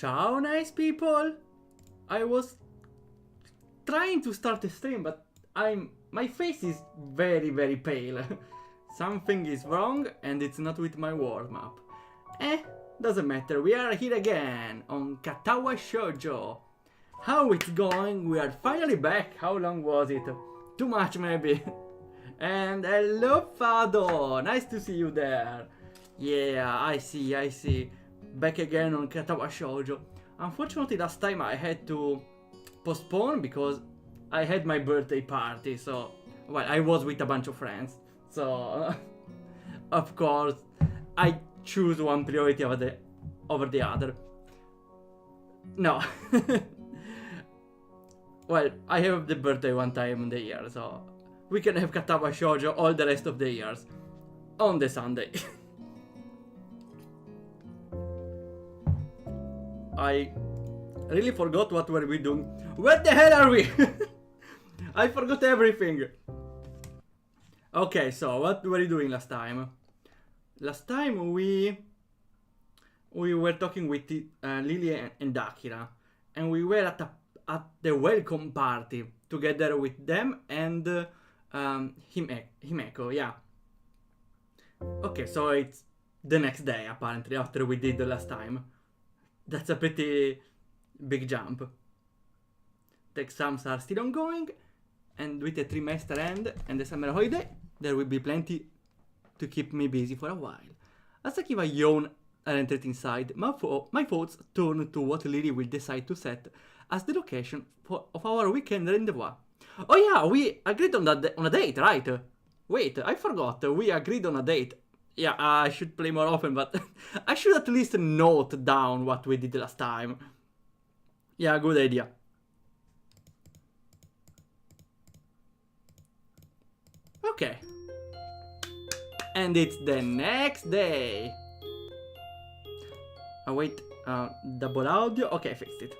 Ciao, nice people! I was trying to start a stream, but my face is very pale. Something is wrong, and it's not with my warm-up. Doesn't matter, we are here again, on Katawa Shoujo. How it's going? We are finally back. How long was it? Too much, maybe. And hello, Fado! Nice to see you there. Yeah, I see. Back again on Katawa Shoujo. Unfortunately, last time I had to postpone because I had my birthday party, so... Well, I was with a bunch of friends, so... of course, I choose one priority over the other. No. Well, I have the birthday one time in the year, so... We can have Katawa Shoujo all the rest of the years. On the Sunday. I really forgot what were we doing. Where the hell are we? I forgot everything. Okay, so what were you doing last time? Last time we were talking with Lilly and Akira, and we were at the welcome party together with them and Himeko, yeah. Okay, so it's the next day apparently after we did the last time. That's a pretty big jump. The exams are still ongoing, and with the trimester end and the summer holiday, there will be plenty to keep me busy for a while. As I give a yawn and entered inside, my thoughts turn to what Lily will decide to set as the location of our weekend rendezvous. Oh yeah, we agreed on a date, right? Wait, I forgot, we agreed on a date. Yeah, I should play more often, but I should at least note down what we did last time. Yeah, good idea. Okay. And it's the next day. Oh wait, double audio. Okay, I fixed it.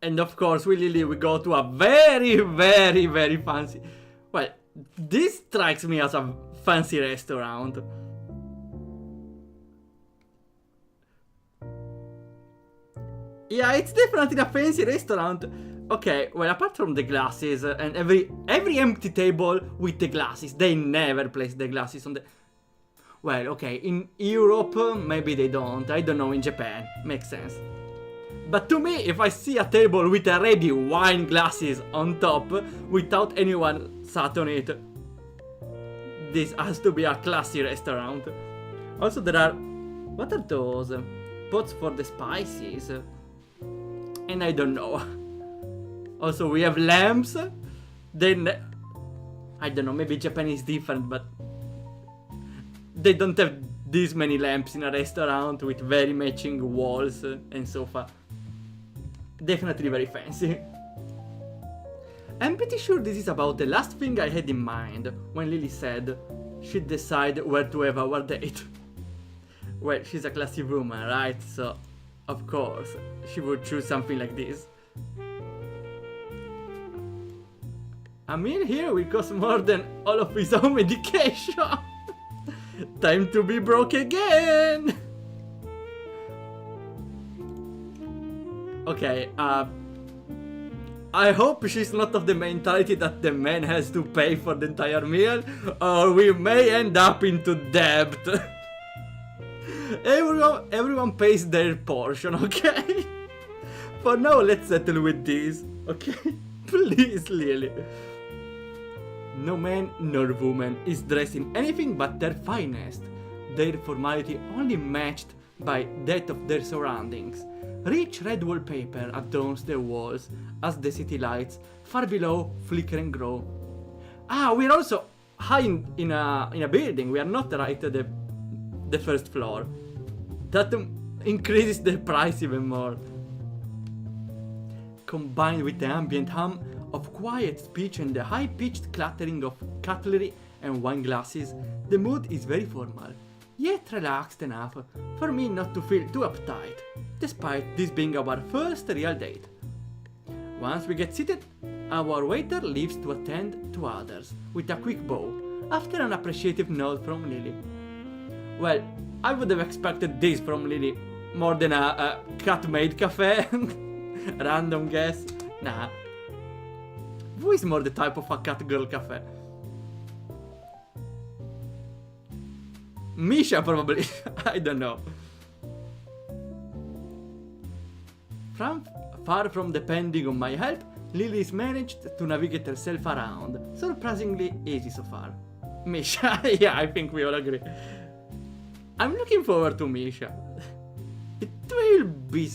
And of course, with Lily, we go to a very fancy... Well, this strikes me as a fancy restaurant. Yeah, it's definitely a fancy restaurant. Okay, well, apart from the glasses and every empty table with the glasses, they never place the glasses on the... Well, okay, in Europe, maybe they don't. I don't know, in Japan. Makes sense. But to me, if I see a table with already wine glasses on top, without anyone sat on it, this has to be a classy restaurant. Also, there are... What are those? Pots for the spices. And I don't know. Also, we have lamps. Then... I don't know, maybe Japan is different, but... They don't have this many lamps in a restaurant with very matching walls and sofa. Definitely very fancy. I'm pretty sure this is about the last thing I had in mind when Lily said she'd decide where to have our date. Well, she's a classy woman, right? So, of course, she would choose something like this. A meal here will cost more than all of his own medication. Time to be broke again. Okay, I hope she's not of the mentality that the man has to pay for the entire meal, or we may end up into debt. Everyone pays their portion, okay? For now, let's settle with this, okay? Please, Lily. No man nor woman is dressed in anything but their finest, their formality only matched by that of their surroundings. Rich red wallpaper adorns the walls as the city lights far below flicker and grow. Ah, we're also high in a building. We are not right at the first floor. That increases the price even more. Combined with the ambient hum of quiet speech and the high-pitched clattering of cutlery and wine glasses, the mood is very formal, yet relaxed enough for me not to feel too uptight, despite this being our first real date. Once we get seated, our waiter leaves to attend to others with a quick bow, after an appreciative nod from Lily. Well, I would have expected this from Lilly more than a cat-made cafe. Random guess. Nah. Who is more the type of a cat girl cafe? Misha probably. I don't know. Far from depending on my help, Lily's managed to navigate herself around. Surprisingly easy so far. Misha, yeah, I think we all agree. I'm looking forward to Misha. It will be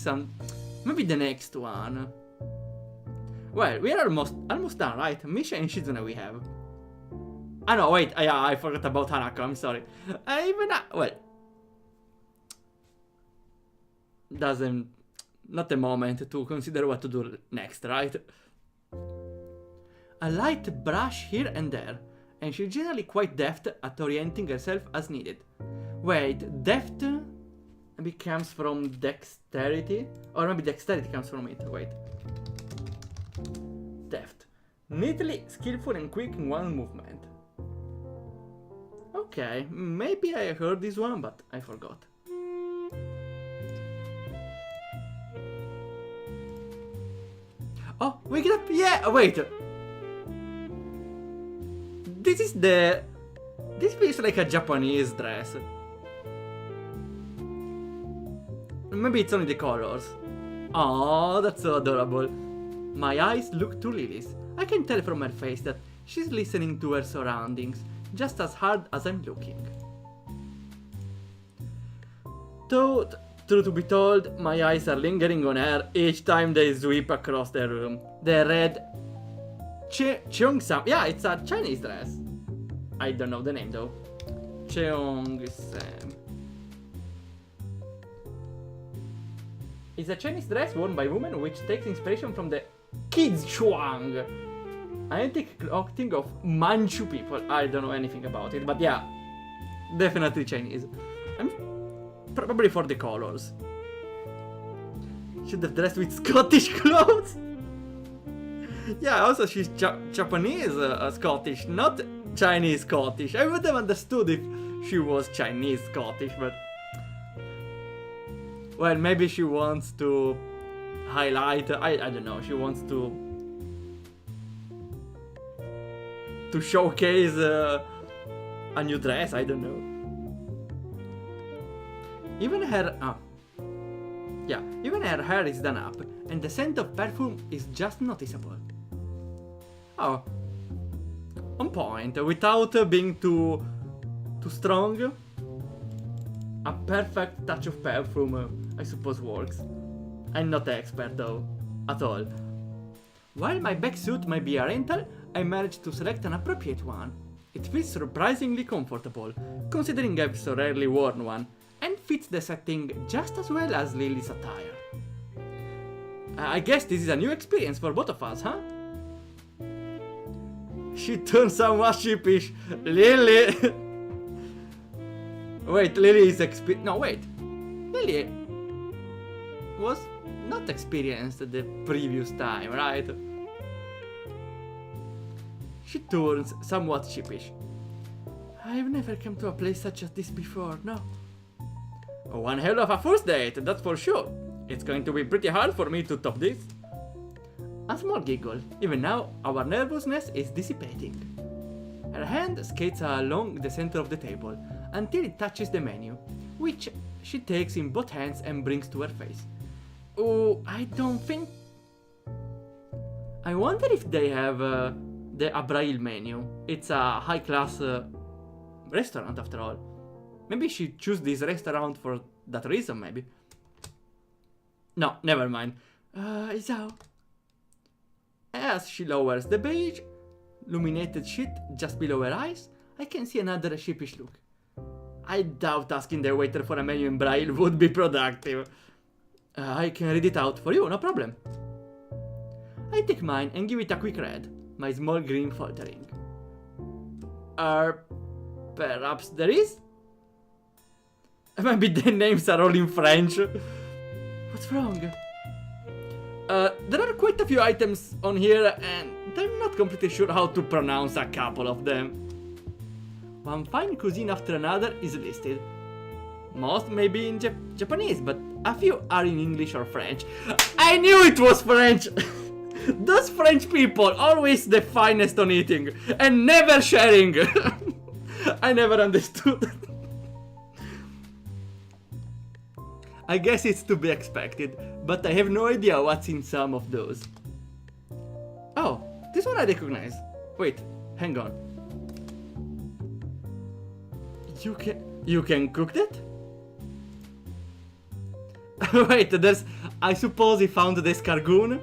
maybe the next one. Well, we are almost done, right? Misha and Shizune we have. Ah no, wait, I forgot about Hanako, I'm sorry. Well. Not a moment to consider what to do next, right? A light brush here and there, and she's generally quite deft at orienting herself as needed. Wait, deft maybe comes from dexterity? Or maybe dexterity comes from it, wait. Deft. Neatly skillful and quick in one movement. Okay, maybe I heard this one, but I forgot. Oh, we get up, yeah, wait. This feels like a Japanese dress. Maybe it's only the colors. Oh, that's so adorable. My eyes look to Lily's. I can tell from her face that she's listening to her surroundings just as hard as I'm looking. Truth to be told, my eyes are lingering on her each time they sweep across the room. The red Cheongsam. Yeah, it's a Chinese dress. I don't know the name though. Cheongsam. It's a Chinese dress worn by women which takes inspiration from the Kids Chuang, an antique clothing of Manchu people. I don't know anything about it, but yeah, definitely Chinese. Probably for the colors. Should have dressed with Scottish clothes. Yeah, also she's Japanese Scottish, not Chinese Scottish. I would have understood if she was Chinese Scottish, but... Well, maybe she wants to highlight... I don't know, she wants to showcase a new dress, I don't know. Even her hair is done up, and the scent of perfume is just noticeable. Oh, on point, without being too strong. A perfect touch of perfume, I suppose, works. I'm not an expert though, at all. While my back suit might be a rental, I managed to select an appropriate one. It feels surprisingly comfortable, considering I've so rarely worn one, and fits the setting just as well as Lily's attire. I guess this is a new experience for both of us, huh? She turned somewhat sheepish. Lilly! Wait, Lilly is Lilly was not experienced the previous time, right? She turns somewhat sheepish. I've never come to a place such as this before, no. One hell of a first date, that's for sure. It's going to be pretty hard for me to top this. A small giggle. Even now, our nervousness is dissipating. Her hand skates along the center of the table until it touches the menu, which she takes in both hands and brings to her face. Oh, I don't think... I wonder if they have the Abrail menu. It's a high-class restaurant after all. Maybe she chose this restaurant for that reason, maybe. No, never mind. Isao. As she lowers the beige, illuminated sheet just below her eyes, I can see another sheepish look. I doubt asking the waiter for a menu in Braille would be productive. I can read it out for you, no problem. I take mine and give it a quick read, my small grin faltering. Perhaps there is? Maybe the names are all in French. What's wrong? There are quite a few items on here and I'm not completely sure how to pronounce a couple of them. One fine cuisine after another is listed. Most may be in Japanese, but a few are in English or French. I knew it was French! Those French people, always the finest on eating and never sharing. I never understood. I guess it's to be expected, but I have no idea what's in some of those. Oh, this one I recognize. Wait, hang on. You can cook that? Wait, I suppose he found the escargoon?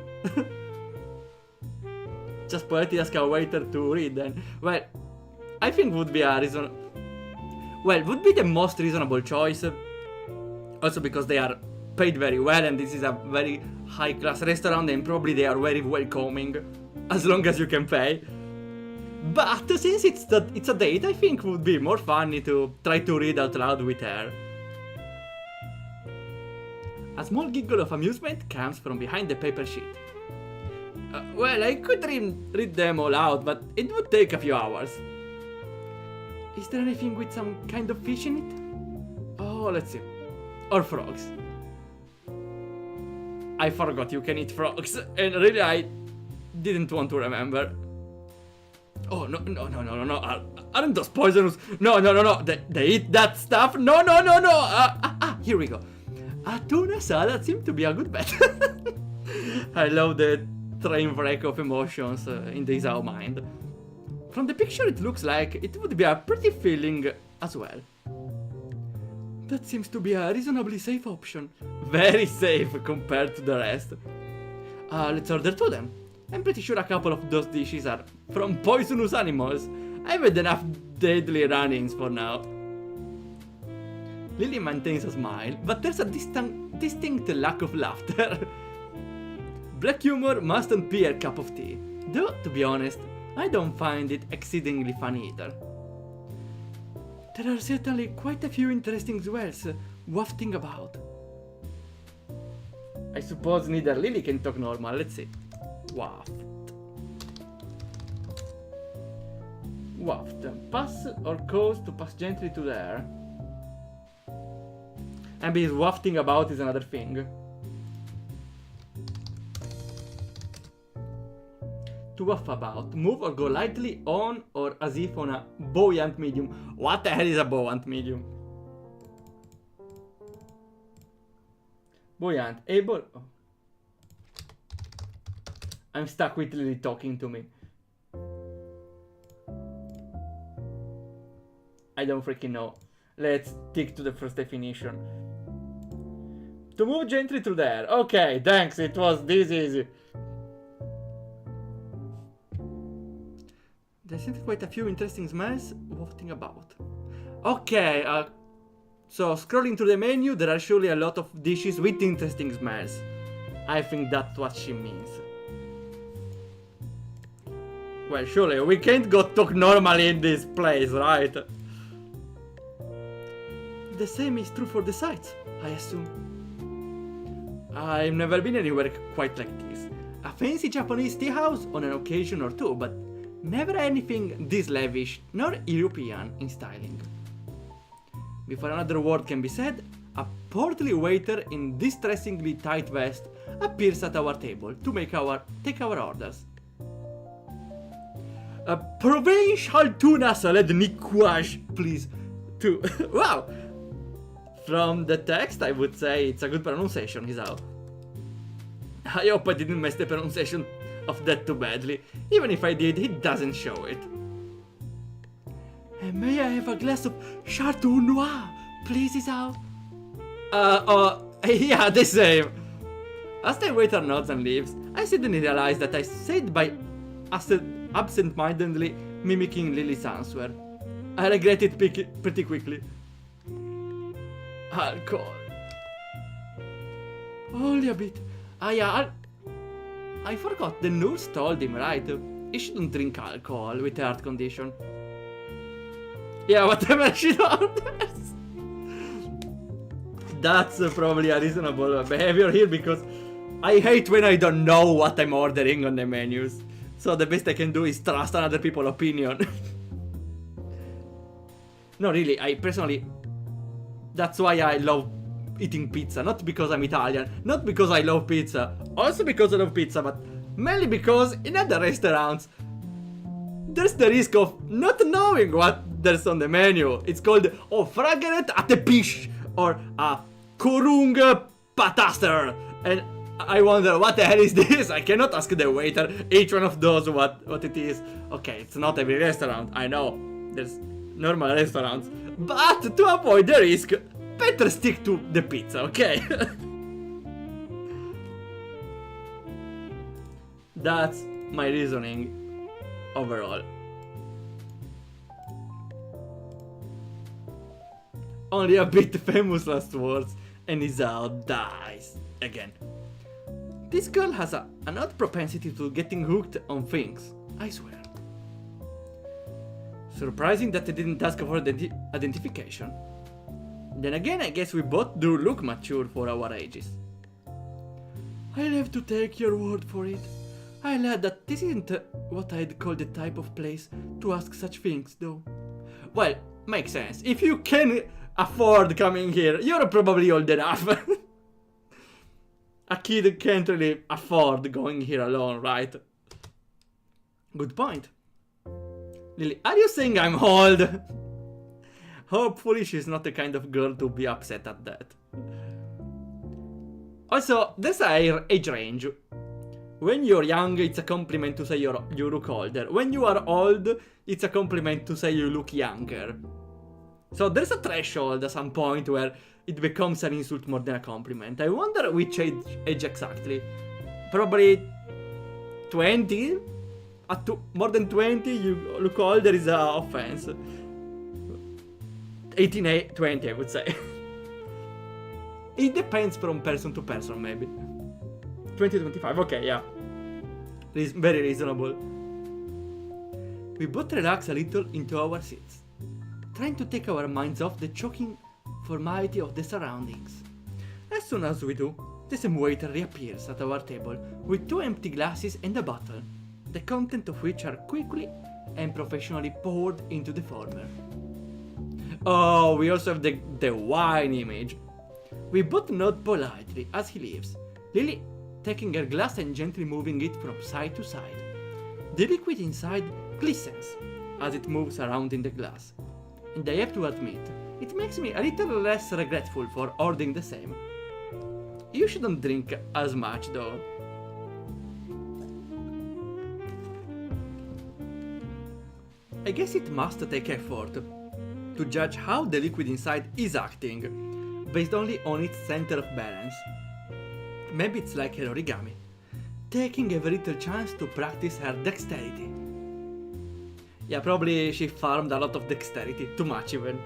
Just politely ask our waiter to read then. Well, I think would be would be the most reasonable choice. Also because they are paid very well and this is a very high class restaurant and probably they are very welcoming. As long as you can pay. But since it's a date, I think would be more funny to try to read out loud with her. A small giggle of amusement comes from behind the paper sheet. Well, I could read them all out, but it would take a few hours. Is there anything with some kind of fish in it? Oh, let's see. Or frogs. I forgot you can eat frogs, and really I didn't want to remember. Oh, no. Aren't those poisonous? No. They eat that stuff? No. Here we go. A tuna salad seemed to be a good bet. I love the train wreck of emotions in this our mind. From the picture it looks like it would be a pretty filling as well. That seems to be a reasonably safe option. Very safe compared to the rest. Let's order two then. I'm pretty sure a couple of those dishes are from poisonous animals. I've had enough deadly run-ins for now. Lilly maintains a smile, but there's a distinct lack of laughter. Black humor mustn't be her cup of tea. Though, to be honest, I don't find it exceedingly funny either. There are certainly quite a few interesting smells wafting about. I suppose neither Lilly can talk normal. Let's see. Waft. Pass or cause to pass gently to the air. And be wafting about is another thing. To waft about. Move or go lightly on or as if on a buoyant medium. What the hell is a buoyant medium? Buoyant. Able... Oh. I'm stuck with Lilly talking to me. I don't freaking know. Let's stick to the first definition. To move gently through the air. Okay, thanks. It was this easy. There seems quite a few interesting smells wafting about. Okay, so scrolling through the menu, there are surely a lot of dishes with interesting smells. I think that's what she means. Well, surely we can't go talk normally in this place, right? The same is true for the sights, I assume. I've never been anywhere quite like this. A fancy Japanese tea house on an occasion or two, but never anything this lavish nor European in styling. Before another word can be said, a portly waiter in distressingly tight vest appears at our table to take our orders. A provincial tuna salad niquage, please. Wow! From the text, I would say it's a good pronunciation, is how. I hope I didn't mess the pronunciation of that too badly. Even if I did, it doesn't show it. And may I have a glass of Chateau Noir, please, Isao? Yeah, the same. As the waiter nods and leaves, I suddenly realize that I said by absent-mindedly mimicking Lilly's answer. I regret it pretty quickly. Alcohol. Only a bit. I forgot the nurse told him, right? He shouldn't drink alcohol with a heart condition. Yeah, whatever she orders. That's probably a reasonable behavior here because I hate when I don't know what I'm ordering on the menus. So the best I can do is trust another people's opinion. No, really, I personally That's why I love eating pizza. Not because I'm Italian, not because I love pizza, also because I love pizza, but mainly because in other restaurants there's the risk of not knowing what there's on the menu. It's called frageret atepish or kurung pataster, and I wonder what the hell is this. I cannot ask the waiter each one of those what it is. Okay, it's not every restaurant, I know. There's normal restaurants, but to avoid the risk, better stick to the pizza, okay? That's my reasoning overall. Only a bit famous last words, and Izao dies again. This girl has an odd propensity to getting hooked on things, I swear. Surprising that they didn't ask for identification. Then again, I guess we both do look mature for our ages. I'll have to take your word for it. I'll add that this isn't what I'd call the type of place to ask such things, though. Well, makes sense. If you can afford coming here, you're probably old enough. A kid can't really afford going here alone, right? Good point. Lily, are you saying I'm old? Hopefully she's not the kind of girl to be upset at that. Also, there's a age range. When you're young, it's a compliment to say you look older. When you are old, it's a compliment to say you look younger. So there's a threshold at some point where it becomes an insult more than a compliment. I wonder which age exactly. Probably 20? More than 20, you look older is an offense. 18, 20, I would say. It depends from person to person, maybe. 20, 25, okay, yeah. Very reasonable. We both relax a little into our seats, trying to take our minds off the choking formality of the surroundings. As soon as we do, the same waiter reappears at our table with 2 empty glasses and a bottle, the content of which are quickly and professionally poured into the former. Oh, we also have the wine image. We both nod politely as he leaves, Lily taking her glass and gently moving it from side to side. The liquid inside glistens as it moves around in the glass, and I have to admit, it makes me a little less regretful for ordering the same. You shouldn't drink as much though. I guess it must take effort to judge how the liquid inside is acting, based only on its center of balance. Maybe it's like her origami, taking every little chance to practice her dexterity. Yeah, probably she farmed a lot of dexterity, too much even.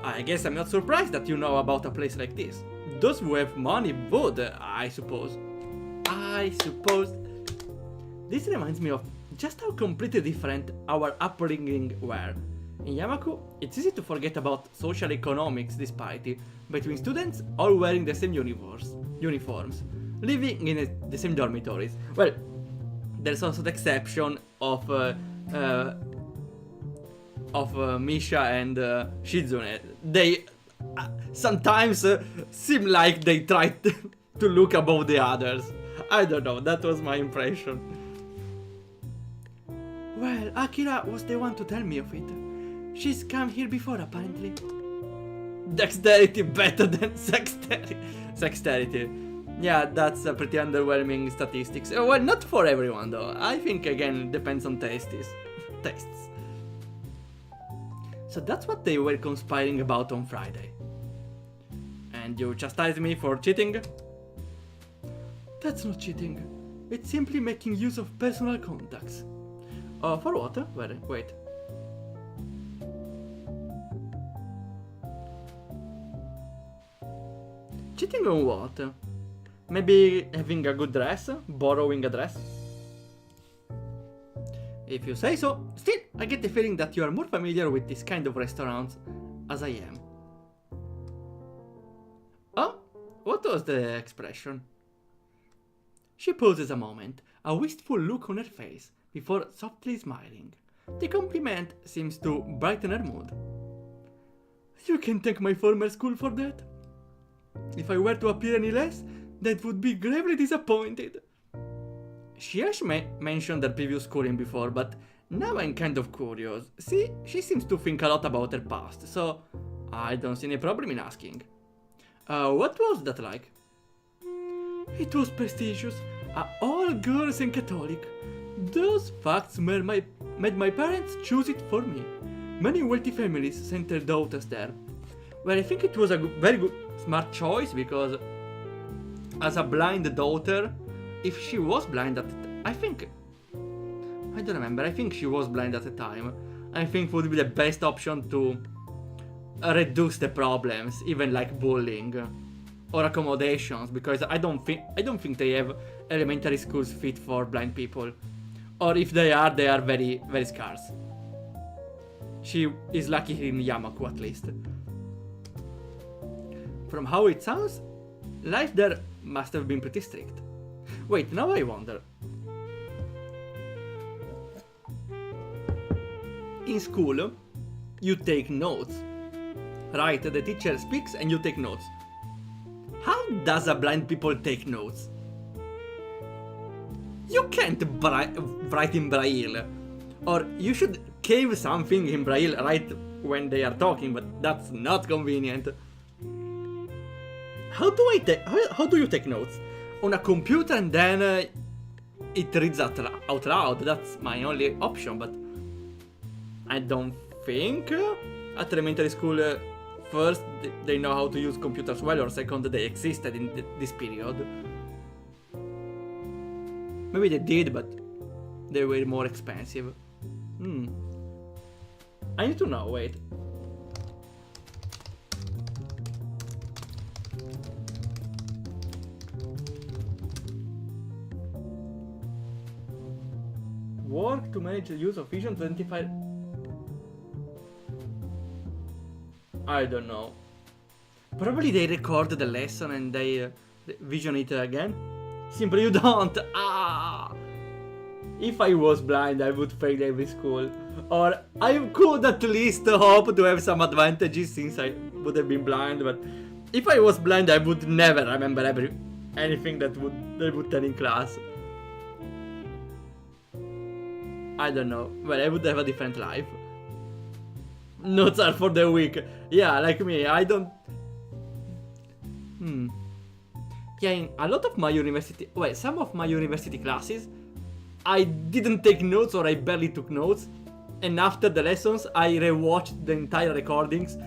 I guess I'm not surprised that you know about a place like this. Those who have money would, I suppose. This reminds me of just how completely different our upbringing were. In Yamaku, it's easy to forget about social economics disparity between students all wearing the same uniforms, living in the same dormitories. Well, there's also the exception of Misha and Shizune. They sometimes seem like they try to look above the others. I don't know, that was my impression. Well, Akira was the one to tell me of it. She's come here before, apparently. Dexterity better than sexterity. Yeah, that's a pretty underwhelming statistics. Well, not for everyone though. I think again it depends on tastes. So that's what they were conspiring about on Friday. And you chastised me for cheating? That's not cheating. It's simply making use of personal contacts. For what? Wait. Cheating on what? Maybe having a good dress? Borrowing a dress? If you say so. Still, I get the feeling that you are more familiar with this kind of restaurants as I am. Oh, what was the expression? She pauses a moment, a wistful look on her face, before softly smiling. The compliment seems to brighten her mood. You can thank my former school for that. If I were to appear any less, that would be gravely disappointed. She has mentioned her previous schooling before, but now I'm kind of curious. See, she seems to think a lot about her past, so I don't see any problem in asking. What was that like? It was prestigious, all girls and Catholic. Those facts made my parents choose it for me. Many wealthy families sent their daughters there. Well, I think it was a very good, smart choice, because as a blind daughter, if she was blind at the I don't remember, I think she was blind at the time. I think would be the best option to reduce the problems, even like bullying or accommodations, because I don't think they have elementary schools fit for blind people, or if they are very, very scarce. She is lucky in Yamaku at least. From how it sounds, life there must have been pretty strict. Wait, now I wonder. In school, you take notes, right? The teacher speaks and you take notes. How does a blind people take notes? You can't write in Braille. Or you should cave something in Braille right when they are talking, but that's not convenient. How do you take notes? On a computer and then it reads out loud. That's my only option, but I don't think at elementary school first they know how to use computers well, or second they existed in this period. Maybe they did, but they were more expensive. I need to know, wait. Work to manage the use of vision to identify... I don't know. Probably they record the lesson and they vision it again. Simply you don't. If I was blind, I would fail every school. Or I could at least hope to have some advantages since I would have been blind. But if I was blind, I would never remember anything that they would tell in class. I don't know. Well, I would have a different life. Notes are for the weak. Yeah, like me, I don't... Yeah, in a lot of my university... Well, some of my university classes, I didn't take notes or I barely took notes. And after the lessons, I rewatched the entire recordings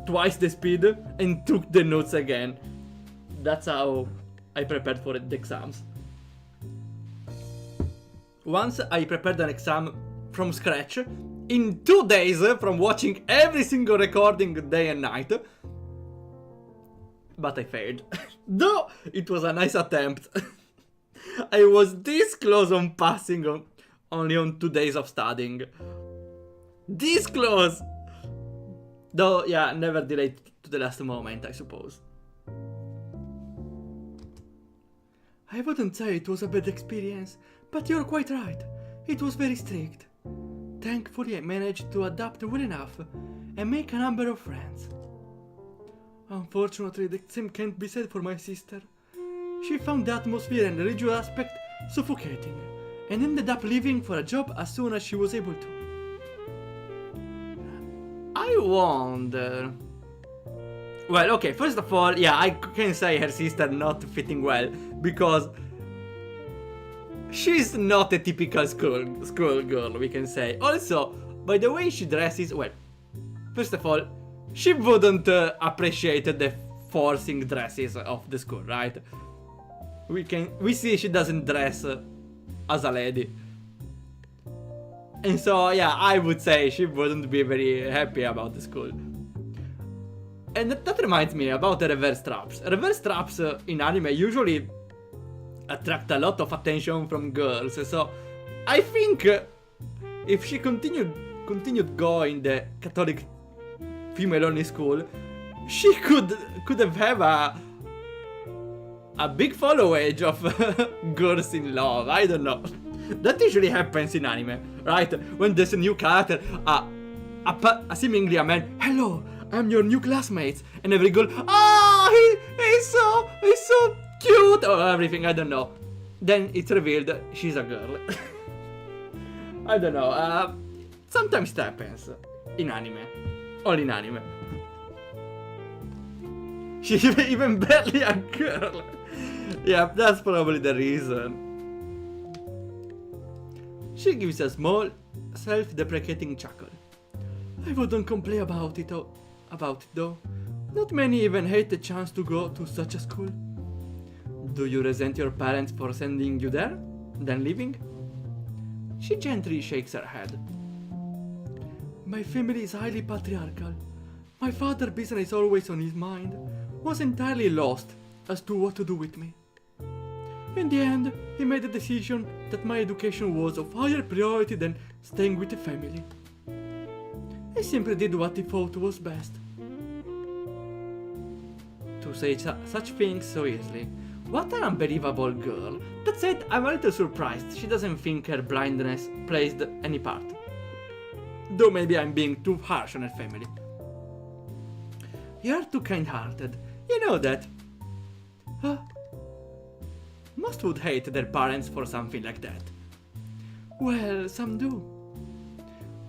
twice the speed and took the notes again. That's how I prepared for the exams. Once I prepared an exam from scratch in 2 days from watching every single recording day and night. But I failed. Though it was a nice attempt. I was this close on passing only on 2 days of studying. This close! Though, yeah, never delayed to the last moment, I suppose. I wouldn't say it was a bad experience, but you're quite right. It was very strict. Thankfully, I managed to adapt well enough and make a number of friends. Unfortunately, the same can't be said for my sister. She found the atmosphere and religious aspect suffocating and ended up leaving for a job as soon as she was able to. I wonder... Well, okay, first of all, yeah, I can say her sister not fitting well, because she's not a typical school girl, we can say. Also, by the way she dresses, well, first of all, she wouldn't appreciate the forcing dresses of the school, right? We see she doesn't dress as a lady. And so, yeah, I would say she wouldn't be very happy about the school. And that reminds me about the reverse straps. Reverse straps in anime usually attract a lot of attention from girls. So I think if she continued going the Catholic female-only school, she could have a big followage of girls in love. I don't know. That usually happens in anime, right? When there's a new character, seemingly a man, hello, I'm your new classmates. And every girl, oh, he's so cute, or everything, I don't know. Then it's revealed she's a girl. I don't know, sometimes it happens in anime. All in anime. She's even barely a girl. Yeah, that's probably the reason. She gives a small, self-deprecating chuckle. I wouldn't complain about it though. Not many even hate the chance to go to such a school. Do you resent your parents for sending you there, then leaving? She gently shakes her head. My family is highly patriarchal. My father's business is always on his mind. Was entirely lost as to what to do with me. In the end, he made the decision that my education was of higher priority than staying with the family. He simply did what he thought was best. To say such things so easily. What an unbelievable girl. That said, I'm a little surprised she doesn't think her blindness plays any part. Though maybe I'm being too harsh on her family. You're too kind-hearted. You know that. Huh? Most would hate their parents for something like that. Well, some do.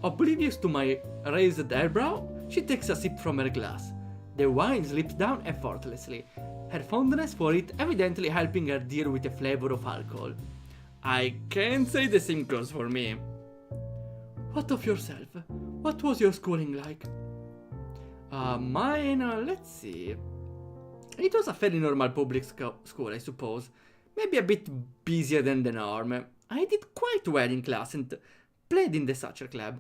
Oblivious to my raised eyebrow, she takes a sip from her glass. The wine slips down effortlessly, her fondness for it evidently helping her deal with the flavor of alcohol. I can't say the same goes for me. What of yourself? What was your schooling like? Mine, let's see. It was a fairly normal public school, I suppose. Maybe a bit busier than the norm. I did quite well in class and played in the soccer club.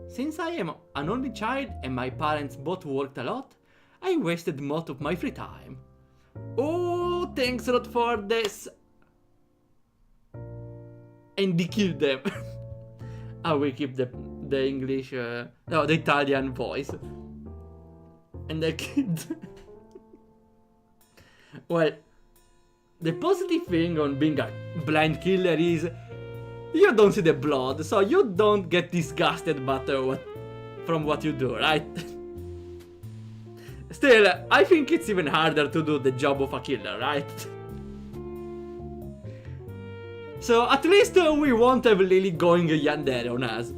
Since I am an only child and my parents both worked a lot, I wasted most of my free time. Oh, thanks a lot for this. And they killed them. We keep the English, no, the Italian voice. And the kid. Well, the positive thing on being a blind killer is you don't see the blood, so you don't get disgusted from what you do, right? Still, I think it's even harder to do the job of a killer, right? So at least we won't have Lilly going yandere on us.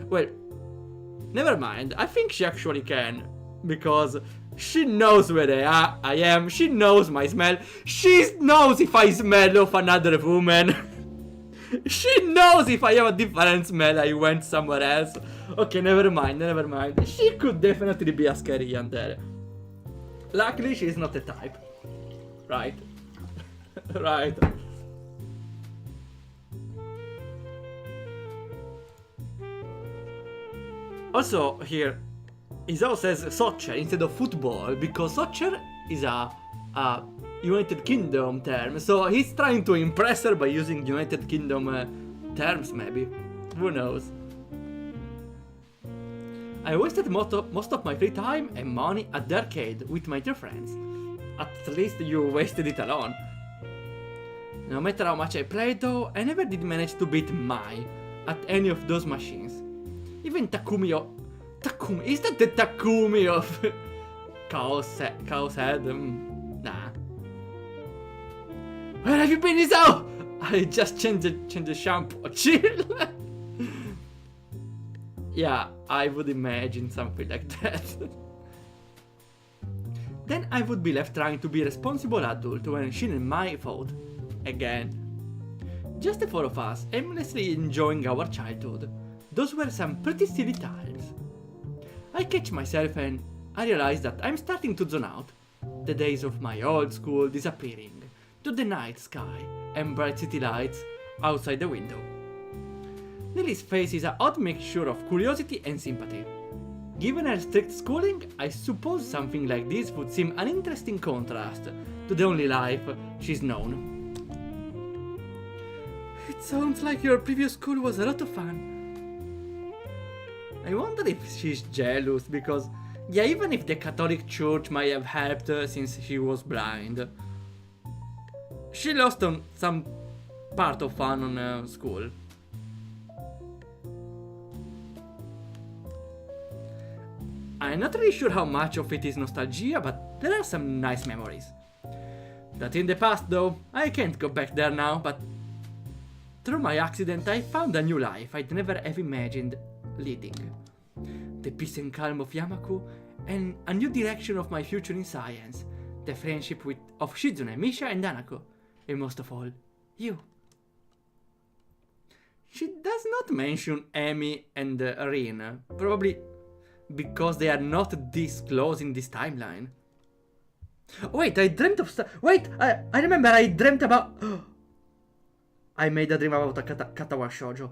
Well, never mind, I think she actually can, because she knows where I am, she knows my smell, she knows if I smell of another woman. She knows if I have a different smell, I went somewhere else. Okay, never mind. She could definitely be a scary yandere. Luckily, she's not the type. Right. Right. Also, here, Isao says soccer instead of football because soccer is a United Kingdom term, so he's trying to impress her by using United Kingdom terms, maybe. Who knows? I wasted most of my free time and money at the arcade with my dear friends. At least you wasted it alone. No matter how much I played though, I never did manage to beat Mai at any of those machines. Even Takumi, is that the Takumi of Chaos Head? Nah. Where have you been, Isao? I just changed the shampoo. Chill. Yeah, I would imagine something like that. Then I would be left trying to be a responsible adult when Shin and Mai fought. Again. Just the four of us, aimlessly enjoying our childhood. Those were some pretty silly times. I catch myself and I realize that I'm starting to zone out. The days of my old school disappearing, to the night sky and bright city lights outside the window. Lilly's face is an odd mixture of curiosity and sympathy. Given her strict schooling, I suppose something like this would seem an interesting contrast to the only life she's known. It sounds like your previous school was a lot of fun. I wonder if she's jealous because, yeah, even if the Catholic Church might have helped her since she was blind, she lost on some part of fun on school. I'm not really sure how much of it is nostalgia, but there are some nice memories. That in the past though, I can't go back there now, but through my accident I found a new life I'd never have imagined leading. The peace and calm of Yamaku, and a new direction of my future in science. The friendship of Shizune, Misha and Anako, and most of all, you. She does not mention Emi and Rin, probably because they are not this close in this timeline. Wait, I dreamt of wait, I remember I dreamt about... I made a dream about a Katawa Shoujo.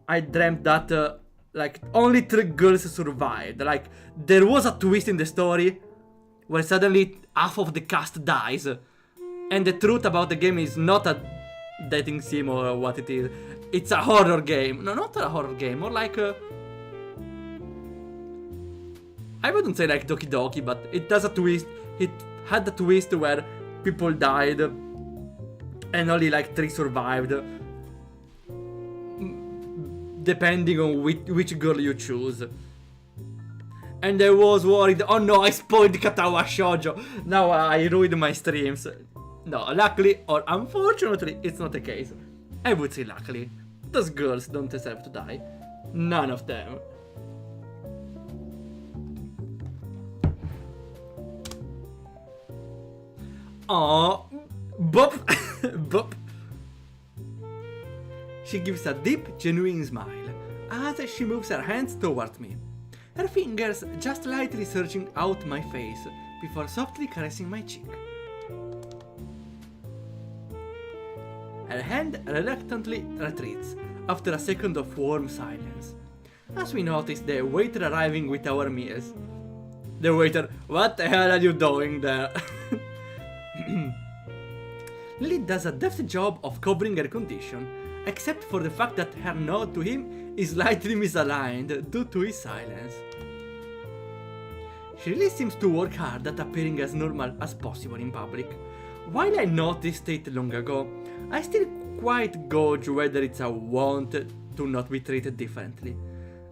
I dreamt that, like, only 3 girls survived. Like, there was a twist in the story where suddenly half of the cast dies. And the truth about the game is not a dating sim or what it is. It's a horror game. No, not a horror game, more like a... I wouldn't say like Doki Doki, but it does a twist. It had a twist where people died and only like 3 survived, depending on which girl you choose. And I was worried, oh no, I spoiled Katawa Shoujo. Now I ruined my streams. No, luckily or unfortunately, it's not the case. I would say luckily. Those girls don't deserve to die. None of them. Aww. Bop. Bop. She gives a deep, genuine smile as she moves her hands towards me. Her fingers just lightly searching out my face before softly caressing my cheek. Her hand reluctantly retreats after a second of warm silence, as we notice the waiter arriving with our meals. The waiter, what the hell are you doing there? Lilly does a deft job of covering her condition, except for the fact that her nod to him is slightly misaligned due to his silence. She really seems to work hard at appearing as normal as possible in public. While I noticed it long ago, I still quite gauge whether it's a want to not be treated differently,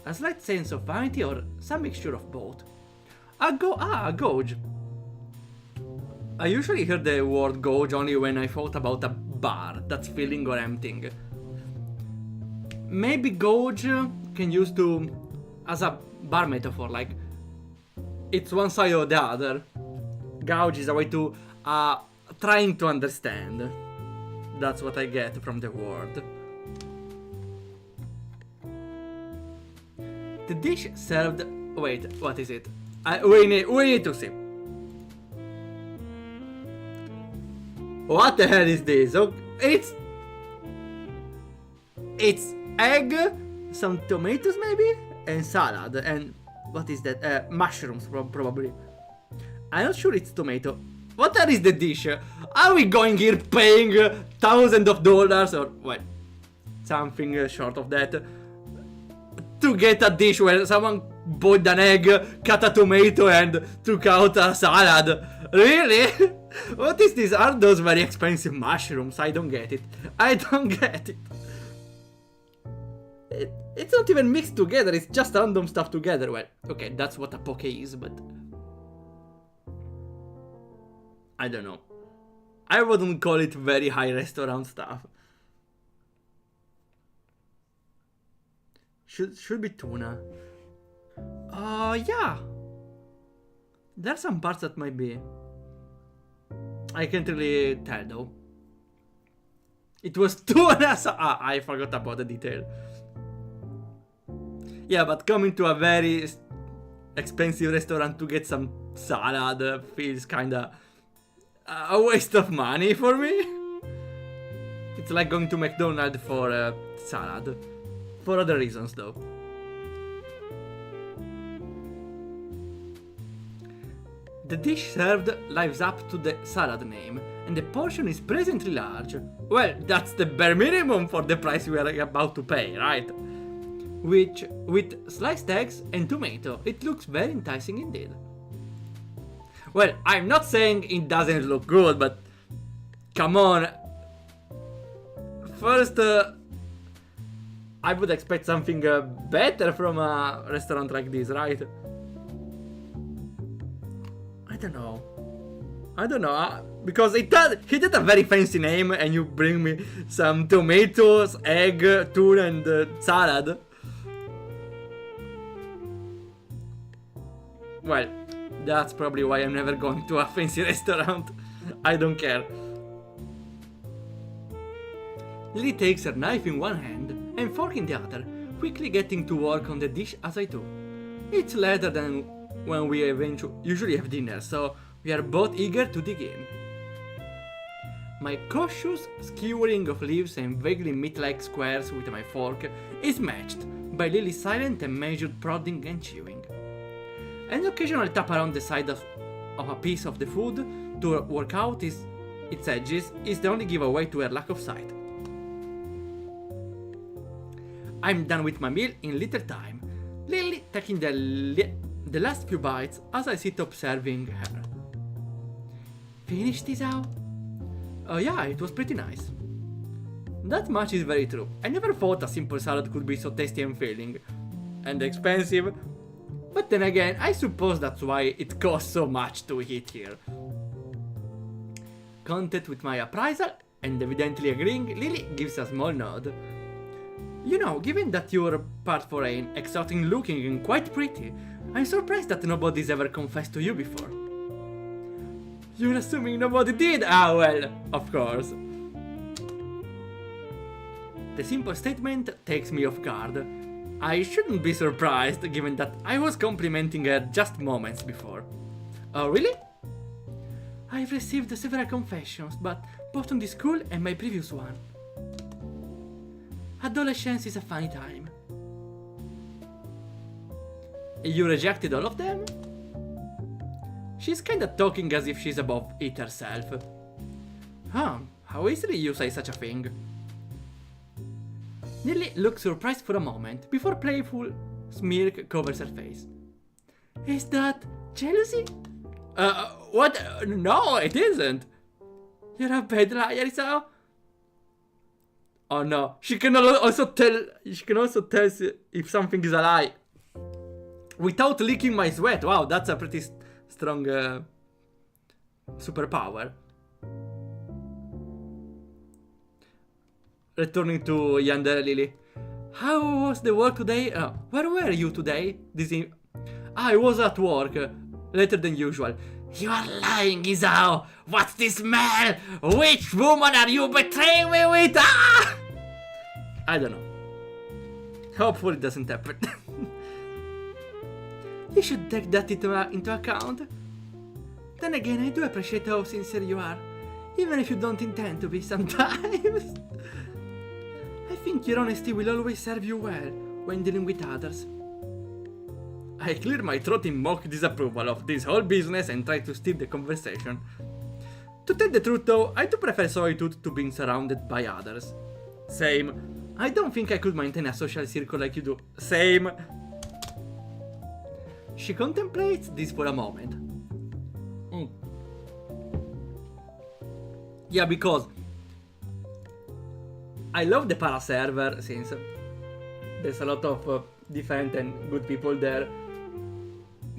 a slight sense of vanity or some mixture of both. A gauge. I usually hear the word gauge only when I thought about a bar that's filling or emptying. Maybe gauge can use to as a bar metaphor, like it's one side or the other. Gauge is a way to trying to understand. That's what I get from the word. The dish served... Wait, what is it? We need to see. What the hell is this? Okay, it's egg, some tomatoes maybe, and salad, and what is that? Mushrooms probably. I'm not sure it's tomato. What is the dish? Are we going here paying thousands of dollars or well, something short of that to get a dish where someone boiled an egg, cut a tomato, and took out a salad? Really? What is this? Are those very expensive mushrooms? I don't get it. I don't get it. It's not even mixed together, it's just random stuff together. Well, okay, that's what a poke is, but... I don't know. I wouldn't call it very high restaurant stuff. Should be tuna. Yeah. There's some parts that might be. I can't really tell though. It was tuna. I forgot about the detail. Yeah, but coming to a very expensive restaurant to get some salad feels kinda a waste of money for me. It's like going to McDonald's for salad. For other reasons though. The dish served lives up to the salad name, and the portion is presently large. Well, that's the bare minimum for the price we are about to pay, right? Which, with sliced eggs and tomato, it looks very enticing indeed. Well, I'm not saying it doesn't look good, but come on. First, I I would expect something better from a restaurant like this, right? I don't know. Because he did a very fancy name, and you bring me some tomatoes, egg, tuna, and salad. Well, that's probably why I'm never going to a fancy restaurant. I don't care. Lily takes her knife in one hand and fork in the other, quickly getting to work on the dish as I do. It's later than when we usually have dinner, so we are both eager to dig in. My cautious skewering of leaves and vaguely meat-like squares with my fork is matched by Lily's silent and measured prodding and chewing. An occasional tap around the side of a piece of the food to work out its edges is the only giveaway to her lack of sight. I'm done with my meal in little time, Lily taking the last few bites as I sit observing her. Finished this out? Oh yeah, it was pretty nice. That much is very true. I never thought a simple salad could be so tasty and filling. And expensive. But then again, I suppose that's why it costs so much to eat here. Content with my appraisal, and evidently agreeing, Lily gives a small nod. You know, given that you're part foreign, exotic looking and quite pretty, I'm surprised that nobody's ever confessed to you before. You're assuming nobody did? Ah well, of course. The simple statement takes me off guard. I shouldn't be surprised given that I was complimenting her just moments before. Oh really? I've received several confessions, but both on this school and my previous one. Adolescence is a funny time. You rejected all of them? She's kinda talking as if she's above it herself. Huh, how easily you say such a thing. Lily looks surprised for a moment before playful smirk covers her face. Is that jealousy? What? No, it isn't. You're a bad liar, Isao. Oh no, she can also tell if something is a lie. Without leaking my sweat. Wow, that's a pretty strong superpower. Returning to Yandere Lily. How was the work today? Where were you today? I was at work. Later than usual. You are lying, Isao! What's this smell? Which woman are you betraying me with? Ah! I don't know. Hopefully it doesn't happen. You should take that into account. Then again, I do appreciate how sincere you are. Even if you don't intend to be sometimes. I think your honesty will always serve you well when dealing with others. I clear my throat in mock disapproval of this whole business and try to steer the conversation. To tell the truth though, I do prefer solitude to being surrounded by others. Same. I don't think I could maintain a social circle like you do. Same. She contemplates this for a moment. Yeah, because I love the para server since there's a lot of different and good people there.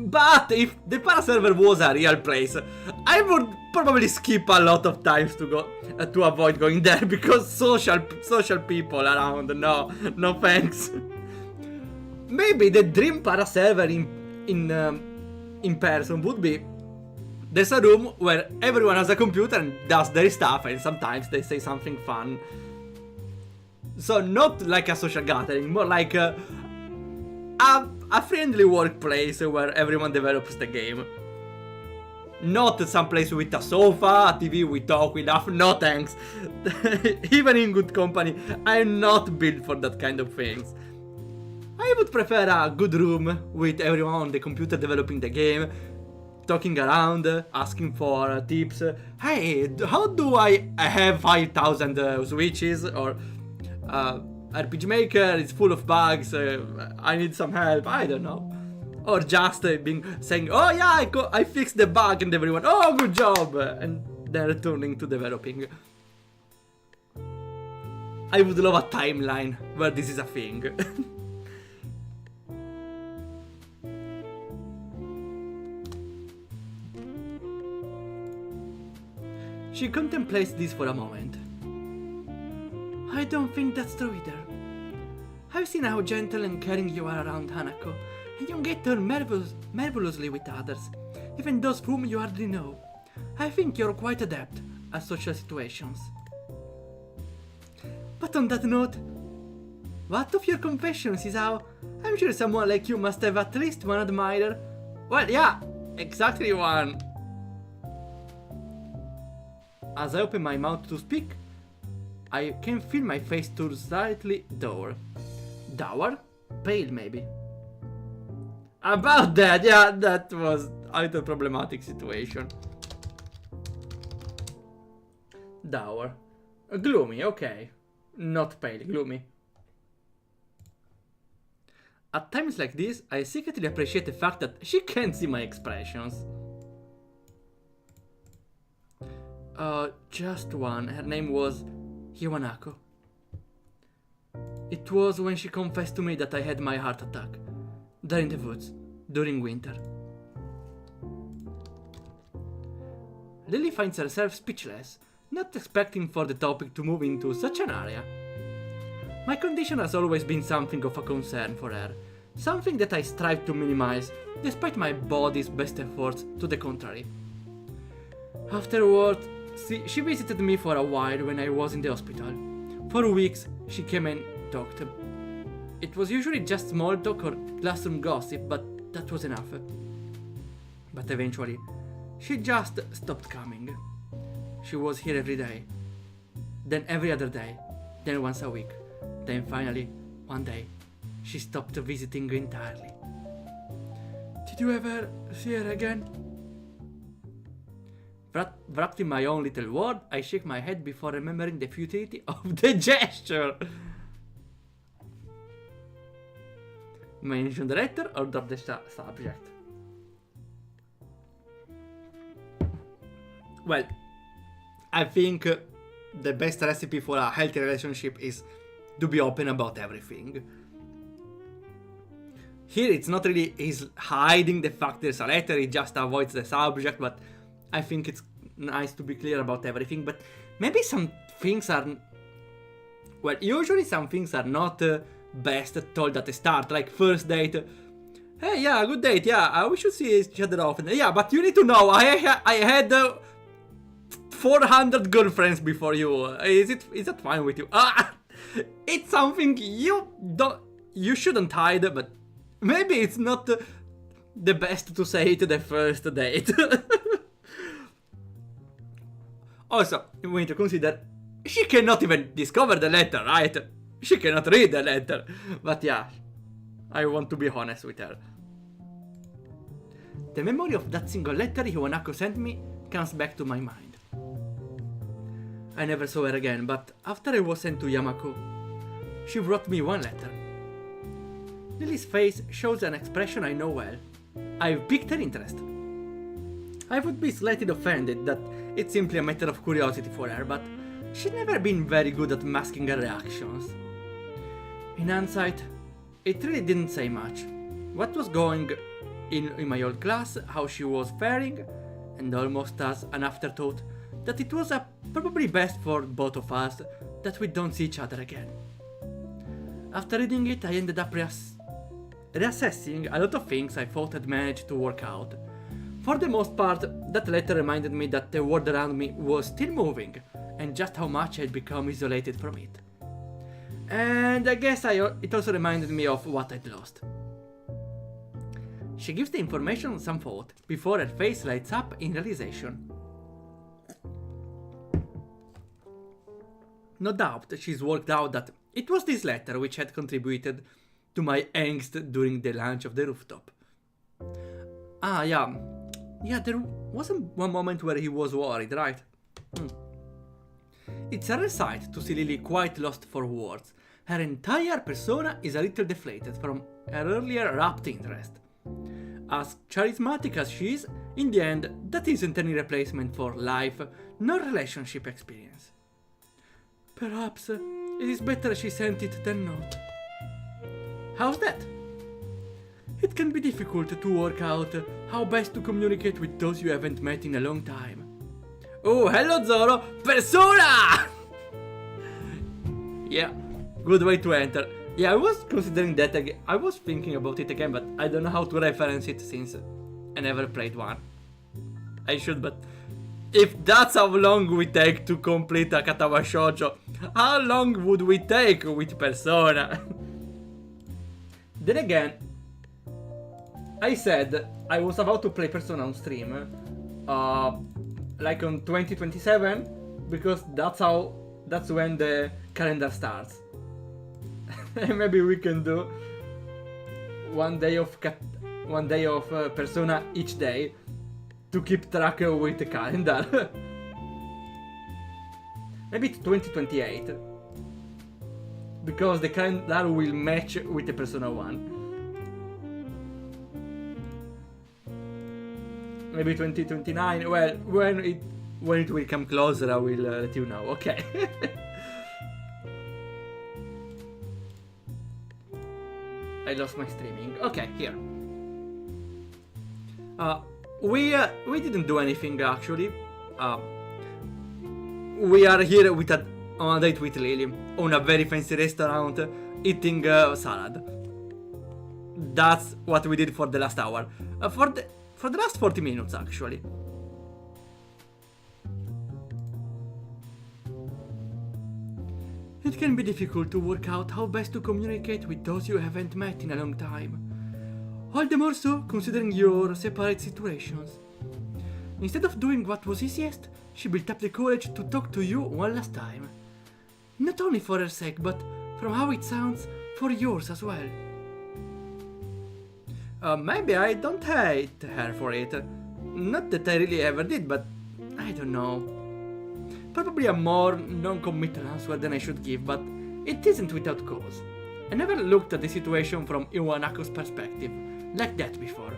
But if the para server was a real place, I would probably skip a lot of times to go to avoid going there because social people around. No thanks. Maybe the dream para server in person would be there's a room where everyone has a computer and does their stuff, and sometimes they say something fun. So not like a social gathering, more like a friendly workplace where everyone develops the game. Not some place with a sofa, a TV, we talk, we laugh. No thanks. Even in good company, I'm not built for that kind of things. I would prefer a good room with everyone on the computer developing the game, talking around, asking for tips. Hey, how do I have 5,000 switches? Or RPG Maker is full of bugs, I need some help, I don't know. Or just saying, oh yeah, I fixed the bug, and everyone, oh good job, and then returning to developing. I would love a timeline where this is a thing. She contemplates this for a moment. I don't think that's true either. I've seen how gentle and caring you are around Hanako, and you get on marvelously with others, even those whom you hardly know. I think you're quite adept at social situations. But on that note, what of your confessions is how I'm sure someone like you must have at least one admirer. Well, yeah, exactly one. As I open my mouth to speak, I can feel my face turn slightly dour. Dour? Pale, maybe. About that, yeah, that was a little problematic situation. Dour. Gloomy, okay. Not pale, gloomy. At times like this, I secretly appreciate the fact that she can't see my expressions. Just one. Her name was Iwanako. It was when she confessed to me that I had my heart attack. There in the woods, during winter. Lily finds herself speechless, not expecting for the topic to move into such an area. My condition has always been something of a concern for her, something that I strive to minimize, despite my body's best efforts to the contrary. Afterwards, she visited me for a while when I was in the hospital. For weeks, she came and talked. It was usually just small talk or classroom gossip, but that was enough. But eventually, she just stopped coming. She was here every day, then every other day, then once a week, then finally, one day, she stopped visiting entirely. Did you ever see her again? Wrapped in my own little world, I shake my head before remembering the futility of the gesture. Mention the letter or drop the subject? Well, I think the best recipe for a healthy relationship is to be open about everything. Here it's not really he's hiding the fact there's a letter, he just avoids the subject, but I think it's nice to be clear about everything. But maybe some things are... Well, usually some things are not best told at the start, like first date. Hey, yeah, good date, yeah, we should see each other often. Yeah, but you need to know, I had 400 girlfriends before you. Is that fine with you? It's something you shouldn't hide, but maybe it's not the best to say it the first date. Also, we need to consider she cannot even discover the letter, right? She cannot read the letter. But yeah, I want to be honest with her. The memory of that single letter Iwanako sent me comes back to my mind. I never saw her again, but after I was sent to Yamako, she wrote me one letter. Lily's face shows an expression I know well. I've piqued her interest. I would be slightly offended that it's simply a matter of curiosity for her, but she'd never been very good at masking her reactions. In hindsight, it really didn't say much. What was going in my old class, how she was faring, and almost as an afterthought, that it was probably best for both of us that we don't see each other again. After reading it, I ended up reassessing a lot of things I thought had managed to work out. For the most part, that letter reminded me that the world around me was still moving, and just how much I'd become isolated from it. And I guess it also reminded me of what I'd lost. She gives the information some thought, before her face lights up in realization. No doubt she's worked out that it was this letter which had contributed to my angst during the launch of the rooftop. Yeah, there wasn't one moment where he was worried, right? It's a rare sight to see Lily quite lost for words. Her entire persona is a little deflated from her earlier rapt interest. As charismatic as she is, in the end, that isn't any replacement for life nor relationship experience. Perhaps It is better she sent it than not. How's that? It can be difficult to work out how best to communicate with those you haven't met in a long time. Oh, hello Zoro! Persona! Yeah, good way to enter. Yeah, I was considering that again. I was thinking about it again, but I don't know how to reference it since I never played one. I should, but if that's how long we take to complete a Katawa Shoujo, how long would we take with Persona? Then again, I said I was about to play Persona on stream, like on 2027, because that's when the calendar starts. Maybe we can do one day of Persona each day to keep track with the calendar. Maybe it's 2028, because the calendar will match with the Persona 1. Maybe 2029. Well, when it will come closer, I will let you know. Okay. I lost my streaming. Okay, here. We didn't do anything actually. We are here with on a date with Lilly on a very fancy restaurant, eating salad. That's what we did for the last hour. For the last 40 minutes actually. It can be difficult to work out how best to communicate with those you haven't met in a long time. All the more so considering your separate situations. Instead of doing what was easiest, she built up the courage to talk to you one last time. Not only for her sake, but from how it sounds, for yours as well. Maybe I don't hate her for it. Not that I really ever did, but I don't know. Probably a more non-committal answer than I should give, but it isn't without cause. I never looked at the situation from Iwanako's perspective, like that before.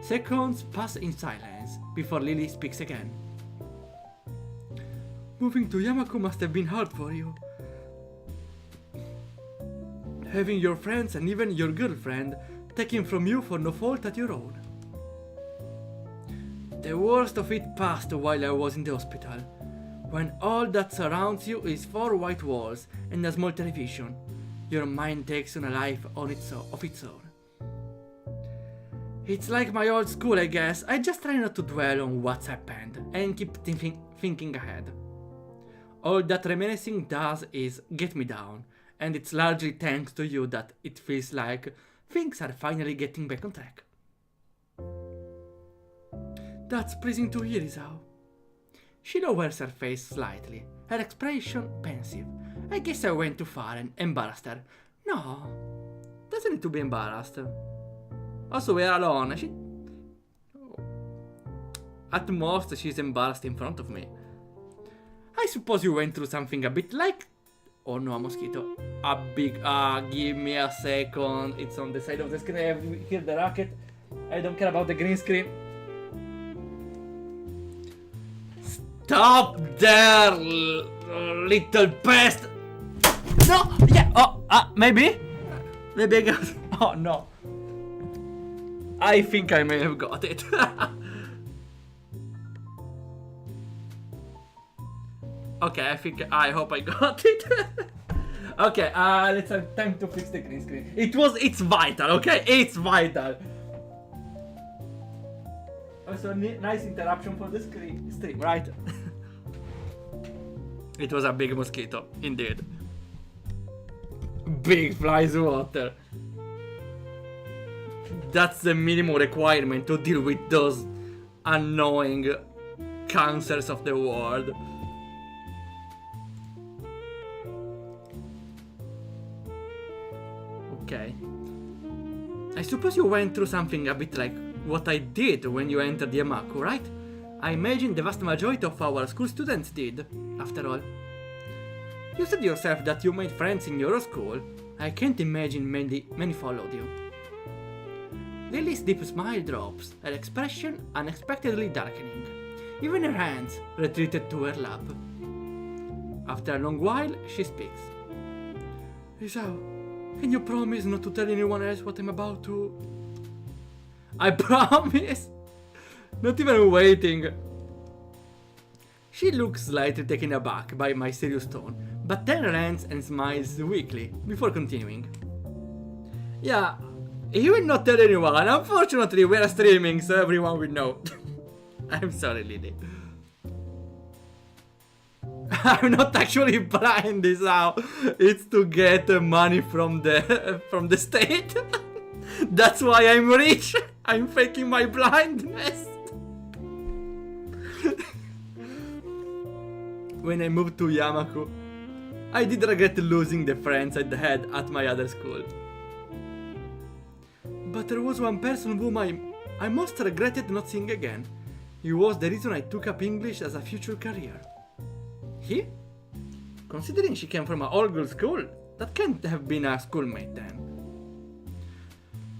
Seconds pass in silence, before Lilly speaks again. Moving to Yamako must have been hard for you. Having your friends and even your girlfriend taken from you for no fault at your own. The worst of it passed while I was in the hospital, when all that surrounds you is 4 white walls and a small television. Your mind takes on a life of its own. It's like my old school, I guess. I just try not to dwell on what's happened and keep thinking ahead. All that reminiscing does is get me down, and it's largely thanks to you that it feels like things are finally getting back on track. That's pleasing to hear, Isao. She lowers her face slightly, her expression pensive. I guess I went too far and embarrassed her. No, doesn't need to be embarrassed. Also, we are alone. At most, she's embarrassed in front of me. I suppose you went through something a bit like... Oh no, a mosquito. A big... give me a second. It's on the side of the screen. I hear the racket. I don't care about the green screen. Stop there, little pest! No! Yeah! Oh, maybe? Maybe I got... Oh no. I think I may have got it. Okay, I hope I got it. Okay, let's have time to fix the green screen. It's vital, okay? It's vital. Also, nice interruption for the stream, right? It was a big mosquito, indeed. Big flies water. That's the minimum requirement to deal with those annoying cancers of the world. Okay. I suppose you went through something a bit like what I did when you entered Yamaku, right? I imagine the vast majority of our school students did, after all. You said yourself that you made friends in your school. I can't imagine many followed you. Lilly's deep smile drops, her expression unexpectedly darkening. Even her hands retreated to her lap. After a long while, she speaks. Isao, can you promise not to tell anyone else what I'm about to... I promise! Not even waiting. She looks slightly taken aback by my serious tone, but then relents and smiles weakly before continuing. Yeah, he will not tell anyone. Unfortunately, we are streaming, so everyone will know. I'm sorry, Lilly. I'm not actually blind, this how. It's to get money from the state. That's why I'm rich. I'm faking my blindness. When I moved to Yamaku, I did regret losing the friends I'd had at my other school. But there was one person whom I most regretted not seeing again. He was the reason I took up English as a future career. He? Considering she came from an all-girls school, that can't have been a schoolmate then.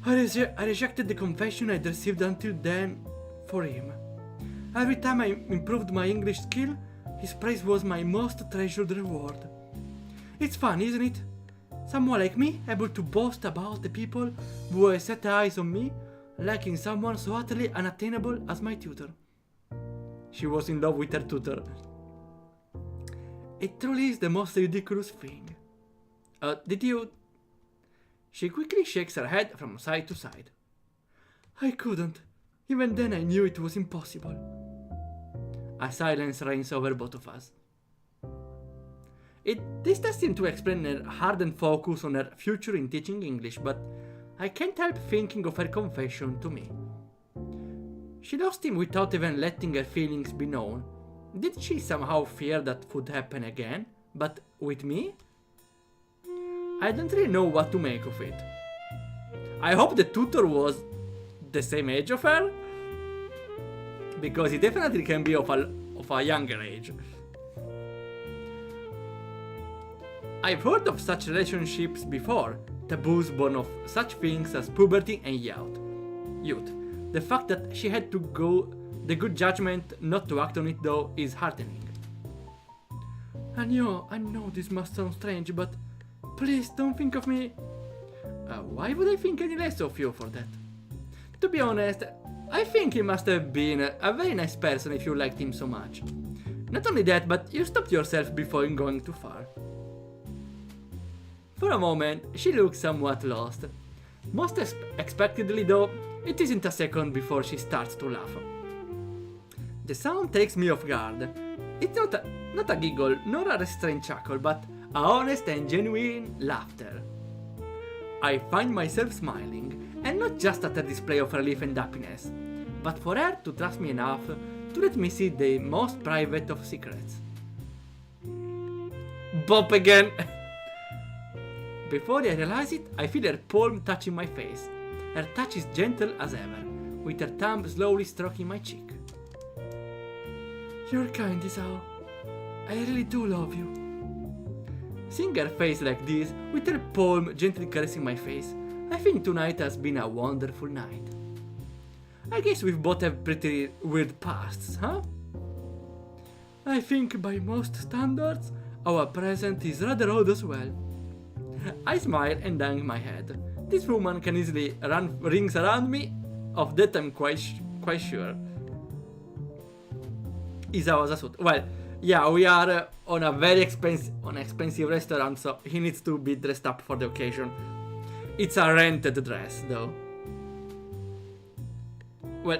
I rejected the confession I'd received until then for him. Every time I improved my English skill, his praise was my most treasured reward. It's fun, isn't it? Someone like me able to boast about the people who have set eyes on me, lacking someone so utterly unattainable as my tutor. She was in love with her tutor. It truly is the most ridiculous thing. Did you... She quickly shakes her head from side to side. I couldn't. Even then I knew it was impossible. A silence reigns over both of us. This does seem to explain her hardened focus on her future in teaching English, but I can't help thinking of her confession to me. She lost him without even letting her feelings be known. Did she somehow fear that would happen again, but with me? I don't really know what to make of it. I hope the tutor was the same age of her, because he definitely can be of a younger age. I've heard of such relationships before, taboos born of such things as puberty and youth. The fact that she had to go the good judgment not to act on it though is heartening. I know this must sound strange, but please don't think of me... why would I think any less of you for that? To be honest, I think he must have been a very nice person if you liked him so much. Not only that, but you stopped yourself before going too far. For a moment, she looks somewhat lost. Most expectedly though, it isn't a second before she starts to laugh. The sound takes me off guard. It's not a giggle, nor a restrained chuckle, but a honest and genuine laughter. I find myself smiling, and not just at a display of relief and happiness, but for her to trust me enough to let me see the most private of secrets. Bop again! Before I realize it, I feel her palm touching my face. Her touch is gentle as ever, with her thumb slowly stroking my cheek. You're kind, Isao. I really do love you. Seeing her face like this, with her palm gently caressing my face, I think tonight has been a wonderful night. I guess we both have pretty weird pasts, huh? I think by most standards, our present is rather odd as well. I smile and hang my head. This woman can easily run rings around me, of that I'm quite sure. Isawa Zasut. Well, yeah, we are on a very expensive restaurant, so he needs to be dressed up for the occasion. It's a rented dress, though. Well,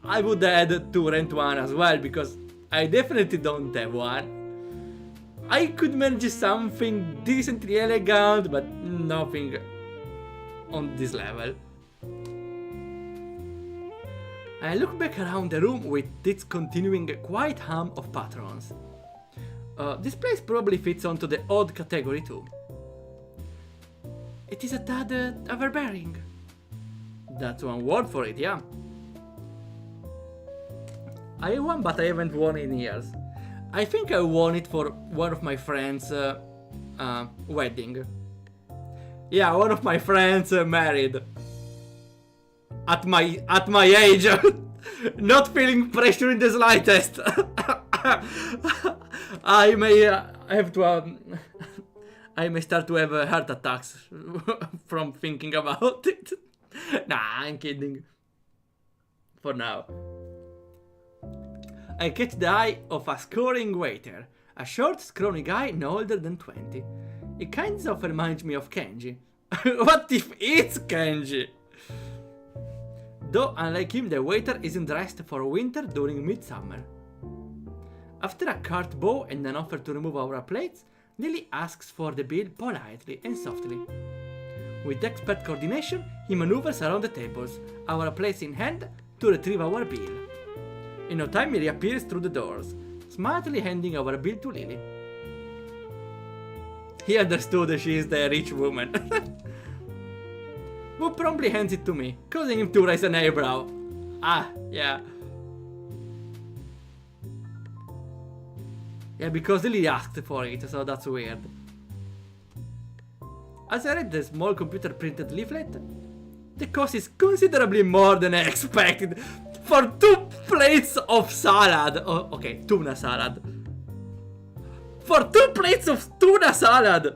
I would add to rent one as well, because I definitely don't have one. I could manage something decently elegant, but nothing on this level. I look back around the room with its continuing quiet hum of patrons. This place probably fits onto the odd category too. It is a tad overbearing. That's one word for it, yeah. I have one, but I haven't worn it in years. I think I won it for one of my friends' wedding. Yeah, one of my friends married. At my age, not feeling pressure in the slightest. I I may start to have heart attacks from thinking about it. Nah, I'm kidding. For now. I catch the eye of a scoring waiter. A short, scrawny guy no older than 20. It kind of reminds me of Kenji. What if it's Kenji? Though, unlike him, the waiter isn't dressed for winter during midsummer. After a cart bow and an offer to remove our plates, Lilly asks for the bill politely and softly. With expert coordination, he maneuvers around the tables, our plates in hand, to retrieve our bill. In no time, he reappears through the doors, smartly handing our bill to Lilly. He understood that she is the rich woman. Who promptly hands it to me, causing him to raise an eyebrow. Ah, yeah. Yeah, because Lilly asked for it, so that's weird. As I read the small computer-printed leaflet, the cost is considerably more than I expected for 2 plates of salad. Oh, okay, tuna salad. For 2 plates of tuna salad!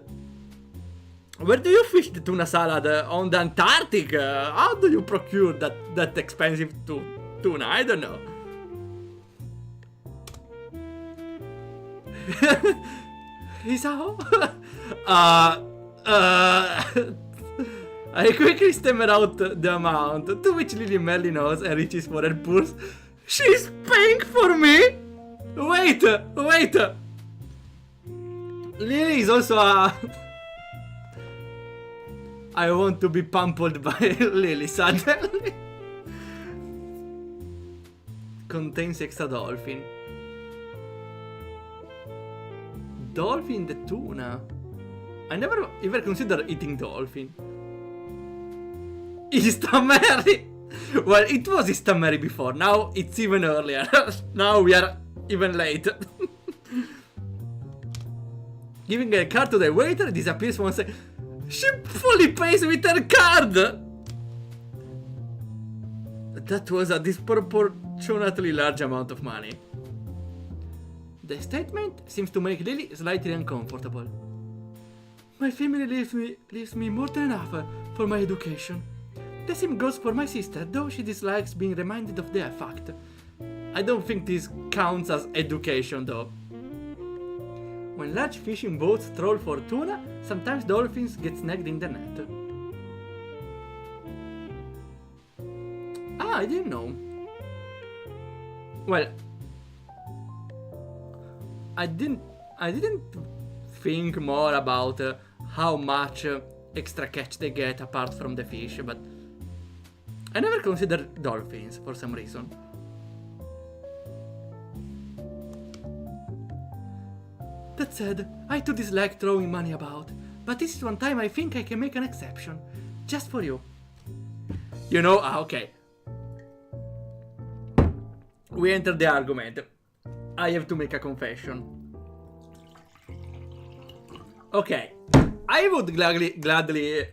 Where do you fish the tuna salad? On the Antarctic? How do you procure that expensive tuna? I don't know. Isao? I quickly stammer out the amount, to which Lilly merely knows and reaches for her purse. She's paying for me? Wait! Lilly is also a... I want to be pummeled by Lilly suddenly. Contains extra dolphin. Dolphin the tuna. I never even considered eating dolphin. Easter Mary! Well, it was Easter Mary before, now it's even earlier. Now we are even late. Giving a card to the waiter, disappears once. She fully pays with her card! That was a disproportionately large amount of money. The statement seems to make Lilly slightly uncomfortable. My family leaves me more than enough for my education. The same goes for my sister, though she dislikes being reminded of their fact. I don't think this counts as education, though. When large fishing boats troll for tuna, sometimes dolphins get snagged in the net. Ah, I didn't know. Well, I didn't think more about how much extra catch they get apart from the fish, but I never considered dolphins for some reason. That said, I too dislike throwing money about, but this is one time I think I can make an exception. Just for you. You know, okay. We entered the argument. I have to make a confession. Okay, I would gladly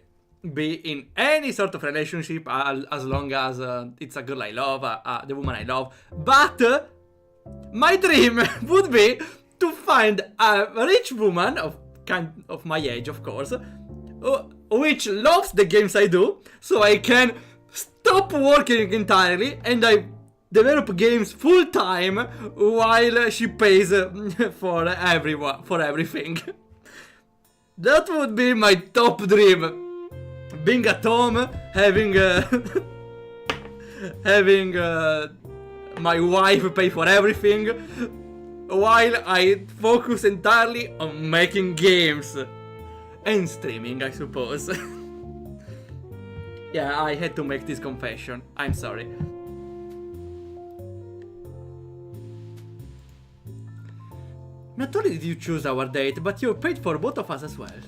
be in any sort of relationship as long as it's a girl I love, the woman I love, but my dream would be to find a rich woman of my age, of course, which loves the games I do, so I can stop working entirely and I develop games full time while she pays for everything. That would be my top dream. Being at home, having my wife pay for everything, while I focus entirely on making games. And streaming, I suppose. Yeah, I had to make this confession. I'm sorry. Not only did you choose our date, but you paid for both of us as well.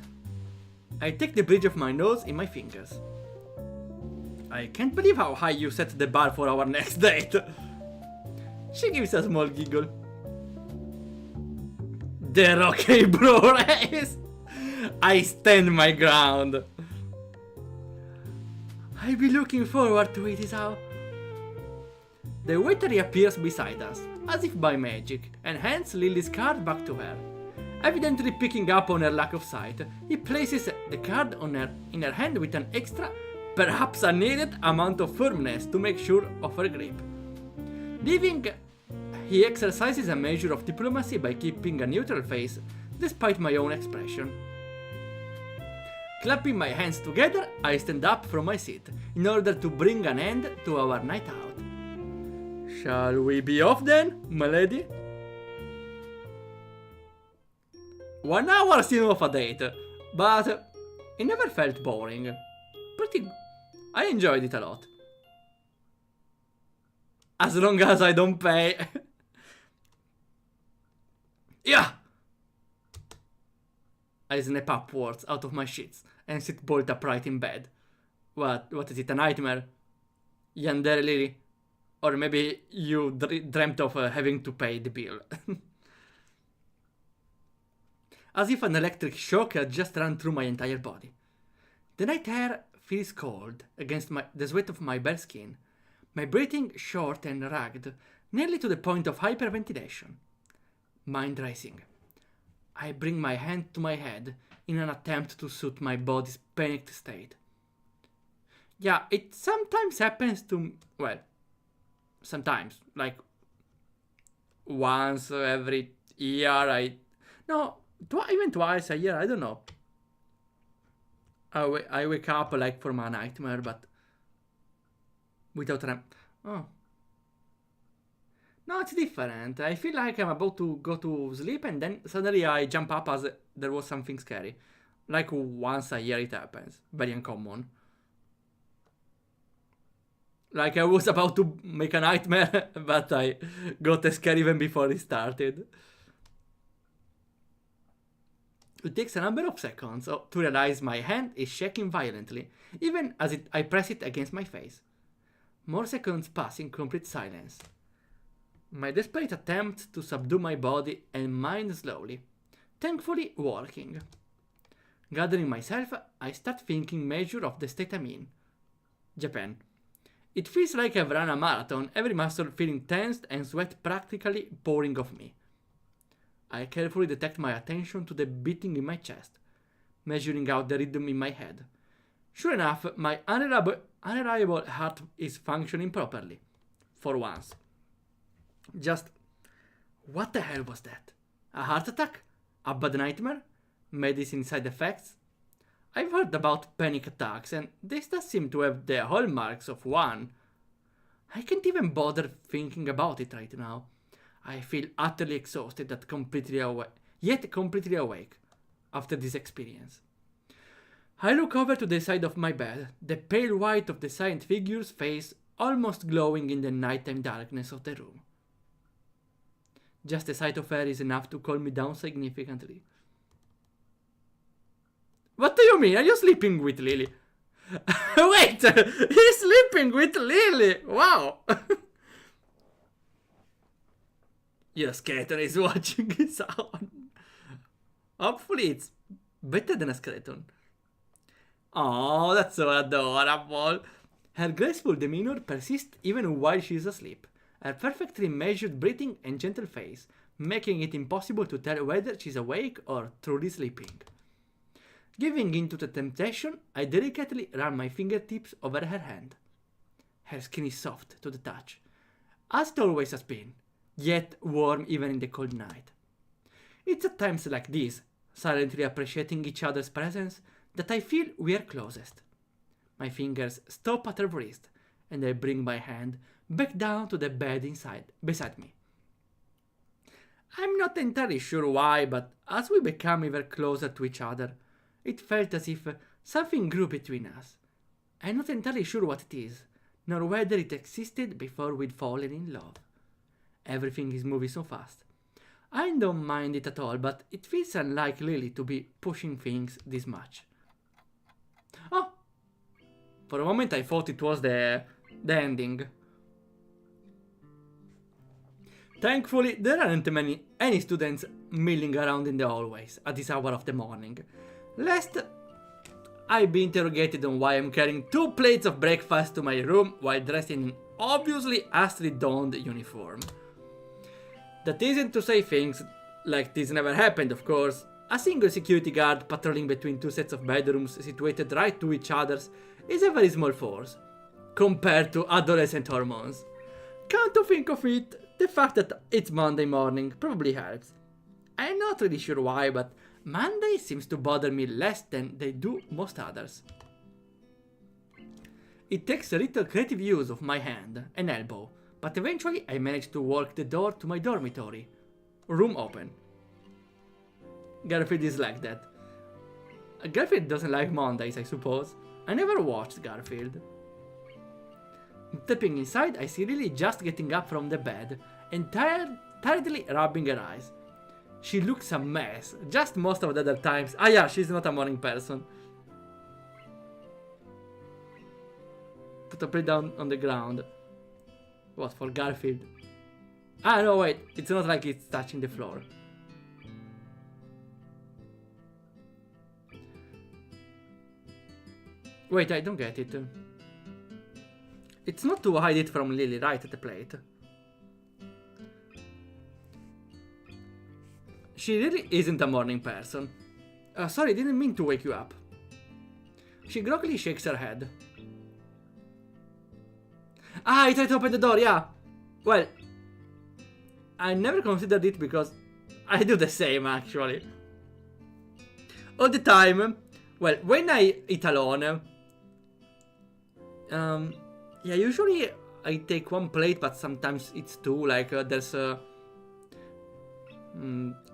I take the bridge of my nose in my fingers. I can't believe how high you set the bar for our next date. She gives a small giggle. The Rocky Bro race! I stand my ground. I'll be looking forward to it, Isao. The waiter reappears beside us, as if by magic, and hands Lilly's card back to her. Evidently picking up on her lack of sight, he places the card in her hand with an extra, perhaps unneeded, amount of firmness to make sure of her grip. Leaving, he exercises a measure of diplomacy by keeping a neutral face, despite my own expression. Clapping my hands together, I stand up from my seat, in order to bring an end to our night out. Shall we be off then, my lady? 1 hour seemed of a date, but it never felt boring. I enjoyed it a lot. As long as I don't pay. Yeah! I snap upwards out of my sheets and sit bolt upright in bed. What is it, a nightmare? Yandere, Lily? Or maybe you dreamt of having to pay the bill. As if an electric shock had just run through my entire body. The night air feels cold against the sweat of my bare skin, my breathing short and ragged, nearly to the point of hyperventilation. Mind racing. I bring my hand to my head in an attempt to soothe my body's panicked state. Yeah, it sometimes happens to... well, sometimes. Like, once every year No, even twice a year, I don't know. I wake up like from a nightmare, but... without Oh. No, it's different. I feel like I'm about to go to sleep and then suddenly I jump up as there was something scary. Like once a year it happens. Very uncommon. Like I was about to make a nightmare, but I got scared even before it started. It takes a number of seconds to realize my hand is shaking violently, even as I press it against my face. More seconds pass in complete silence. My desperate attempt to subdue my body and mind slowly, thankfully working. Gathering myself, I start thinking measure of the state I'm in. Japan. It feels like I've run a marathon, every muscle feeling tensed and sweat practically pouring off me. I carefully detect my attention to the beating in my chest, measuring out the rhythm in my head. Sure enough, my unreliable heart is functioning properly. For once. Just, what the hell was that? A heart attack? A bad nightmare? Medicine side effects? I've heard about panic attacks, and this does seem to have the hallmarks of one. I can't even bother thinking about it right now. I feel utterly exhausted yet completely awake after this experience. I look over to the side of my bed, the pale white of the silent figure's face almost glowing in the nighttime darkness of the room. Just the sight of her is enough to calm me down significantly. What do you mean? Are you sleeping with Lily? Wait! He's sleeping with Lily! Wow! Your skeleton is watching his own. Hopefully it's better than a skeleton. Oh, that's so adorable. Her graceful demeanor persists even while she is asleep. Her perfectly measured breathing and gentle face, making it impossible to tell whether she's awake or truly sleeping. Giving in to the temptation, I delicately run my fingertips over her hand. Her skin is soft to the touch, as it always has been, yet warm even in the cold night. It's at times like these, silently appreciating each other's presence, that I feel we are closest. My fingers stop at her wrist, and I bring my hand back down to the bed beside me. I'm not entirely sure why, but as we become ever closer to each other, it felt as if something grew between us. I'm not entirely sure what it is, nor whether it existed before we'd fallen in love. Everything is moving so fast. I don't mind it at all, but it feels unlike Lily to be pushing things this much. Oh! For a moment I thought it was the ending. Thankfully, there aren't any students milling around in the hallways at this hour of the morning. Lest I be interrogated on why I'm carrying 2 plates of breakfast to my room while dressed in an obviously Astrid donned uniform. That isn't to say things Like this never happened, of course. A single security guard patrolling between two sets of bedrooms situated right to each other's is a very small force, compared to adolescent hormones. Come to think of it, the fact that it's Monday morning probably helps. I'm not really sure why, but Monday seems to bother me less than they do most others. It takes a little creative use of my hand and elbow, but eventually I manage to work the door to my dormitory. Room open. Garfield is like that. Garfield doesn't like Mondays, I suppose. I never watched Garfield. Stepping inside, I see Lily just getting up from the bed and tiredly rubbing her eyes. She looks a mess, just most of the other times. Ah yeah, she's not a morning person. Put a plate down on the ground. What, for Garfield? Ah no, wait, it's not like it's touching the floor. Wait, I don't get it. It's not to hide it from Lily, right, at the plate. She really isn't a morning person. Sorry, didn't mean to wake you up. She groggily shakes her head. Ah, I tried to open the door, yeah. Well, I never considered it because I do the same, actually. All the time. Well, when I eat alone, yeah, usually I take one plate, but sometimes it's two, like there's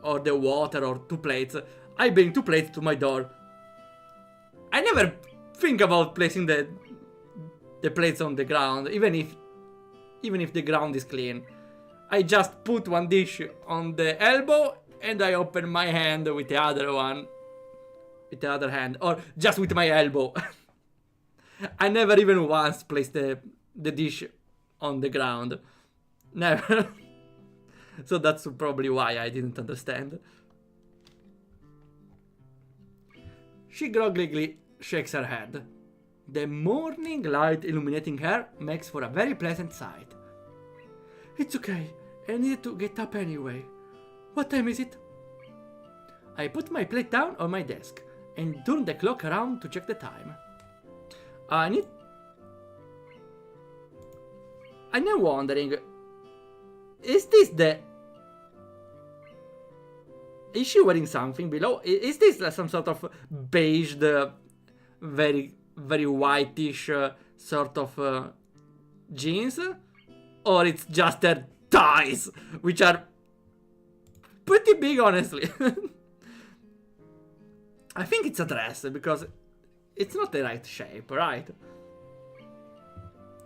or the water or two plates. I bring two plates to my door. I never think about placing the plates on the ground, even if the ground is clean. I just put one dish on the elbow and I open my hand with the other one. With the other hand, or just with my elbow. I never even once placed the dish on the ground. Never. So that's probably why I didn't understand. She groggily shakes her head. The morning light illuminating her makes for a very pleasant sight. It's okay, I needed to get up anyway. What time is it? I put my plate down on my desk and turn the clock around to check the time. I'm wondering, is she wearing something below? Is this some sort of beige, very, very whitish sort of jeans? Or it's just her thighs, which are pretty big, honestly. I think it's a dress, because it's not the right shape, right?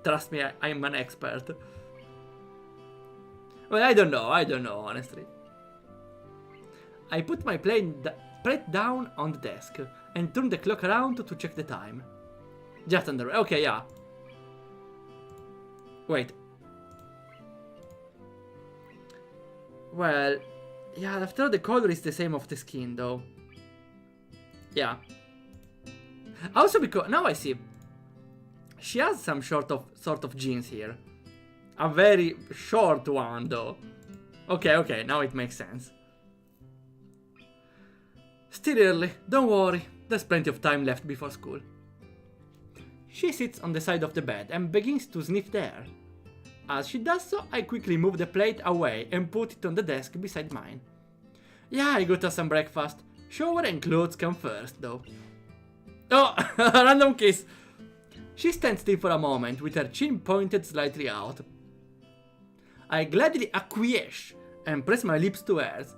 Trust me, I'm an expert. Well, I don't know, honestly. I put my plate down on the desk and turn the clock around to check the time. Just under. Okay, yeah. Wait. Well, yeah, after all, the color is the same of the skin, though. Yeah. Also, because now I see she has some sort of jeans here. A very short one, though. Okay, now it makes sense. Still early, don't worry, there's plenty of time left before school. She sits on the side of the bed and begins to sniff the air. As she does so, I quickly move the plate away and put it on the desk beside mine. Yeah, I got us some breakfast. Shower and clothes come first, though. Oh, a random kiss. She stands still for a moment with her chin pointed slightly out. I gladly acquiesce and press my lips to hers,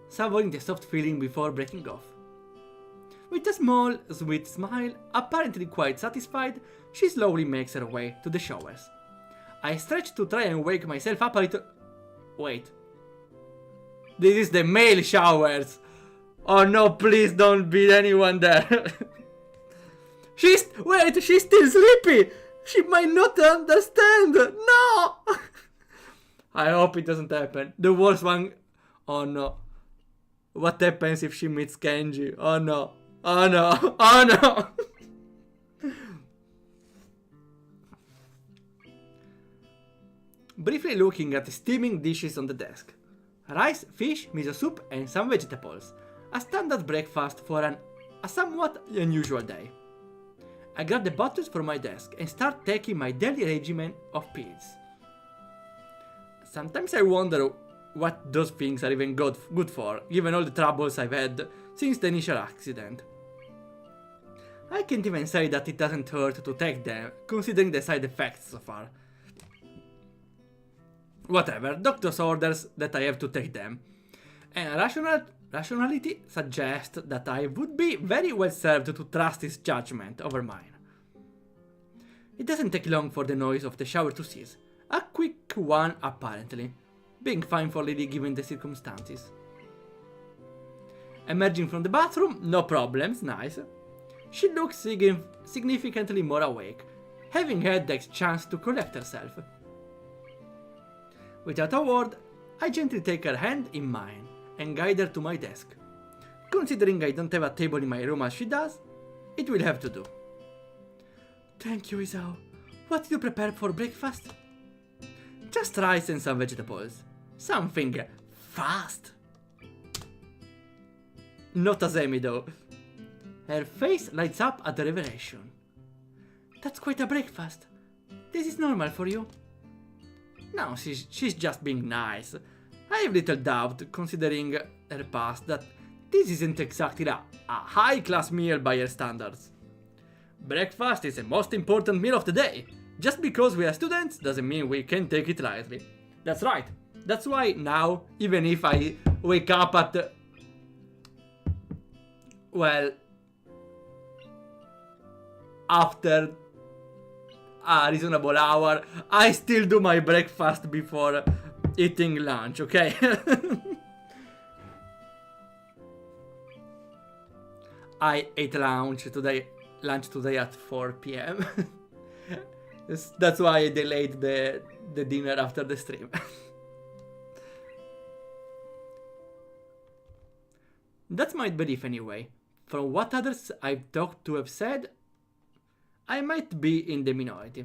savoring the soft feeling before breaking off. With a small, sweet smile, apparently quite satisfied, she slowly makes her way to the showers. I stretch to try and wake myself up a little. Wait. This is the male showers. Oh no, please don't be anyone there. Wait, she's still sleepy. She might not understand. No. I hope it doesn't happen. The worst one. Oh no. What happens if she meets Kenji? Oh no. Oh no. Oh no. Briefly looking at the steaming dishes on the desk, Rice, fish, miso soup, and some vegetables. A standard breakfast for a somewhat unusual day. I grab the bottles from my desk and start taking my daily regimen of pills. Sometimes I wonder what those things are even good for, given all the troubles I've had since the initial accident. I can't even say that it doesn't hurt to take them, considering the side effects so far. Whatever, doctor's orders that I have to take them. And rationality suggests that I would be very well served to trust his judgment over mine. It doesn't take long for the noise of the shower to cease. A quick one apparently, being fine for Lilly given the circumstances. Emerging from the bathroom, no problems, nice. She looks significantly more awake, having had the chance to collect herself. Without a word, I gently take her hand in mine and guide her to my desk. Considering I don't have a table in my room as she does, it will have to do. Thank you, Isao. What did you prepare for breakfast? Just rice and some vegetables. Something fast. Not a semi though. Her face lights up at the revelation. That's quite a breakfast. This is normal for you? No, she's just being nice. I have little doubt, considering her past, that this isn't exactly a high-class meal by her standards. Breakfast is the most important meal of the day. Just because we are students doesn't mean we can take it lightly. That's right. That's why now, even if I wake up at... well... after a reasonable hour, I still do my breakfast before eating lunch, okay? I ate lunch today at 4 p.m. That's why I delayed the dinner after the stream. That's my belief anyway. From what others I've talked to have said, I might be in the minority.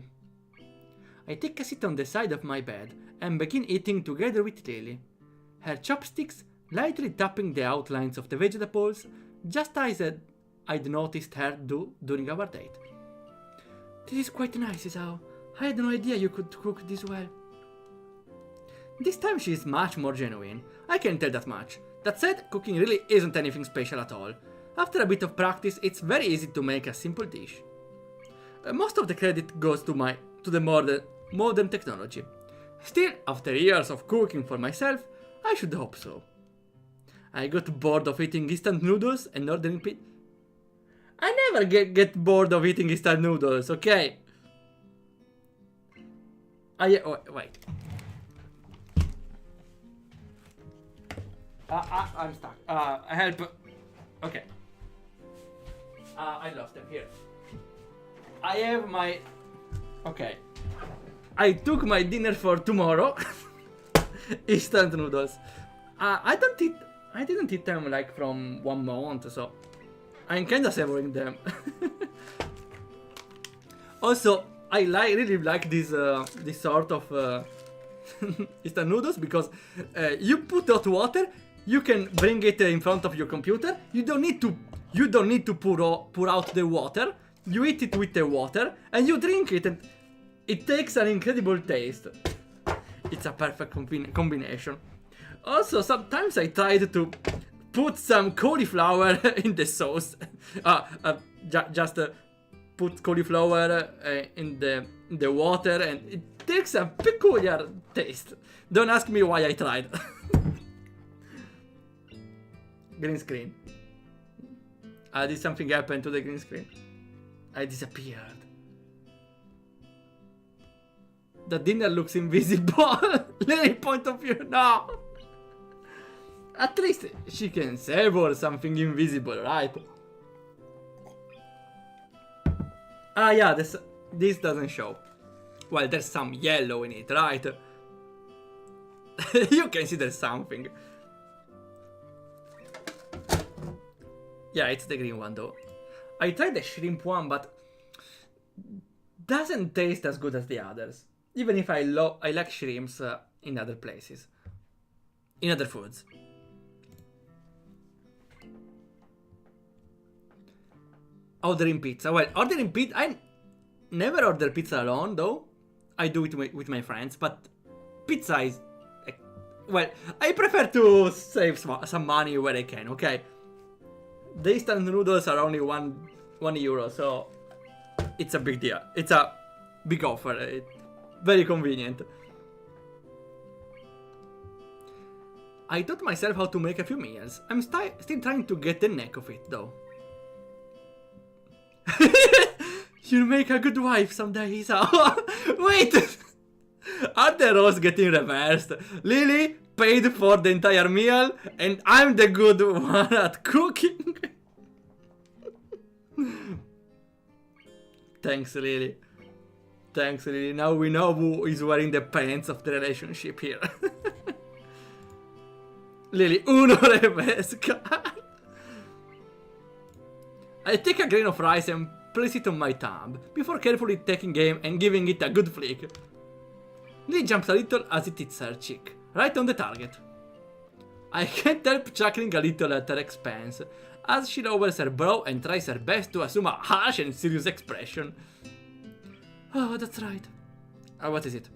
I take a seat on the side of my bed and begin eating together with Lilly, her chopsticks lightly tapping the outlines of the vegetables, just as I'd noticed her do during our date. This is quite nice, Isao. I had no idea you could cook this well. This time she is much more genuine. I can tell that much. That said, cooking really isn't anything special at all. After a bit of practice, it's very easy to make a simple dish. Most of the credit goes to the modern technology. Still, after years of cooking for myself, I should hope so. I got bored of eating instant noodles and ordering pizza. I never get bored of eating instant noodles, okay? Wait. I'm stuck. Help. Okay. I lost them here. I have my... Okay. I took my dinner for tomorrow. Instant noodles. I didn't eat them like from 1 month, so I'm kinda savoring them. Also, I really like this sort of instant noodles because you put hot water, you can bring it in front of your computer. You don't need to pour out the water. You eat it with the water and you drink it, and it takes an incredible taste. It's a perfect combination. Also, sometimes I tried to put some cauliflower in the sauce. Just put cauliflower in the water, and it takes a peculiar taste. Don't ask me why I tried. Green screen. Did something happen to the green screen? I disappeared. The dinner looks invisible. Lily point of view, no. At least she can savor something invisible, right? Yeah, this doesn't show. Well, there's some yellow in it, right? You can see there's something. Yeah, it's the green one though. I tried the shrimp one, but doesn't taste as good as the others. Even if I like shrimps in other places. in other foods. Ordering pizza. Well, ordering pizza... I never order pizza alone, though. I do it with my friends, but pizza is... Well, I prefer to save some money where I can, okay? The instant noodles are only €1, so it's a big deal. It's a big offer. It's very convenient. I taught myself how to make a few meals. I'm still trying to get the knack of it, though. You'll make a good wife someday, so... Wait! Are the roles getting reversed? Lily paid for the entire meal, and I'm the good one at cooking? Thanks, Lily. Thanks, Lily. Now we know who is wearing the pants of the relationship here. Lily, uno revesca. I take a grain of rice and place it on my thumb, before carefully taking aim and giving it a good flick. Lily jumps a little as it hits her cheek, right on the target. I can't help chuckling a little at her expense, as she lowers her brow and tries her best to assume a harsh and serious expression. Oh, that's right. What is it?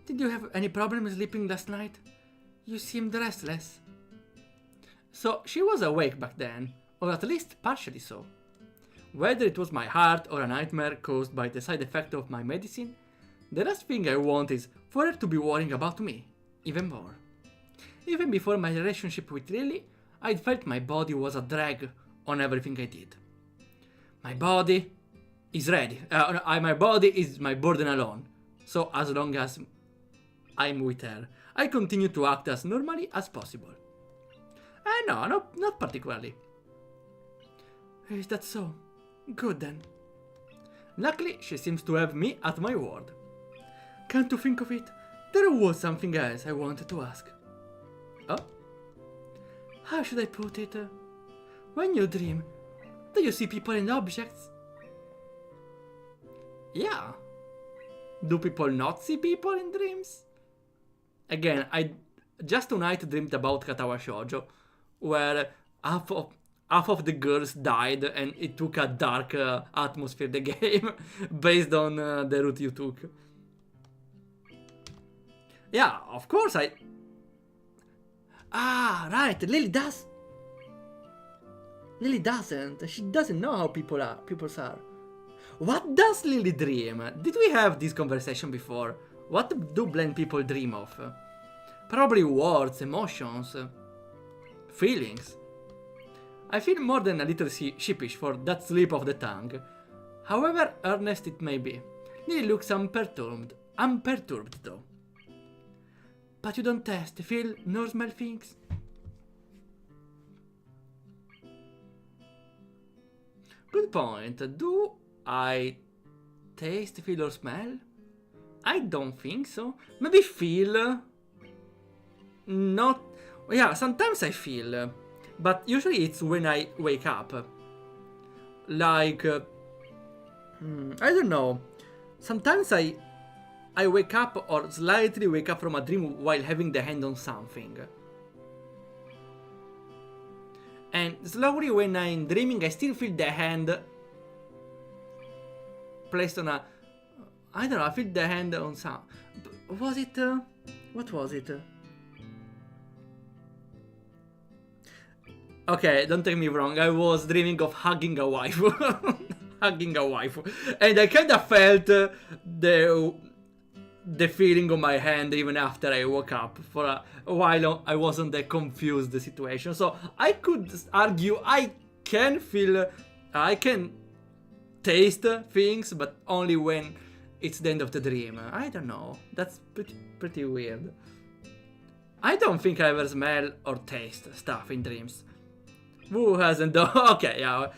Did you have any problem sleeping last night? You seemed restless. So she was awake back then, or at least partially so. Whether it was my heart or a nightmare caused by the side effect of my medicine, the last thing I want is for her to be worrying about me, even more. Even before my relationship with Lily, I felt my body was a drag on everything I did. My body is ready. My body is my burden alone. So as long as I'm with her, I continue to act as normally as possible. No, not particularly. Is that so? Good then. Luckily, she seems to have me at my word. Come to think of it, there was something else I wanted to ask. Oh? How should I put it? When you dream, do you see people and objects? Yeah. Do people not see people in dreams? Again, I just tonight dreamed about Katawa Shoujo, where half of the girls died and it took a dark atmosphere, the game, based on the route you took. Yeah, of course I... Ah, right, Lily does... Lily doesn't. She doesn't know how people are. What does Lily dream? Did we have this conversation before? What do blind people dream of? Probably words, emotions, feelings. I feel more than a little sheepish for that slip of the tongue. However earnest it may be, Lily looks unperturbed though. But you don't taste, feel, nor smell things? Good point. Do I taste, feel, or smell? I don't think so. Maybe feel. Not... Yeah, sometimes I feel. But usually it's when I wake up. Like... I don't know. Sometimes I wake up or slightly wake up from a dream while having the hand on something. And slowly when I'm dreaming I still feel the hand placed on a... I don't know, I feel the hand on some... Was it... what was it? Okay, don't take me wrong, I was dreaming of hugging a wife. Hugging a wife. And I kinda felt the feeling on my hand even after I woke up. For a while I was on the confused situation. So I could argue I can feel, I can taste things, but only when it's the end of the dream. I don't know, that's pretty weird. I don't think I ever smell or taste stuff in dreams. Who hasn't done? Okay, yeah,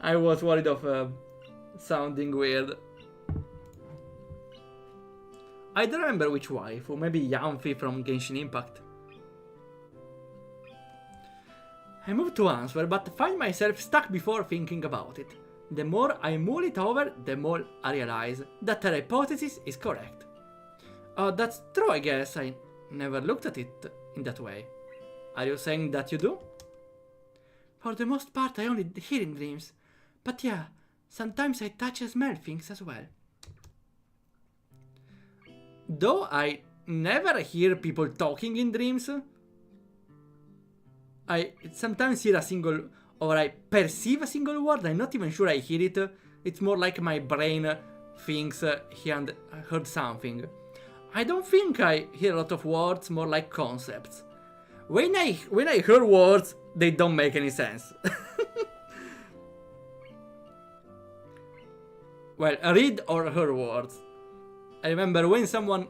I was worried of sounding weird. I don't remember which wife, or maybe Yanfi from Genshin Impact. I moved to answer, but find myself stuck before thinking about it. The more I mull it over, the more I realize that her hypothesis is correct. That's true, I guess. never looked at it in that way. Are you saying that you do? For the most part, I only hear in dreams. But yeah, sometimes I touch and smell things as well. Though I never hear people talking in dreams, I sometimes hear a single, or I perceive a single word. I'm not even sure I hear it. It's more like my brain thinks he heard something. I don't think I hear a lot of words, more like concepts. When I hear words, they don't make any sense. Well, read or hear words. I remember when someone,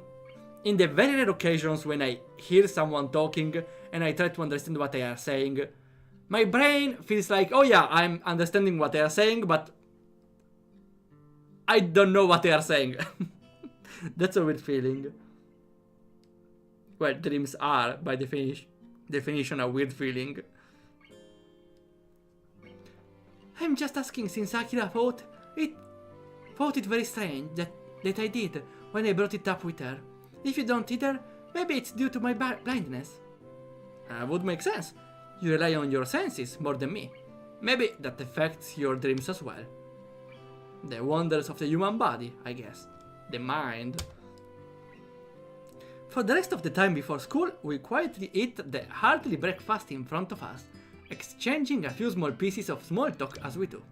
in the very rare occasions when I hear someone talking and I try to understand what they are saying, my brain feels like, oh yeah, I'm understanding what they are saying, but I don't know what they are saying. That's a weird feeling. Well, dreams are, by definition, a weird feeling. I'm just asking since Akira thought it very strange that I did when I brought it up with her. If you don't either, maybe it's due to my blindness. Would make sense. You rely on your senses more than me. Maybe that affects your dreams as well. The wonders of the human body, I guess. The mind. For the rest of the time before school, we quietly eat the hearty breakfast in front of us, exchanging a few small pieces of small talk as we do.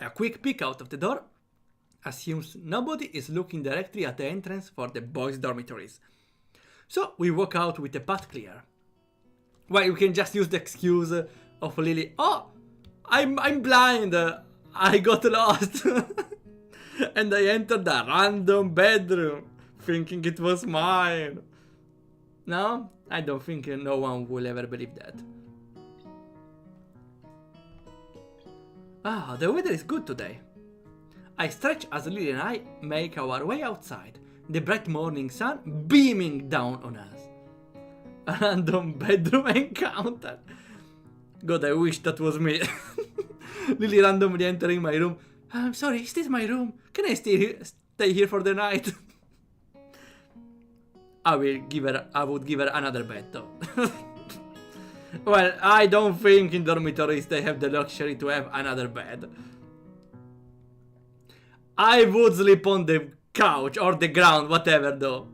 A quick peek out of the door assumes nobody is looking directly at the entrance for the boys' dormitories. So we walk out with the path clear. Well, you can just use the excuse of Lilly. Oh, I'm blind. I got lost. And I entered a random bedroom, thinking it was mine. No, I don't think no one will ever believe that. Ah, the weather is good today. I stretch as Lilly and I make our way outside, the bright morning sun beaming down on us. A random bedroom encounter. God, I wish that was me. Lilly randomly entering my room. I'm sorry, is this my room? Can I stay here for the night? I would give her another bed though. Well, I don't think in dormitories they have the luxury to have another bed. I would sleep on the couch or the ground, whatever though.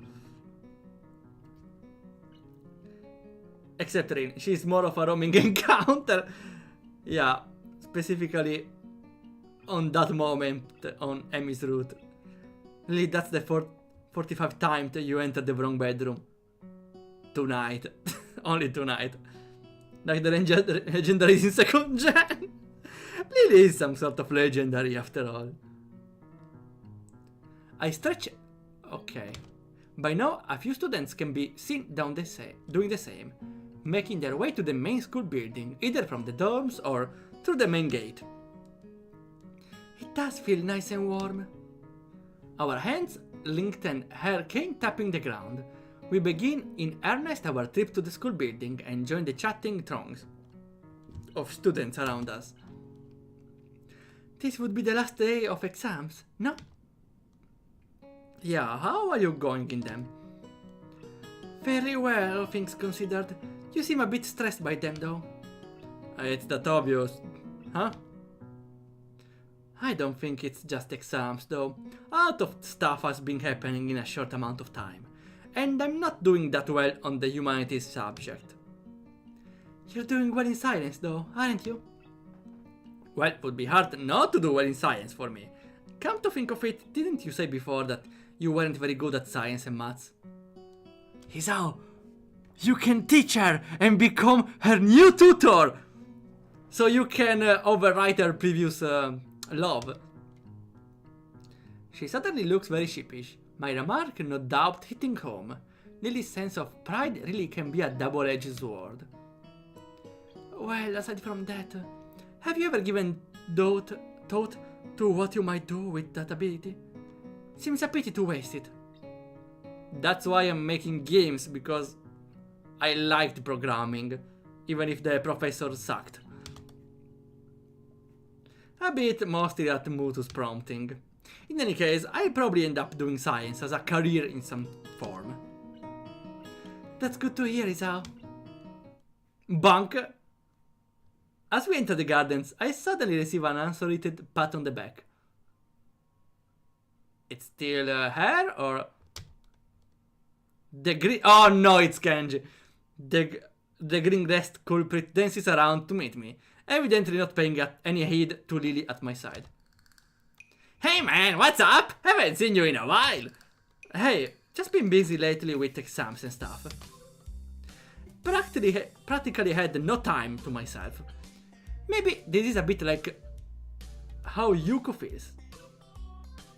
Except Rin, she's more of a roaming encounter. Yeah, specifically on that moment on Emmy's route. Really, that's the 45th time that you entered the wrong bedroom. Tonight. Only tonight. Like the legendary in second gen. Lilly is some sort of legendary after all. I stretch. Okay. By now, a few students can be seen doing the same, making their way to the main school building, either from the dorms or through the main gate. It does feel nice and warm. Our hands linked and hair cane tapping the ground. We begin in earnest our trip to the school building and join the chatting throngs of students around us. This would be the last day of exams, no? Yeah, how are you going in them? Very well, things considered. You seem a bit stressed by them though. It's that obvious, huh? I don't think it's just exams though. A lot of stuff has been happening in a short amount of time. And I'm not doing that well on the humanities subject. You're doing well in science though, aren't you? Well, it would be hard not to do well in science for me. Come to think of it, didn't you say before that you weren't very good at science and maths? Hisao, you can teach her and become her new tutor! So you can overwrite her previous love. She suddenly looks very sheepish. My remark no doubt hitting home. Lilly's sense of pride really can be a double-edged sword. Well, aside from that, have you ever given thought to what you might do with that ability? Seems a pity to waste it. That's why I'm making games, because I liked programming, even if the professor sucked. A bit mostly at Mutu's prompting. In any case, I'll probably end up doing science as a career in some form. That's good to hear, Isao. Bunk! As we enter the gardens, I suddenly receive an unsolicited pat on the back. It's still her, or... Oh no, it's Kenji. The green-dressed culprit dances around to meet me, evidently not paying any heed to Lilly at my side. Hey man, what's up? Haven't seen you in a while. Hey, just been busy lately with exams and stuff. Practically had no time to myself. Maybe this is a bit like how Yuko feels.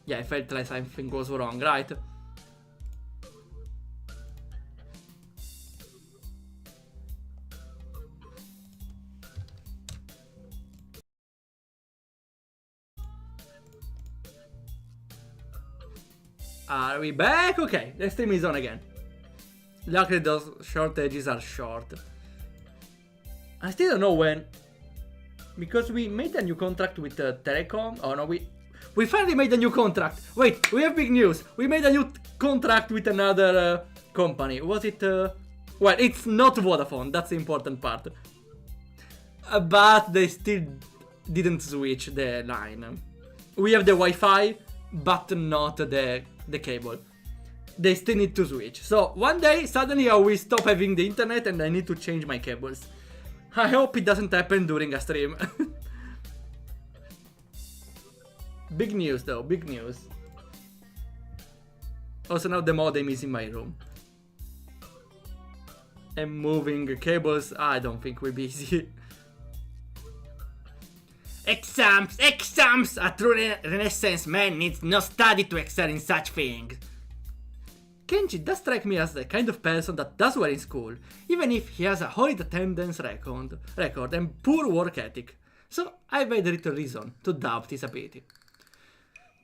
Yeah, I felt like something was wrong, right? Are we back? Okay, the stream is on again. Luckily those shortages are short. I still don't know when. Because we made a new contract with Telecom. Oh no, we finally made a new contract. Wait, we have big news. We made a new contract with another company. Was it... Well, it's not Vodafone. That's the important part. But they still didn't switch the line. We have the Wi-Fi, but not the cable. They still need to switch. So one day, suddenly I will stop having the internet and I need to change my cables. I hope it doesn't happen during a stream. Big news though, big news. Also now the modem is in my room. And moving cables, I don't think we'll be easy. Exams! A true Renaissance man needs no study to excel in such things. Kenji does strike me as the kind of person that does well in school, even if he has a horrid attendance record and poor work ethic. So I have very little reason to doubt his ability.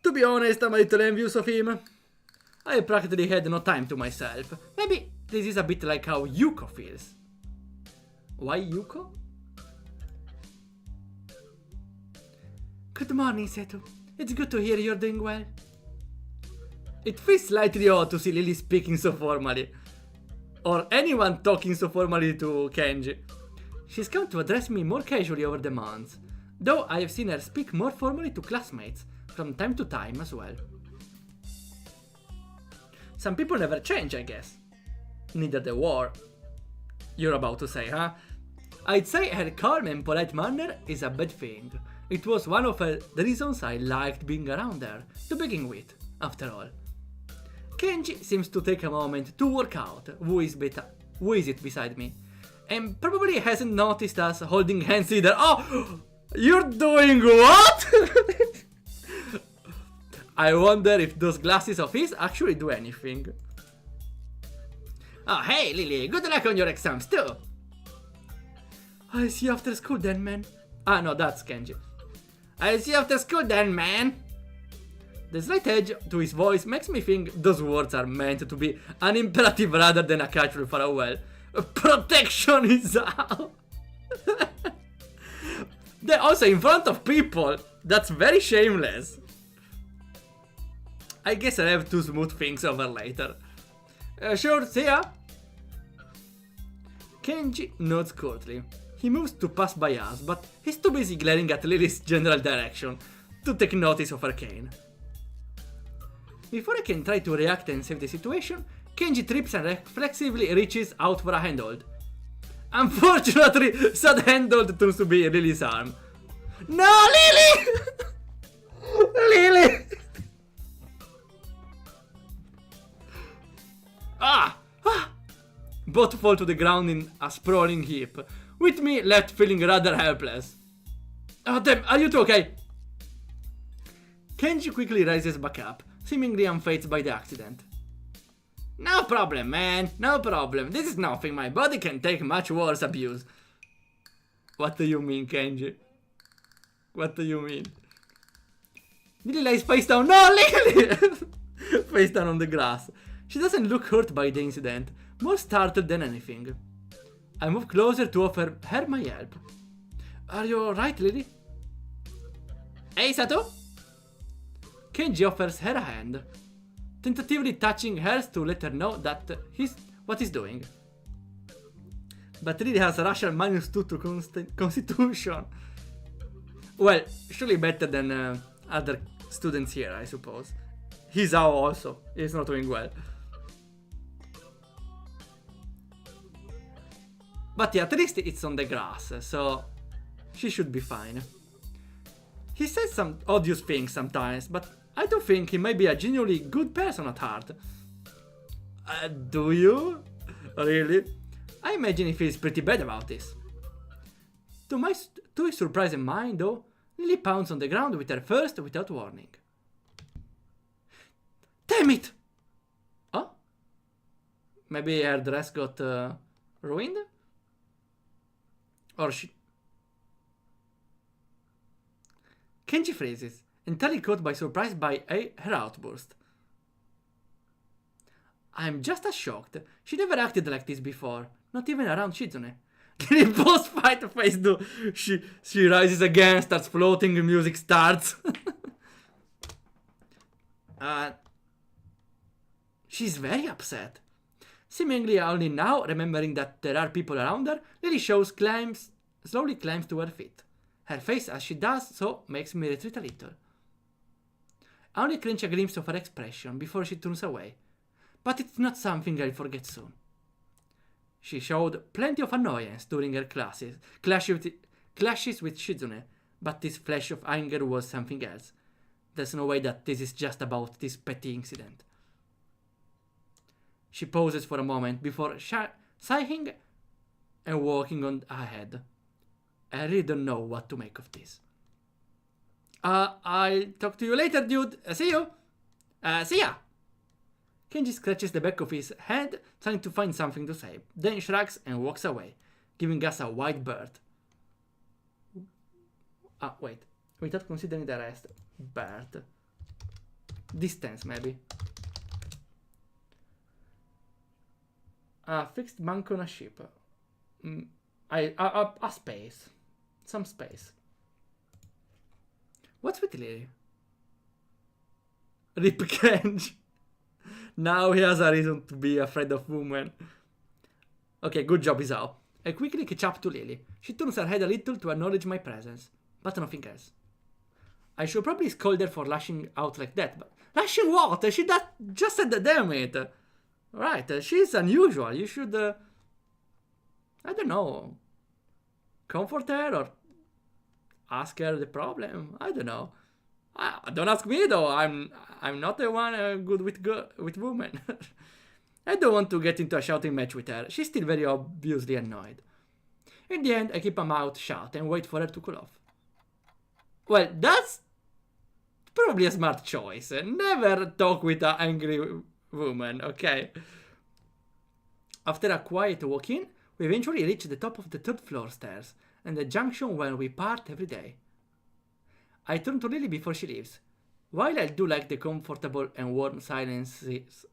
To be honest, I'm a little envious of him. I practically had no time to myself. Maybe this is a bit like how Yuko feels. Why Yuko? Good morning, Seto. It's good to hear you're doing well. It feels slightly odd to see Lilly speaking so formally. Or anyone talking so formally to Kenji. She's come to address me more casually over the months, though I have seen her speak more formally to classmates from time to time as well. Some people never change, I guess. Neither the war. You're about to say, huh? I'd say her calm and polite manner is a bad thing. It was one of the reasons I liked being around her, to begin with, after all. Kenji seems to take a moment to work out who is it beside me, and probably hasn't noticed us holding hands either. Oh! You're doing what? I wonder if those glasses of his actually do anything. Oh, hey Lilly, good luck on your exams too. I'll see you after school then, man. Ah, no, that's Kenji. I'll see you after school then, man. The slight edge to his voice makes me think those words are meant to be an imperative rather than a casual farewell. Protection is out. They're also in front of people. That's very shameless. I guess I'll have to smooth things over later. Sure, see ya. Kenji nods curtly. He moves to pass by us, but he's too busy glaring at Lilly's general direction to take notice of her cane. Before I can try to react and save the situation, Kenji trips and reflexively reaches out for a handhold. Unfortunately, said handhold turns to be Lilly's arm. No, Lilly! Lilly! Ah! Both fall to the ground in a sprawling heap, with me left feeling rather helpless. Oh damn, are you two okay? Kenji quickly rises back up, seemingly unfazed by the accident. No problem, man, no problem. This is nothing, my body can take much worse abuse. What do you mean, Kenji? What do you mean? Lilly lies face down. No, Lilly! Face down on the grass. She doesn't look hurt by the incident, more startled than anything. I move closer to offer her my help. Are you alright, Lilly? Hey, Sato? Kenji offers her a hand, tentatively touching hers to let her know that what he's doing. But Lily has a rational -2 to constitution. Well, surely better than other students here, I suppose. Hisao also is not doing well. But yeah, at least it's on the grass, so she should be fine. He says some odious things sometimes, but I do think he may be a genuinely good person at heart. Do you? Really? I imagine he feels pretty bad about this. To his surprise and mine, though, Lily pounds on the ground with her first without warning. Damn it! Oh? Maybe her dress got ruined? Or she... Kenji freezes, entirely caught by surprise by her outburst. I'm just as shocked. She never acted like this before, not even around Shizune. In post-fight phase though, she rises again, starts floating, the music starts. She's very upset. Seemingly only now, remembering that there are people around her, Lily slowly climbs to her feet. Her face as she does so makes me retreat a little. I only catch a glimpse of her expression before she turns away, but it's not something I'll forget soon. She showed plenty of annoyance during her clashes with Shizune, but this flash of anger was something else. There's no way that this is just about this petty incident. She pauses for a moment before sighing and walking on ahead. I really don't know what to make of this. I'll talk to you later, dude. See you. See ya. Kenji scratches the back of his head, trying to find something to say, then shrugs and walks away, giving us a white bird. Wait. Without considering the rest. Bird. Distance, maybe. Fixed bank on a ship. A space. Some space. What's with Lily? Rip Kenji. Now he has a reason to be afraid of women. Okay, good job, Isao. I quickly catch up to Lily. She turns her head a little to acknowledge my presence, but nothing else. I should probably scold her for lashing out like that, but... Lashing what? She just said the damn it. Right, she's unusual. You should... I don't know. Comfort her or ask her the problem. I don't know. Don't ask me though. I'm not the one good with women. I don't want to get into a shouting match with her. She's still very obviously annoyed. In the end, I keep my mouth shut and wait for her to cool off. Well, that's probably a smart choice. Never talk with an angry woman, okay? After a quiet walk in, we eventually reach the top of the 3rd floor stairs and the junction where we part every day. I turn to Lily before she leaves. While I do like the comfortable and warm silences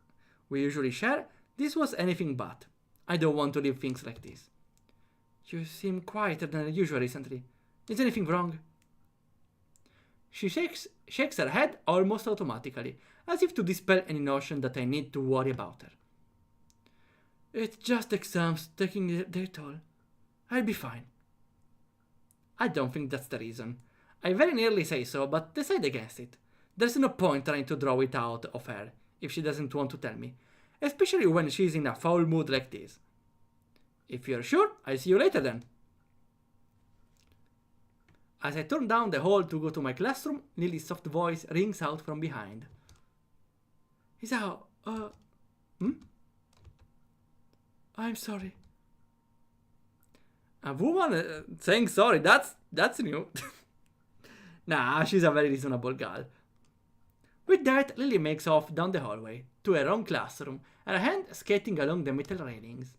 we usually share, this was anything but. I don't want to leave things like this. You seem quieter than usual recently. Is anything wrong? She shakes her head almost automatically, as if to dispel any notion that I need to worry about her. It's just exams taking their toll. I'll be fine. I don't think that's the reason. I very nearly say so, but decide against it. There's no point trying to draw it out of her if she doesn't want to tell me, especially when she's in a foul mood like this. If you're sure, I'll see you later then. As I turn down the hall to go to my classroom, Lily's soft voice rings out from behind. Isao, I'm sorry. A woman saying sorry, that's new. Nah, she's a very reasonable girl. With that, Lily makes off down the hallway, to her own classroom, her hand skating along the metal railings.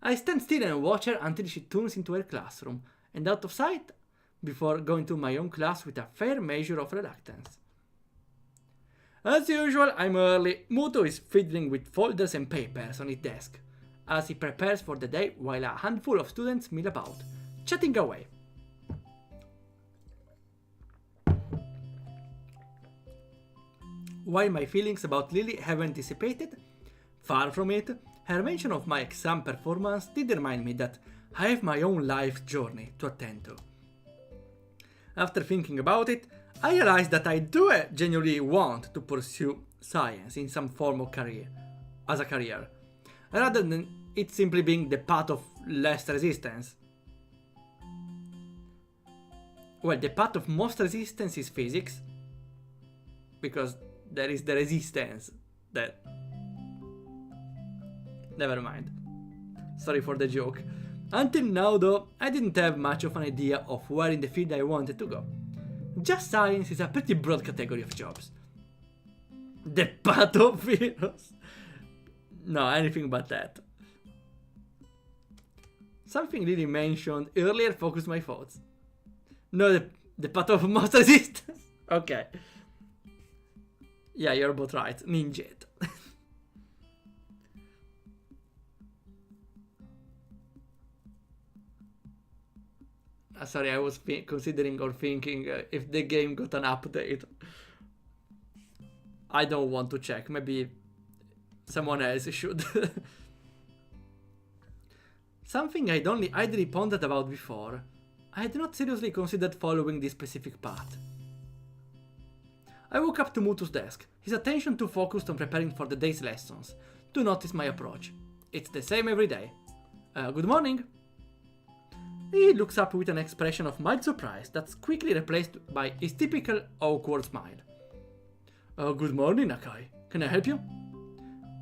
I stand still and watch her until she turns into her classroom, and out of sight, before going to my own class with a fair measure of reluctance. As usual, I'm early. Muto is fiddling with folders and papers on his desk, as he prepares for the day while a handful of students mill about, chatting away. While my feelings about Lilly haven't dissipated, far from it, her mention of my exam performance did remind me that I have my own life journey to attend to. After thinking about it, I realized that I do genuinely want to pursue science in some form of career, as a career, rather than it simply being the path of less resistance. Well, the path of most resistance is physics, because there is the resistance that... Never mind. Sorry for the joke. Until now though, I didn't have much of an idea of where in the field I wanted to go. Just science is a pretty broad category of jobs. The path of heroes. No, anything but that. Something Lily mentioned earlier focused my thoughts. No, the path of most resistance. Okay. Yeah, you're both right. Ninjet. Sorry, I was considering or thinking if the game got an update. I don't want to check. Maybe someone else should. Something I'd only idly pondered about before. I had not seriously considered following this specific path. I woke up to Mutu's desk, his attention too focused on preparing for the day's lessons, to notice my approach. It's the same every day. Good morning. He looks up with an expression of mild surprise that's quickly replaced by his typical awkward smile. Good morning, Nakai. Can I help you?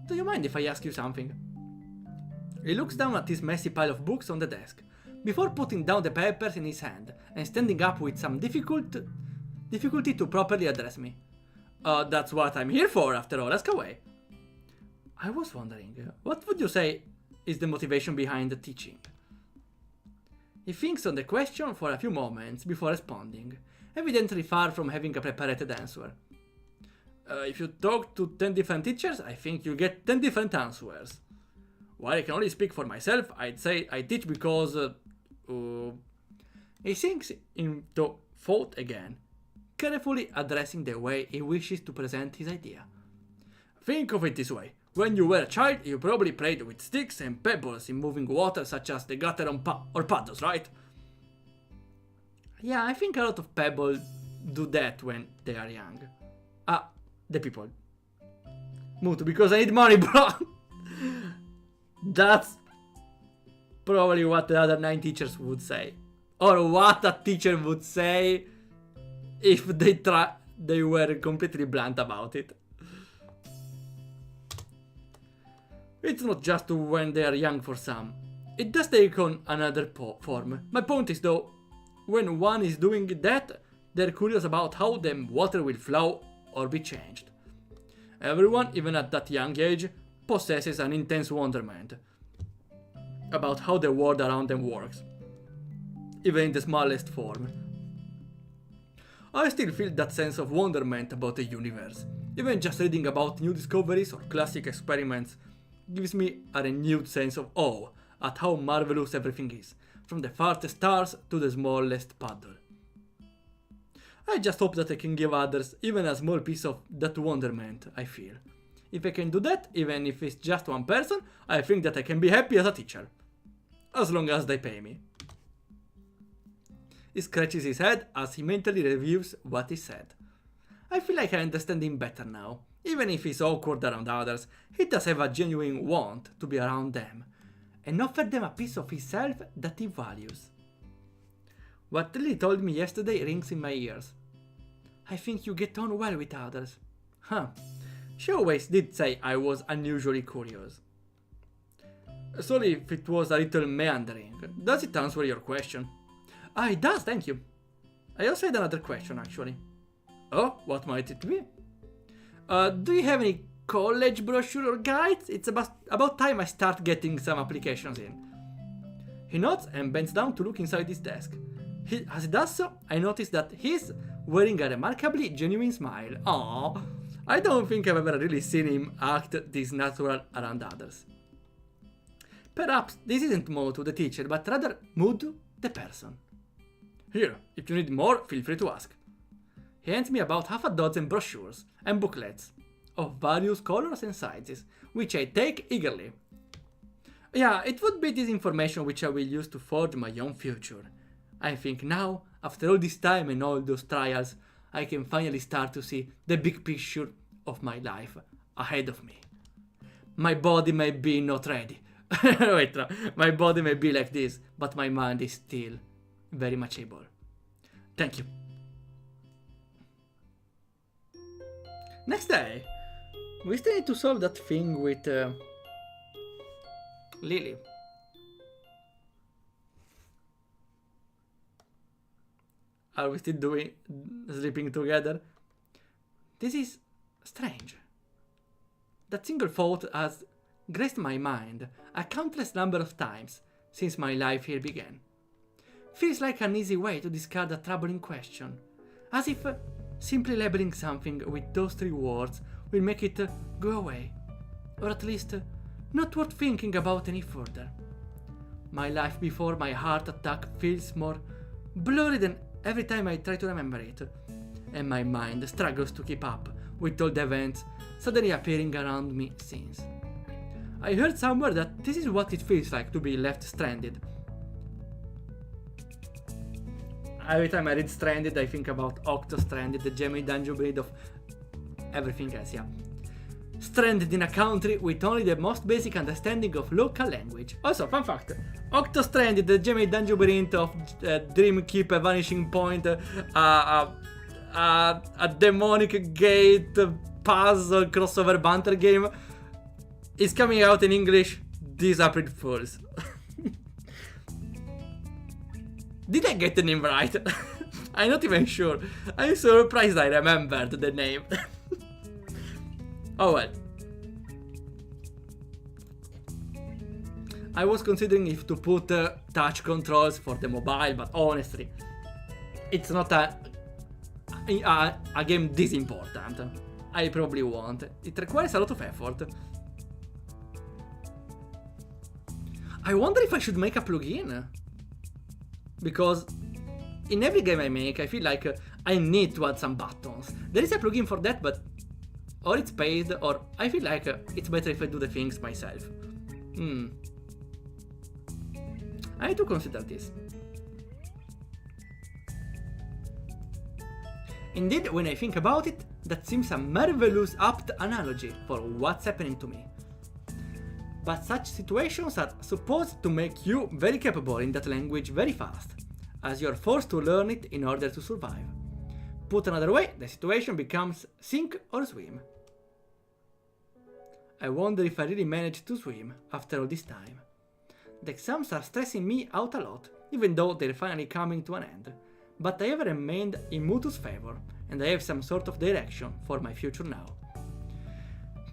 Do you mind if I ask you something? He looks down at his messy pile of books on the desk, before putting down the papers in his hand and standing up with some difficulty to properly address me. That's what I'm here for, after all. Ask away. I was wondering, what would you say is the motivation behind the teaching? He thinks on the question for a few moments before responding, evidently far from having a prepared answer. If you talk to 10 different teachers, I think you'll get 10 different answers. While I can only speak for myself, I'd say I teach because... He sinks into thought again, carefully addressing the way he wishes to present his idea. Think of it this way. When you were a child, you probably played with sticks and pebbles in moving water such as the gutter or puddles, right? Yeah, I think a lot of people do that when they are young. The people. Mutu, because I need money, bro! That's probably what the other 9 teachers would say. Or what a teacher would say if they were completely blunt about it. It's not just when they are young for some. It does take on another form. My point is though, when one is doing that, they're curious about how the water will flow or be changed. Everyone, even at that young age, possesses an intense wonderment about how the world around them works, even in the smallest form. I still feel that sense of wonderment about the universe. Even just reading about new discoveries or classic experiments gives me a renewed sense of awe at how marvelous everything is, from the farthest stars to the smallest puddle. I just hope that I can give others even a small piece of that wonderment I feel. If I can do that, even if it's just one person, I think that I can be happy as a teacher. As long as they pay me. He scratches his head as he mentally reviews what he said. I feel like I understand him better now. Even if he's awkward around others, he does have a genuine want to be around them and offer them a piece of himself that he values. What Lily told me yesterday rings in my ears. I think you get on well with others. Huh. She always did say I was unusually curious. Sorry if it was a little meandering. Does it answer your question? It does, thank you. I also had another question actually. Oh, what might it be? Do you have any college brochure or guides? It's about time I start getting some applications in. He nods and bends down to look inside his desk. As he does so, I notice that he's wearing a remarkably genuine smile. Aww, I don't think I've ever really seen him act this natural around others. Perhaps this isn't Motu the teacher, but rather Mutu the person. Here, if you need more, feel free to ask. He hands me about half a dozen brochures and booklets of various colors and sizes, which I take eagerly. Yeah, it would be this information which I will use to forge my own future. I think now, after all this time and all those trials, I can finally start to see the big picture of my life ahead of me. My body may be not ready. Wait, no. My body may be like this, but my mind is still very much able. Thank you. Next day, we still need to solve that thing with Lilly. Are we still sleeping together? This is strange. That single thought has graced my mind a countless number of times since my life here began. Feels like an easy way to discard a troubling question, as if simply labeling something with those 3 words will make it go away, or at least not worth thinking about any further. My life before my heart attack feels more blurry than every time I try to remember it, and my mind struggles to keep up with all the events suddenly appearing around me since. I heard somewhere that this is what it feels like to be left stranded. Every time I read Stranded, I think about Octo Stranded, the Gemini dungeon breed of everything else, yeah. Stranded in a country with only the most basic understanding of local language. Also, fun fact, Octo Stranded, the Gemini dungeon breed of Dream Keep, a Vanishing Point, a demonic gate puzzle crossover banter game, is coming out in English this April Fools. Did I get the name right? I'm not even sure. I'm surprised I remembered the name. Oh well. I was considering if to put touch controls for the mobile, but honestly, it's not a game this important. I probably won't. It requires a lot of effort. I wonder if I should make a plugin. Because in every game I make, I feel like I need to add some buttons. There is a plugin for that, but or it's paid, or I feel like it's better if I do the things myself. I need to consider this. Indeed, when I think about it, that seems a marvelous apt analogy for what's happening to me. But such situations are supposed to make you very capable in that language very fast, as you're forced to learn it in order to survive. Put another way, the situation becomes sink or swim. I wonder if I really managed to swim after all this time. The exams are stressing me out a lot, even though they're finally coming to an end. But I have remained in Mutu's favor, and I have some sort of direction for my future now.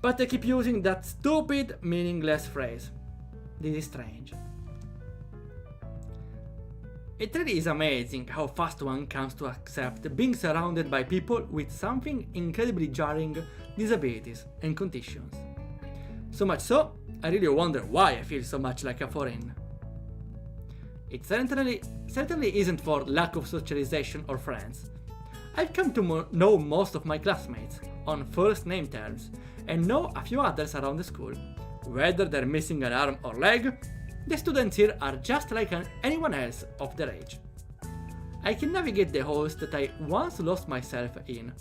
But I keep using that stupid, meaningless phrase. This is strange. It really is amazing how fast one comes to accept being surrounded by people with something incredibly jarring disabilities and conditions. So much so, I really wonder why I feel so much like a foreign. It certainly isn't for lack of socialization or friends. I've come to know most of my classmates on first name terms, and know a few others around the school. Whether they're missing an arm or leg, the students here are just like anyone else of their age. I can navigate the halls that I once lost myself in,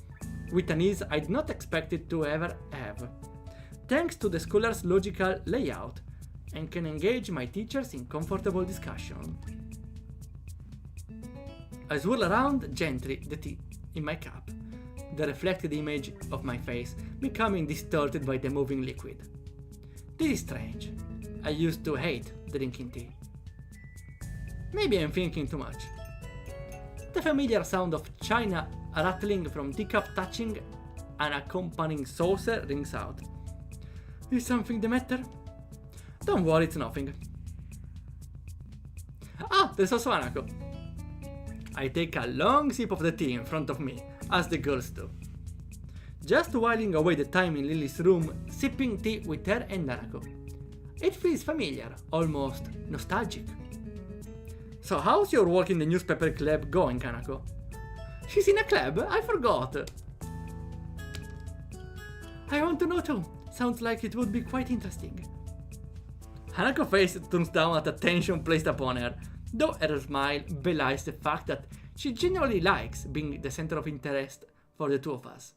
with an ease I'd not expected to ever have, thanks to the scholar's logical layout, and can engage my teachers in comfortable discussion. I swirl around gently the tea in my cup, the reflected image of my face becoming distorted by the moving liquid. This is strange. I used to hate drinking tea. Maybe I'm thinking too much. The familiar sound of china rattling from teacup touching an accompanying saucer rings out. Is something the matter? Don't worry, it's nothing. Ah, there's also Anako. I take a long sip of the tea in front of me, as the girls do. Just whiling away the time in Lily's room, sipping tea with her and Nanako. It feels familiar, almost nostalgic. So how's your work in the newspaper club going, Kanako? She's in a club? I forgot. I want to know too. Sounds like it would be quite interesting. Hanako's face turns down at the tension placed upon her, though her smile belies the fact that she genuinely likes being the center of interest for the two of us.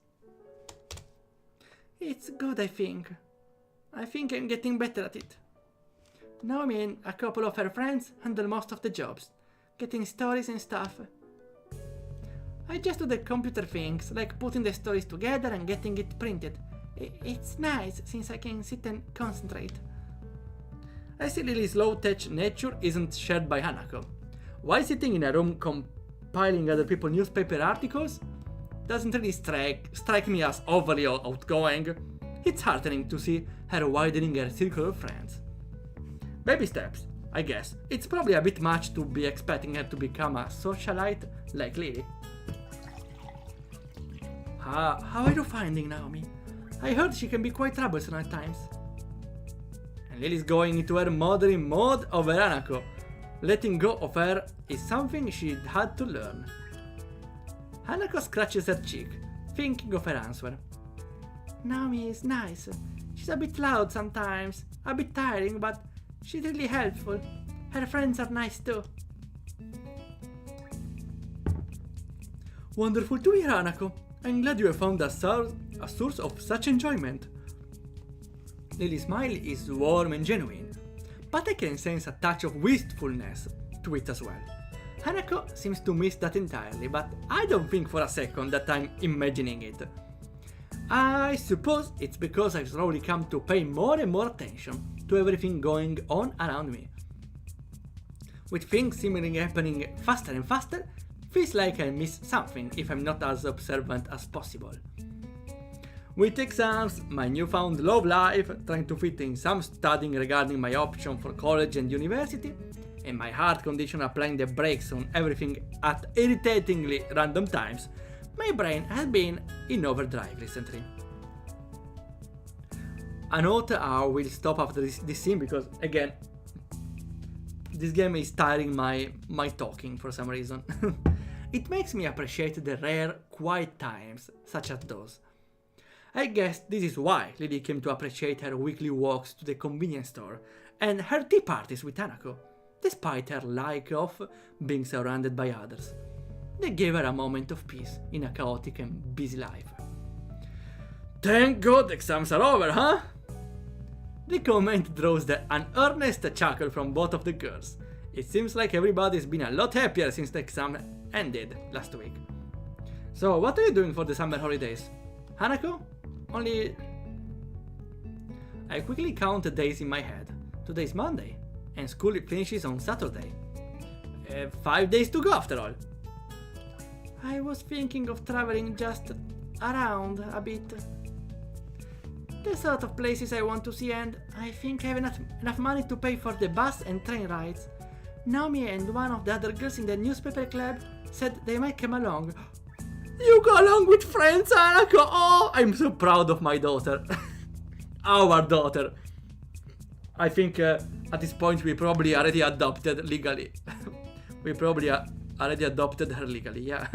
It's good, I think. I think I'm getting better at it. Naomi and a couple of her friends handle most of the jobs, getting stories and stuff. I just do the computer things, like putting the stories together and getting it printed. It's nice, since I can sit and concentrate. I see Lily's low-tech nature isn't shared by Hanako. While sitting in a room compiling other people's newspaper articles, doesn't really strike me as overly outgoing. It's heartening to see her widening her circle of friends. Baby steps, I guess. It's probably a bit much to be expecting her to become a socialite like Lily. How are you finding Naomi? I heard she can be quite troublesome at times. And Lily's going into her mothering mode over Hanako. Letting go of her is something she had to learn. Hanako scratches her cheek, thinking of her answer. Naomi is nice. She's a bit loud sometimes, a bit tiring, but she's really helpful. Her friends are nice too. Wonderful to hear, Hanako. I'm glad you have found a source of such enjoyment. Lily's smile is warm and genuine, but I can sense a touch of wistfulness to it as well. Hanako seems to miss that entirely, but I don't think for a second that I'm imagining it. I suppose it's because I've slowly come to pay more and more attention to everything going on around me. With things seemingly happening faster and faster, feels like I miss something if I'm not as observant as possible. With exams, my newfound love life, trying to fit in some studying regarding my option for college and university, and my heart condition applying the brakes on everything at irritatingly random times, my brain has been in overdrive recently. A note I will stop after this scene because, again, this game is tiring my talking for some reason. It makes me appreciate the rare, quiet times such as those. I guess this is why Lily came to appreciate her weekly walks to the convenience store and her tea parties with Hanako, despite her lack of being surrounded by others. They gave her a moment of peace in a chaotic and busy life. Thank God exams are over, huh? The comment draws an earnest chuckle from both of the girls. It seems like everybody's been a lot happier since the exam ended last week. So, what are you doing for the summer holidays? Hanako? Only... I quickly count the days in my head. Today's Monday, and school finishes on Saturday. 5 days to go after all. I was thinking of traveling just around a bit. The sort of places I want to see, and I think I have enough money to pay for the bus and train rides. Naomi and one of the other girls in the newspaper club said they might come along. You go along with friends, Hanako! Oh, I'm so proud of my daughter. Our daughter. I think at this point we probably already adopted legally. We probably already adopted her legally, yeah.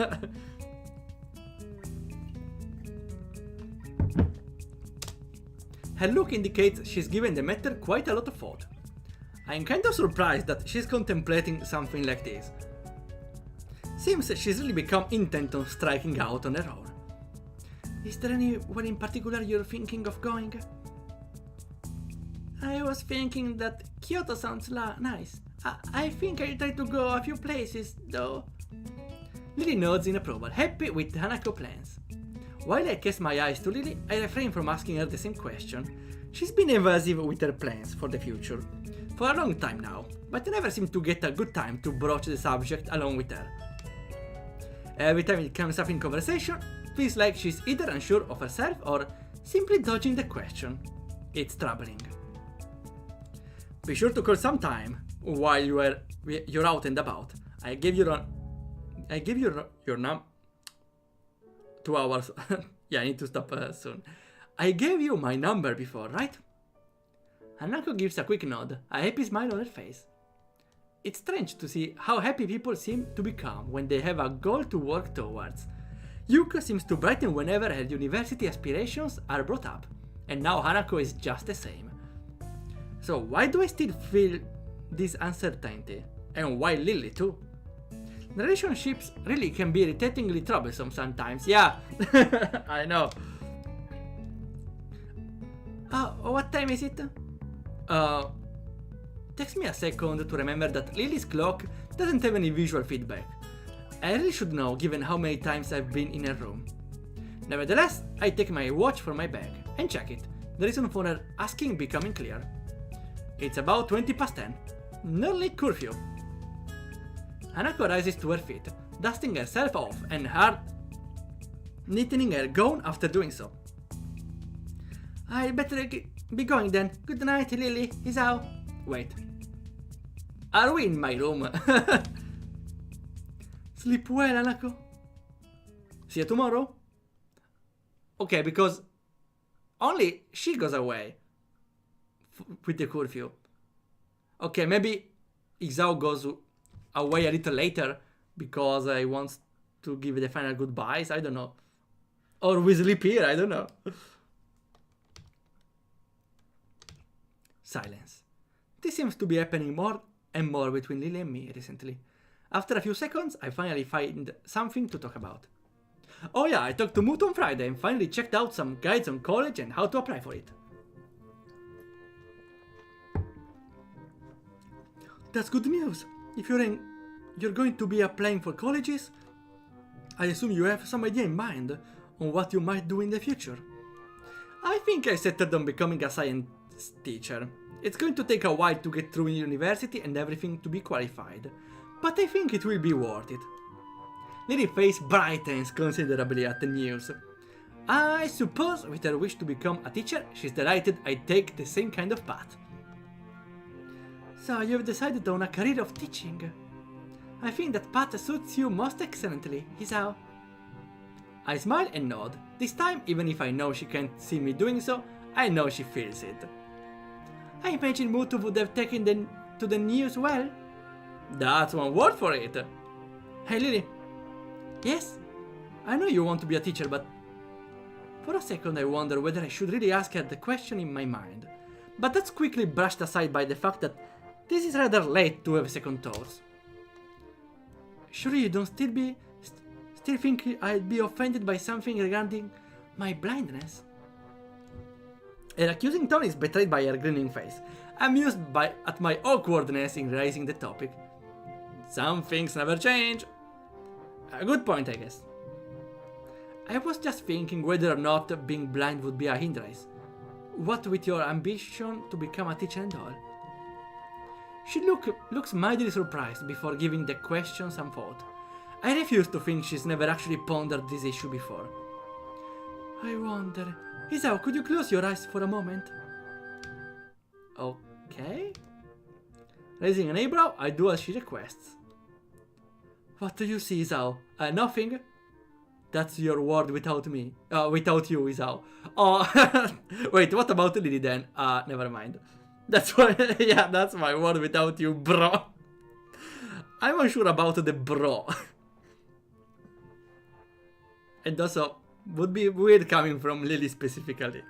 Her look indicates she's given the matter quite a lot of thought. I'm kind of surprised that she's contemplating something like this. Seems she's really become intent on striking out on her own. Is there anywhere in particular you're thinking of going? I was thinking that Kyoto sounds nice. I think I'll try to go a few places, though. Lily nods in approval, happy with Hanako's plans. While I cast my eyes to Lily, I refrain from asking her the same question. She's been evasive with her plans for the future for a long time now, but I never seem to get a good time to broach the subject along with her. Every time it comes up in conversation, feels like she's either unsure of herself or simply dodging the question. It's troubling. Be sure to call sometime while you're out and about. I give you your num. 2 hours. Yeah, I need to stop soon. I gave you my number before, right? Hanako gives a quick nod, a happy smile on her face. It's strange to see how happy people seem to become when they have a goal to work towards. Yuka seems to brighten whenever her university aspirations are brought up, and now Hanako is just the same. So why do I still feel this uncertainty? And why Lilly too? Relationships really can be irritatingly troublesome sometimes, yeah, I know. What time is it? Takes me a second to remember that Lily's clock doesn't have any visual feedback. I really should know given how many times I've been in her room. Nevertheless, I take my watch from my bag and check it, the reason for her asking becoming clear. It's about 20 past 10, nearly curfew. Hanako rises to her feet, dusting herself off and hard neatening her gown after doing so. I better be going then. Good night, Lilly. Isao. Wait. Are we in my room? Sleep well, Hanako. See you tomorrow? Okay, because only she goes away with the curfew. Okay, maybe Isao goes away a little later because he wants to give the final goodbyes. I don't know. Or we sleep here. I don't know. Silence. This seems to be happening more and more between Lily and me recently. After a few seconds, I finally find something to talk about. Oh yeah, I talked to Moot on Friday and finally checked out some guides on college and how to apply for it. That's good news. If you're going to be applying for colleges, I assume you have some idea in mind on what you might do in the future. I think I settled on becoming a science teacher. It's going to take a while to get through university and everything to be qualified, but I think it will be worth it. Lily's face brightens considerably at the news. I suppose with her wish to become a teacher, she's delighted I take the same kind of path. So you've decided on a career of teaching. I think that path suits you most excellently, Isao. I smile and nod. This time, even if I know she can't see me doing so, I know she feels it. I imagine Mutu would have taken to the news well. That's one word for it. Hey Lily. Yes? I know you want to be a teacher, but... For a second I wonder whether I should really ask her the question in my mind. But that's quickly brushed aside by the fact that this is rather late to have second thoughts. Surely you don't still think I'd be offended by something regarding my blindness? Her accusing tone is betrayed by her grinning face, amused at my awkwardness in raising the topic. Some things never change. A good point, I guess. I was just thinking whether or not being blind would be a hindrance. What with your ambition to become a teacher and all. She looks mildly surprised before giving the question some thought. I refuse to think she's never actually pondered this issue before. I wonder... Isao, could you close your eyes for a moment? Okay. Raising an eyebrow, I do as she requests. What do you see, Isao? Nothing? That's your word without me. Without you, Isao. Oh, wait, what about Lily then? Never mind. That's why, yeah, that's my word without you, bro. I'm unsure about the bro. And also, would be weird coming from Lily specifically.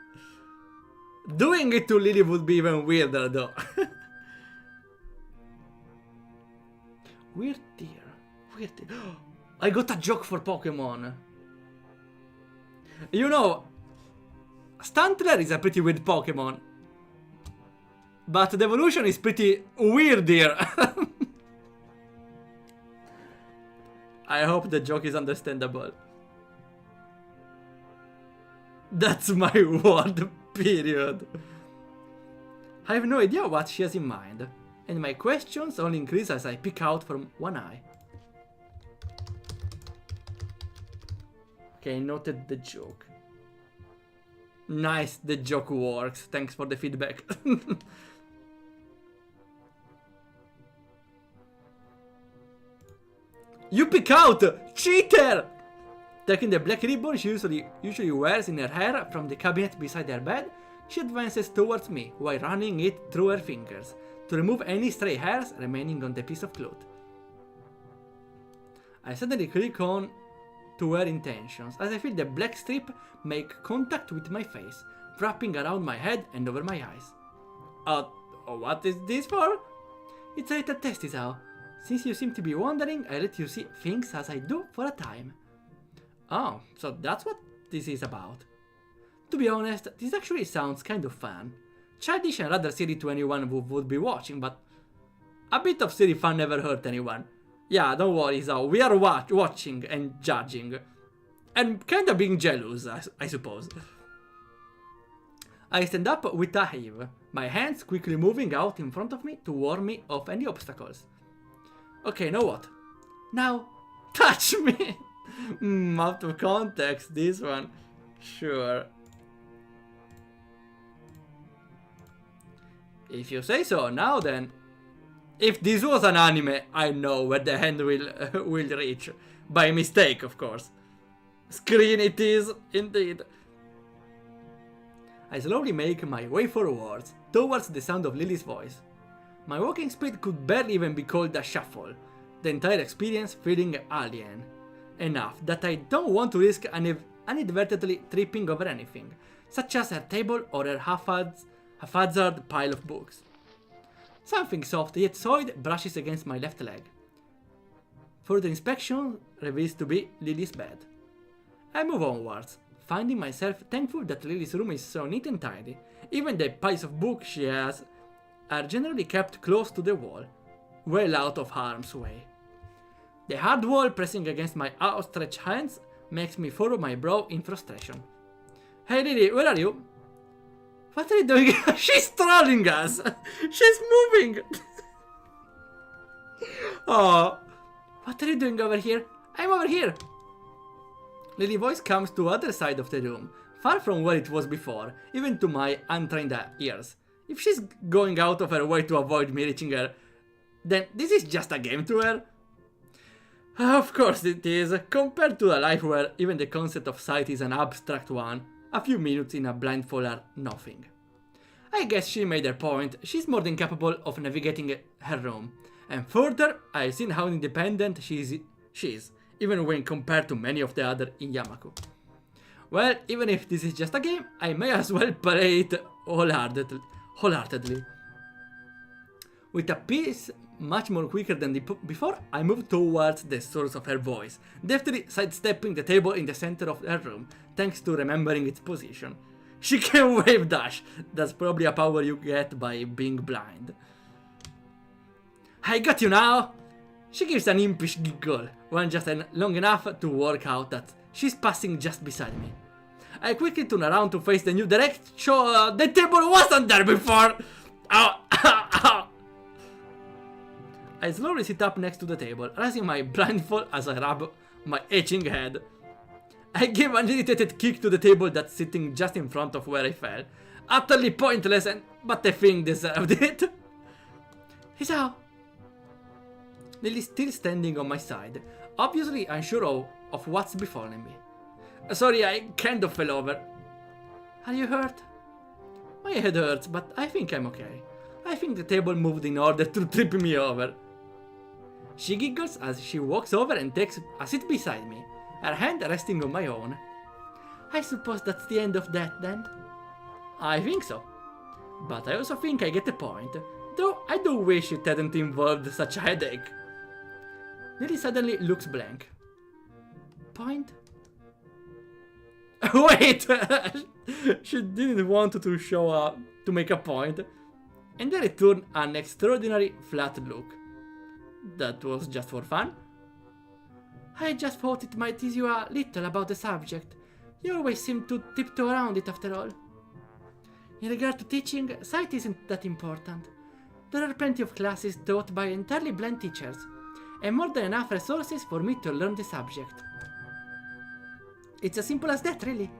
Doing it to Lily would be even weirder though. Weird dear. Weird dear. I got a joke for Pokemon. You know, Stantler is a pretty weird Pokemon. But the evolution is pretty weird here. I hope the joke is understandable. That's my word, period. I have no idea what she has in mind, and my questions only increase as I peek out from one eye. Okay, noted the joke. Nice, the joke works. Thanks for the feedback. You peek out! Cheater! Taking the black ribbon she usually wears in her hair from the cabinet beside her bed, she advances towards me while running it through her fingers, to remove any stray hairs remaining on the piece of cloth. I suddenly click on to her intentions as I feel the black strip make contact with my face, wrapping around my head and over my eyes. What is this for? It's a little test, Isao. Since you seem to be wondering, I let you see things as I do for a time. Oh, so that's what this is about. To be honest, this actually sounds kind of fun. Childish and rather silly to anyone who would be watching, but a bit of silly fun never hurt anyone. Yeah, don't worry, Isao, we are watching and judging. And kinda being jealous, I suppose. I stand up with a heave, my hands quickly moving out in front of me to warn me of any obstacles. Okay, know what? Now, touch me! Out of context, this one. Sure. If you say so, now then. If this was an anime, I know where the hand will reach. By mistake, of course. Screen it is, indeed. I slowly make my way forwards, towards the sound of Lilly's voice. My walking speed could barely even be called a shuffle, the entire experience feeling alien. Enough that I don't want to risk inadvertently tripping over anything, such as her table or her haphazard pile of books. Something soft yet solid brushes against my left leg. Further inspection reveals to be Lilly's bed. I move onwards, finding myself thankful that Lilly's room is so neat and tidy. Even the piles of books she has are generally kept close to the wall, well out of harm's way. The hard wall pressing against my outstretched hands makes me furrow my brow in frustration. Hey Lilly, where are you? What are you doing? She's trolling us! She's moving! Oh, what are you doing over here? I'm over here! Lilly's voice comes to the other side of the room, far from where it was before, even to my untrained ears. If she's going out of her way to avoid me reaching her, then this is just a game to her. Of course it is, compared to a life where even the concept of sight is an abstract one. A few minutes in a blindfold are nothing. I guess she made her point. She's more than capable of navigating her room. And further, I've seen how independent she is, even when compared to many of the other in Yamaku. Well, even if this is just a game, I may as well play it wholeheartedly. With a pace much more quicker than before, I move towards the source of her voice, deftly sidestepping the table in the center of her room, thanks to remembering its position. She can wave dash. That's probably a power you get by being blind. I got you now! She gives an impish giggle, one just long enough to work out that she's passing just beside me. I quickly turn around to face the new direction. The table wasn't there before! Ow! Ow! Ow! I slowly sit up next to the table, raising my blindfold as I rub my itching head. I give an irritated kick to the table that's sitting just in front of where I fell. Utterly pointless, but the thing deserved it. Isao. Lilly's still standing on my side, obviously unsure of what's befallen me. Sorry, I kind of fell over. Are you hurt? My head hurts, but I think I'm okay. I think the table moved in order to trip me over. She giggles as she walks over and takes a seat beside me, her hand resting on my own. I suppose that's the end of that then? I think so. But I also think I get the point, though I do wish it hadn't involved such a headache. Lilly suddenly looks blank. Point? Wait! She didn't want to show up, to make a point, and then returned an extraordinary flat look. That was just for fun? I just thought it might tease you a little about the subject. You always seem to tiptoe around it after all. In regard to teaching, sight isn't that important. There are plenty of classes taught by entirely blind teachers, and more than enough resources for me to learn the subject. It's as simple as that, really.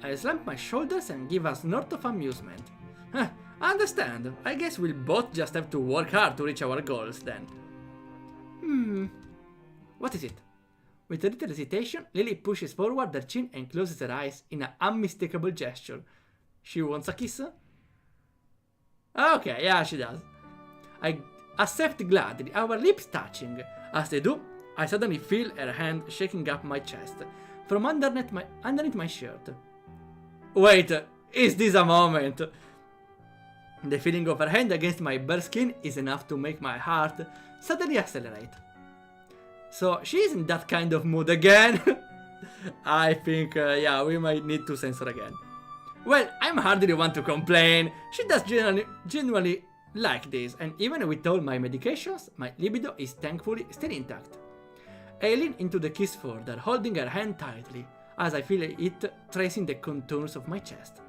I slump my shoulders and give a snort of amusement. I understand. I guess we'll both just have to work hard to reach our goals then. What is it? With a little hesitation, Lilly pushes forward her chin and closes her eyes in an unmistakable gesture. She wants a kiss? Okay, yeah, she does. I accept gladly, our lips touching. As they do, I suddenly feel her hand shaking up my chest from underneath my shirt. Wait, is this a moment? The feeling of her hand against my bare skin is enough to make my heart suddenly accelerate. So she is in that kind of mood again. I think, yeah, we might need to censor again. Well, I'm hardly one to complain. She does genuinely like this, and even with all my medications, my libido is thankfully still intact. I lean into the kiss further, holding her hand tightly, as I feel it tracing the contours of my chest.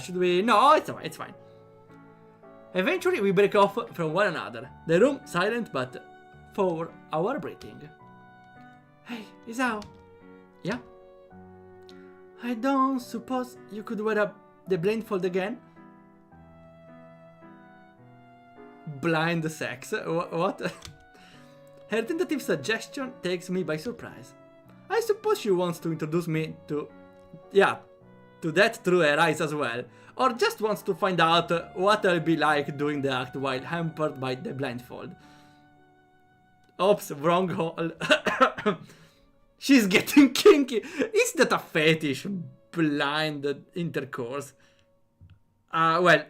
Should we? No, it's fine. Eventually, we break off from one another. The room silent, but for our breathing. Hey, Isao. Yeah? I don't suppose you could wear the blindfold again? Blind sex? What? Her tentative suggestion takes me by surprise. I suppose she wants to introduce me to... yeah, to that through her eyes as well. Or just wants to find out what I'll be like doing the act while hampered by the blindfold. Oops, wrong hole. She's getting kinky. Is that a fetish? Blind intercourse? Well,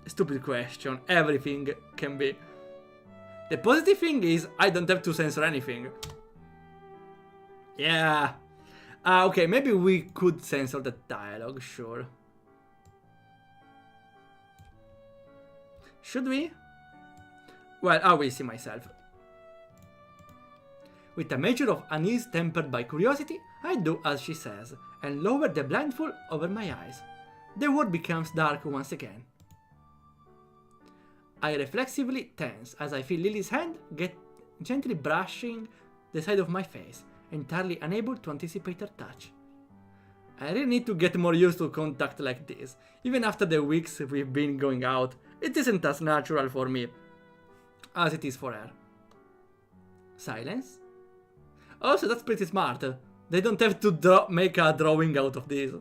stupid question. Everything can be. The positive thing is I don't have to censor anything. Yeah. Okay, maybe we could censor the dialogue, sure. Should we? Well, I will see myself. With a measure of unease tempered by curiosity, I do as she says, and lower the blindfold over my eyes. The world becomes dark once again. I reflexively tense as I feel Lily's hand get gently brushing the side of my face, entirely unable to anticipate her touch. I really need to get more used to contact like this. Even after the weeks we've been going out, it isn't as natural for me as it is for her. Silence? Also, that's pretty smart. They don't have to make a drawing out of this.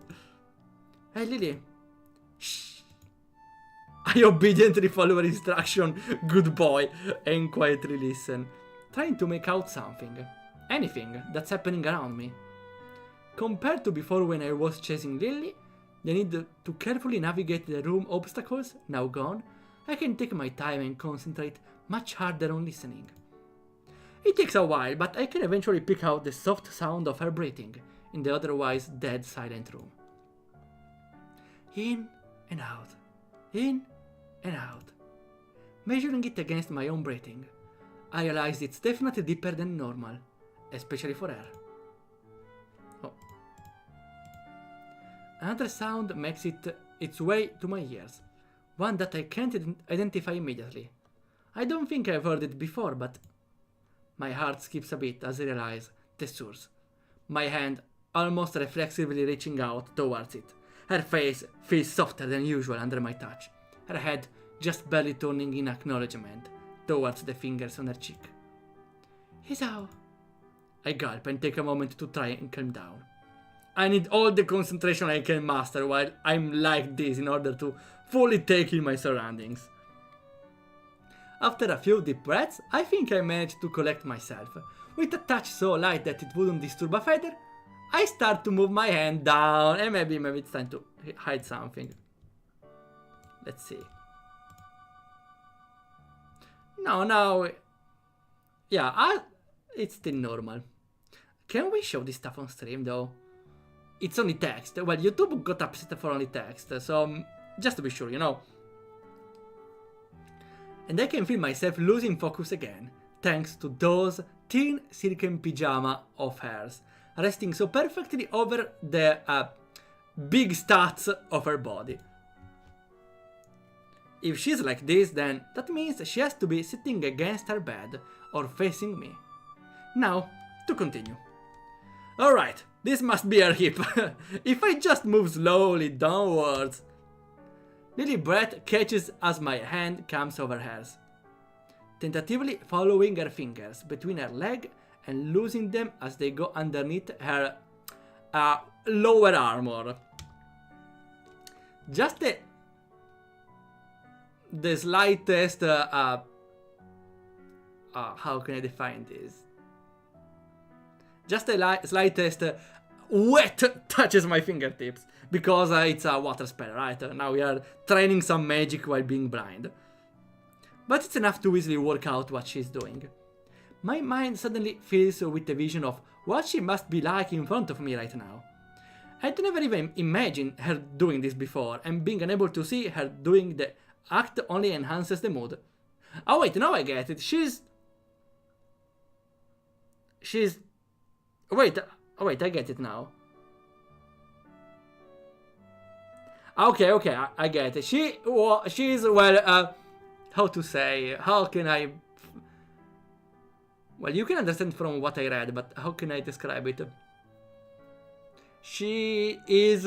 Hey, Lily. Shh. I obediently follow her instruction, good boy, and quietly listen, trying to make out something. Anything that's happening around me. Compared to before when I was chasing Lily, the need to carefully navigate the room obstacles now gone, I can take my time and concentrate much harder on listening. It takes a while, but I can eventually pick out the soft sound of her breathing in the otherwise dead silent room. In and out, in and out. Measuring it against my own breathing, I realize it's definitely deeper than normal, especially for her. Oh. Another sound makes its way to my ears, one that I can't identify immediately. I don't think I've heard it before, but my heart skips a bit as I realize the source. My hand almost reflexively reaching out towards it. Her face feels softer than usual under my touch, her head just barely turning in acknowledgement towards the fingers on her cheek. Isao. I gulp and take a moment to try and calm down. I need all the concentration I can master while I'm like this in order to fully take in my surroundings. After a few deep breaths, I think I managed to collect myself. With a touch so light that it wouldn't disturb a feather, I start to move my hand down, and maybe it's time to hide something. Let's see. No, yeah, it's still normal. Can we show this stuff on stream though? It's only text. Well, YouTube got upset for only text, so just to be sure, you know. And I can feel myself losing focus again, thanks to those thin silken pyjama of hers, resting so perfectly over the big stats of her body. If she's like this, then that means she has to be sitting against her bed or facing me. Now, to continue. Alright, this must be her hip. If I just move slowly downwards. Lily's breath catches as my hand comes over hers, tentatively following her fingers between her leg and losing them as they go underneath her lower armor. Just the slightest, how can I define this? Just the slightest wet touches my fingertips, because it's a water spell, right? Now we are training some magic while being blind. But it's enough to easily work out what she's doing. My mind suddenly fills with a vision of what she must be like in front of me right now. I'd never even imagined her doing this before, and being unable to see her doing the act only enhances the mood. Oh wait, now I get it. She's... Wait, I get it now. Okay, I get it. She's, well, how to say, how can I... Well, you can understand from what I read, but how can I describe it? She is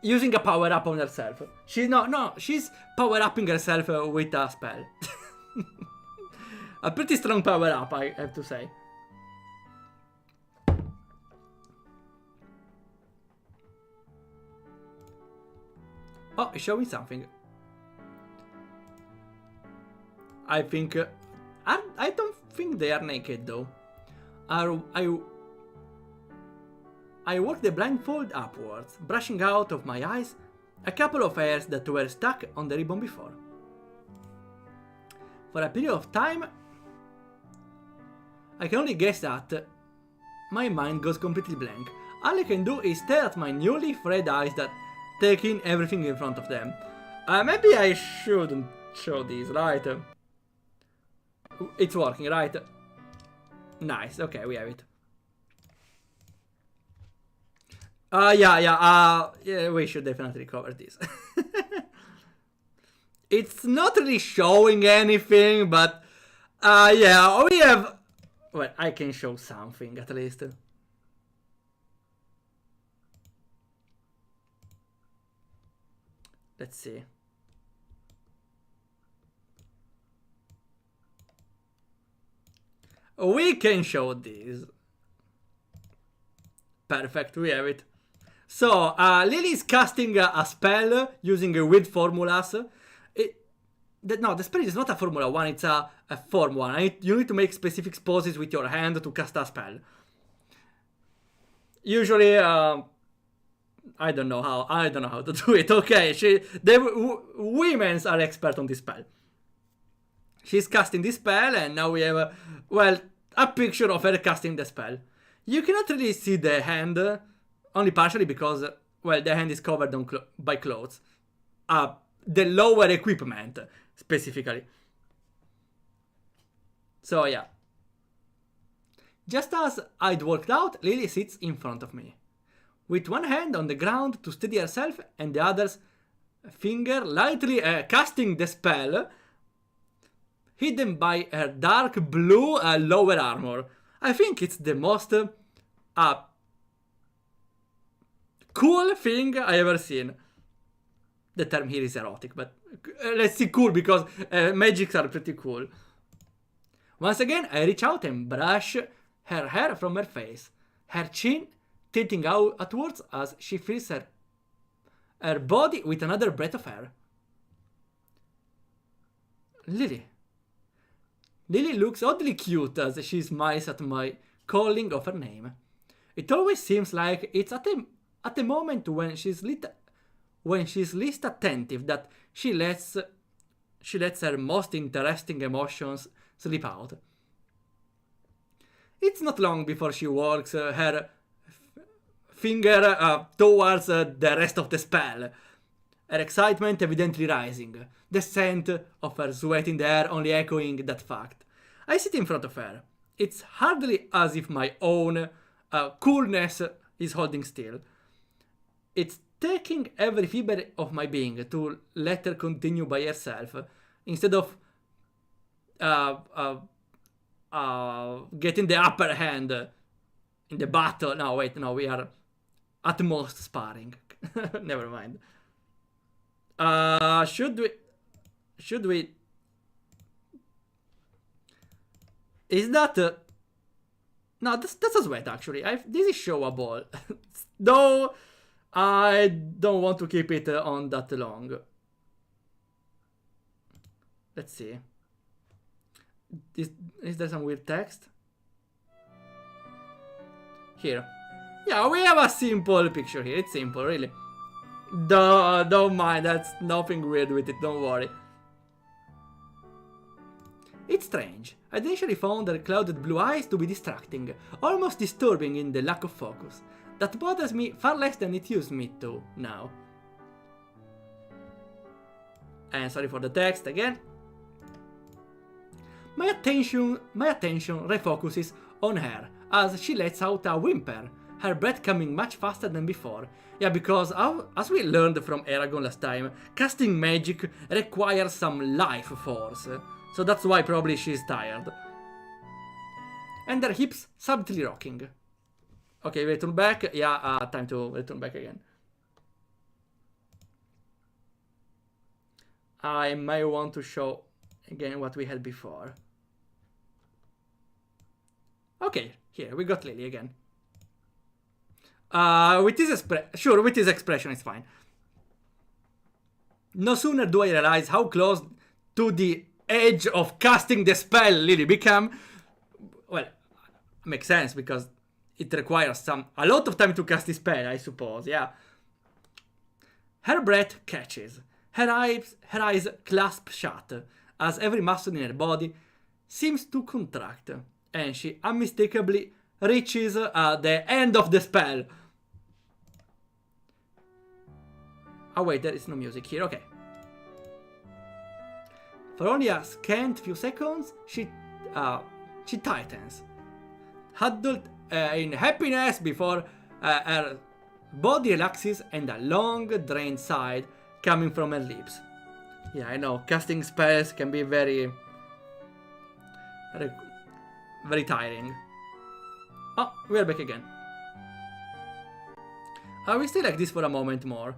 using a power-up on herself. She's power-upping herself with a spell. A pretty strong power-up, I have to say. Oh, it's showing something. I think... I don't think they are naked, though. I work the blindfold upwards, brushing out of my eyes a couple of hairs that were stuck on the ribbon before. For a period of time, I can only guess that my mind goes completely blank. All I can do is stare at my newly freed eyes that take in everything in front of them. Maybe I shouldn't show these, right? It's working, right? Nice, okay, we have it. Yeah, we should definitely cover this. It's not really showing anything, but yeah, we have... Well, I can show something at least. Let's see. We can show this. Perfect, we have it. So, Lilly is casting a spell using weird formulas. No, the spell is not a Formula 1, it's a Form 1. You need to make specific poses with your hand to cast a spell. Usually, I don't know how to do it. Okay, women are expert on this spell. She's casting this spell, and now we have, well, a picture of her casting the spell. You cannot really see the hand, only partially because, well, the hand is covered by clothes. The lower equipment, specifically. So, yeah. Just as I'd worked out, Lilly sits in front of me, with one hand on the ground to steady herself and the other's finger lightly casting the spell, hidden by her dark blue lower armor. I think it's the most cool thing I ever seen. The term here is erotic, but let's see cool, because magics are pretty cool. Once again, I reach out and brush her hair from her face, her chin tilting outwards as she fills her body with another breath of air. Lilly looks oddly cute as she smiles at my calling of her name. It always seems like it's at the moment when she's least attentive that she lets her most interesting emotions slip out. It's not long before she works her finger towards the rest of the spell, her excitement evidently rising, the scent of her sweat in the air only echoing that fact. I sit in front of her. It's hardly as if my own coolness is holding still. It's taking every fiber of my being to let her continue by herself, instead of getting the upper hand in the battle. No, wait, no, we are at most sparring. Never mind. Should we? Is that? No, that's a sweat actually. This is showable. Though I don't want to keep it on that long. Let's see. Is there some weird text? Here. Yeah, we have a simple picture here. It's simple, really. Don't mind, that's nothing weird with it, don't worry. It's strange. I initially found her clouded blue eyes to be distracting, almost disturbing in the lack of focus. That bothers me far less than it used me to now. And sorry for the text again. My attention refocuses on her as she lets out a whimper, her breath coming much faster than before. Yeah, because as we learned from Eragon last time, casting magic requires some life force. So that's why probably she's tired. And her hips subtly rocking. Okay, return back. Yeah, time to return back again. I may want to show again what we had before. Okay, here, we got Lilly again. With his expression it's fine. No sooner do I realize how close to the edge of casting the spell Lilly became. Well, makes sense because it requires a lot of time to cast the spell, I suppose, yeah. Her breath catches. Her eyes clasp shut, as every muscle in her body seems to contract, and she unmistakably reaches the end of the spell. Oh wait, there is no music here, okay. For only a scant few seconds, she tightens, huddled in happiness before her body relaxes and a long drained sigh coming from her lips. Yeah, I know, casting spells can be very tiring. Oh, we are back again. We stay like this for a moment more.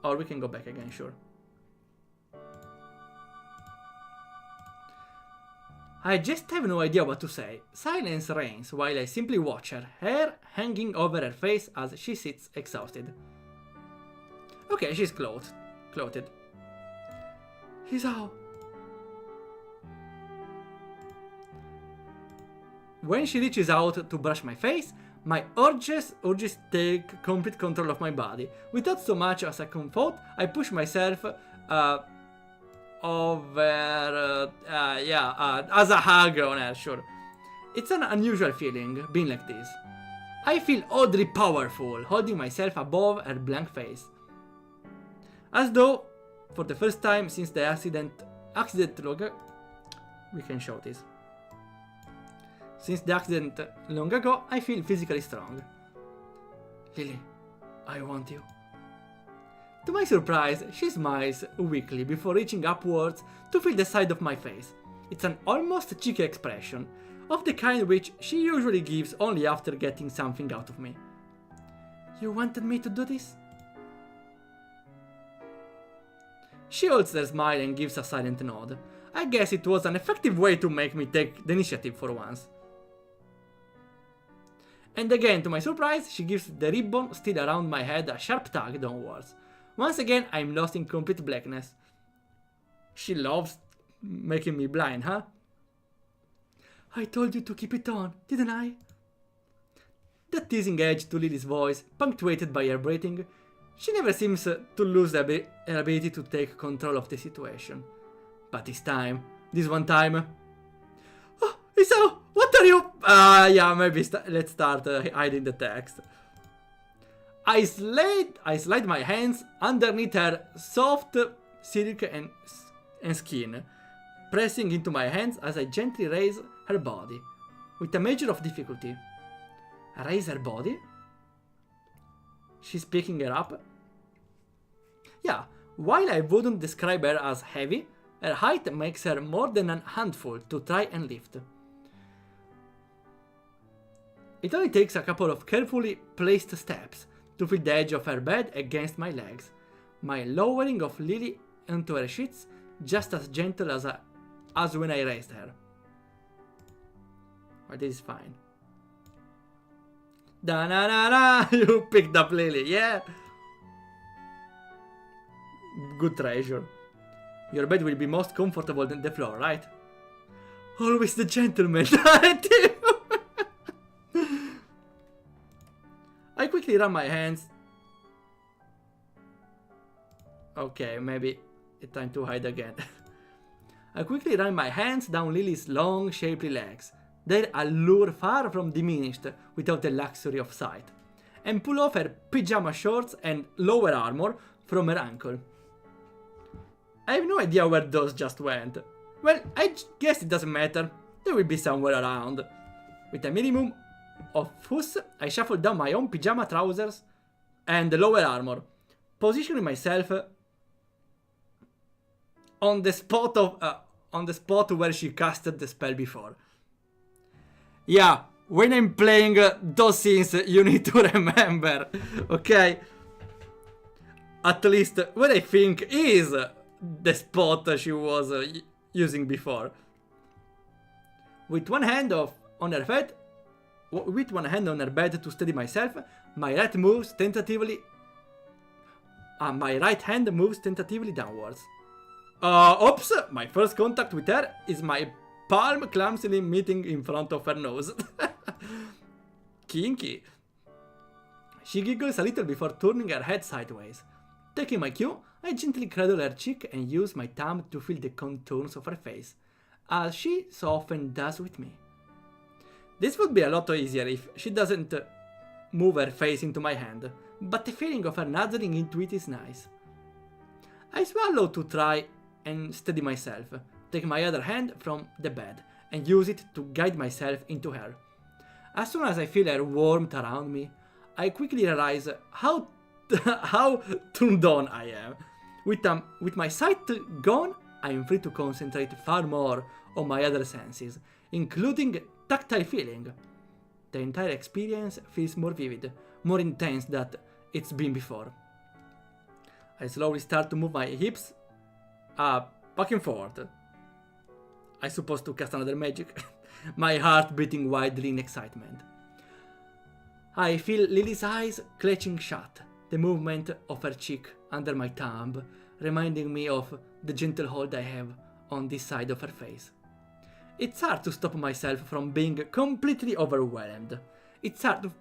Or we can go back again, sure. I just have no idea what to say. Silence reigns while I simply watch her, hair hanging over her face as she sits exhausted. Okay, she's clothed. Hisao. When she reaches out to brush my face, my urges take complete control of my body. Without so much as a comfort, I push myself over, as a hug on her, sure. It's an unusual feeling, being like this. I feel oddly powerful, holding myself above her blank face. As though, for the first time since the accident we can show this. Since the accident long ago, I feel physically strong. Lilly, I want you. To my surprise, she smiles weakly before reaching upwards to feel the side of my face. It's an almost cheeky expression, of the kind which she usually gives only after getting something out of me. You wanted me to do this? She holds her smile and gives a silent nod. I guess it was an effective way to make me take the initiative for once. And again, to my surprise, she gives the ribbon still around my head a sharp tug downwards. Once again, I'm lost in complete blackness. She loves making me blind, huh? I told you to keep it on, didn't I? That teasing edge to Lilly's voice, punctuated by her breathing, she never seems to lose her ability to take control of the situation. But this one time... Oh, Isao, what are you... yeah, maybe let's start hiding the text. I slide my hands underneath her soft silk and skin, pressing into my hands as I gently raise her body, with a measure of difficulty. Raise her body? She's picking her up? Yeah, while I wouldn't describe her as heavy, her height makes her more than a handful to try and lift. It only takes a couple of carefully placed steps to feel the edge of her bed against my legs, my lowering of Lilly into her sheets just as gentle as when I raised her. Well, this is fine. Da-na-na-na! You picked up Lilly, yeah! Good treasure. Your bed will be most comfortable than the floor, right? Always the gentleman. I quickly run my hands. Okay, maybe it's time to hide again. I quickly run my hands down Lily's long, shapely legs, their allure far from diminished without the luxury of sight, and pull off her pyjama shorts and lower armor from her ankle. I have no idea where those just went. Well, I guess it doesn't matter. They will be somewhere around. With a minimum of fuss, I shuffle down my own pyjama trousers and the lower armor, positioning myself on the spot where she casted the spell before. Yeah, when I'm playing those scenes, you need to remember, okay? At least what I think is the spot she was using before. With one hand on her bed to steady myself, my right hand moves tentatively downwards. Oops! My first contact with her is my palm clumsily meeting in front of her nose. Kinky. She giggles a little before turning her head sideways. Taking my cue, I gently cradle her cheek and use my thumb to feel the contours of her face, as she so often does with me. This would be a lot easier if she doesn't move her face into my hand, but the feeling of her nuzzling into it is nice. I swallow to try and steady myself, take my other hand from the bed, and use it to guide myself into her. As soon as I feel her warmth around me, I quickly realize how turned on I am. With my sight gone, I am free to concentrate far more on my other senses, including tactile feeling. The entire experience feels more vivid, more intense than it's been before. I slowly start to move my hips back and forth. I suppose to cast another magic. My heart beating wildly in excitement. I feel Lily's eyes clutching shut, the movement of her cheek under my thumb, reminding me of the gentle hold I have on this side of her face. It's hard to stop myself from being completely overwhelmed. It's hard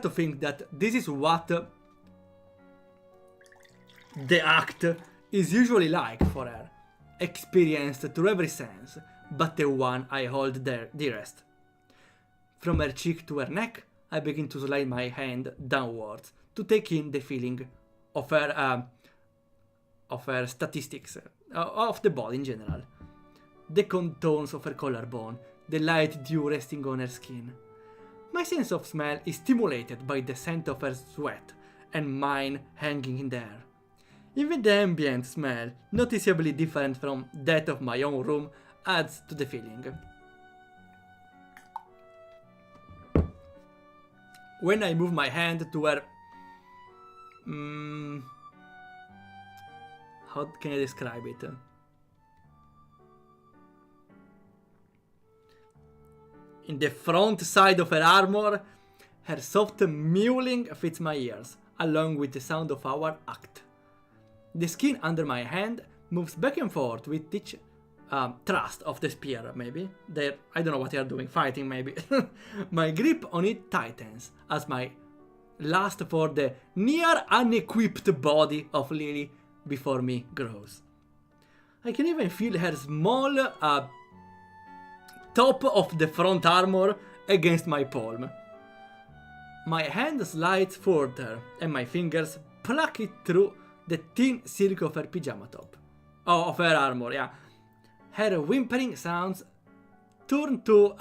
to think that this is what the act is usually like for her, experienced through every sense, but the one I hold dearest. From her cheek to her neck, I begin to slide my hand downwards to take in the feeling of her statistics, of the body in general. The contours of her collarbone, the light dew resting on her skin. My sense of smell is stimulated by the scent of her sweat and mine hanging in the air. Even the ambient smell, noticeably different from that of my own room, adds to the feeling. When I move my hand to her... how can I describe it? In the front side of her armor, her soft mewling fits my ears, along with the sound of our act. The skin under my hand moves back and forth with each thrust of the spear, maybe. I don't know what they are doing, fighting maybe. My grip on it tightens as my lust for the near unequipped body of Lily before me grows. I can even feel her small top of the front armor against my palm. My hand slides further and my fingers pluck it through the thin silk of her pyjama top. Oh, of her armor, yeah. Her whimpering sounds turn to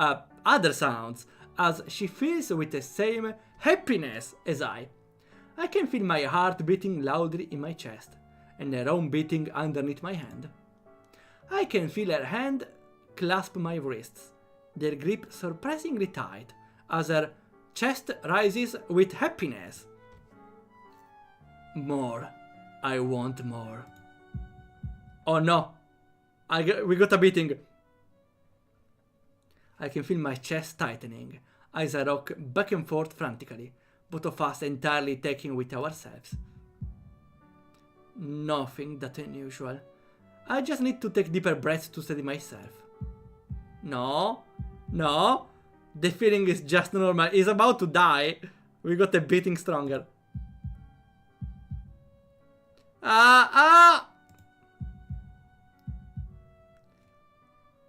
other sounds as she feels with the same happiness as I. I can feel my heart beating loudly in my chest and her own beating underneath my hand. I can feel her hand clasp my wrists, their grip surprisingly tight as her chest rises with happiness. More. I want more. Oh no. We got a beating. I can feel my chest tightening as I rock back and forth frantically, both of us entirely taken with ourselves. Nothing that unusual. I just need to take deeper breaths to steady myself. No. No. The feeling is just normal. He's about to die. We got a beating stronger.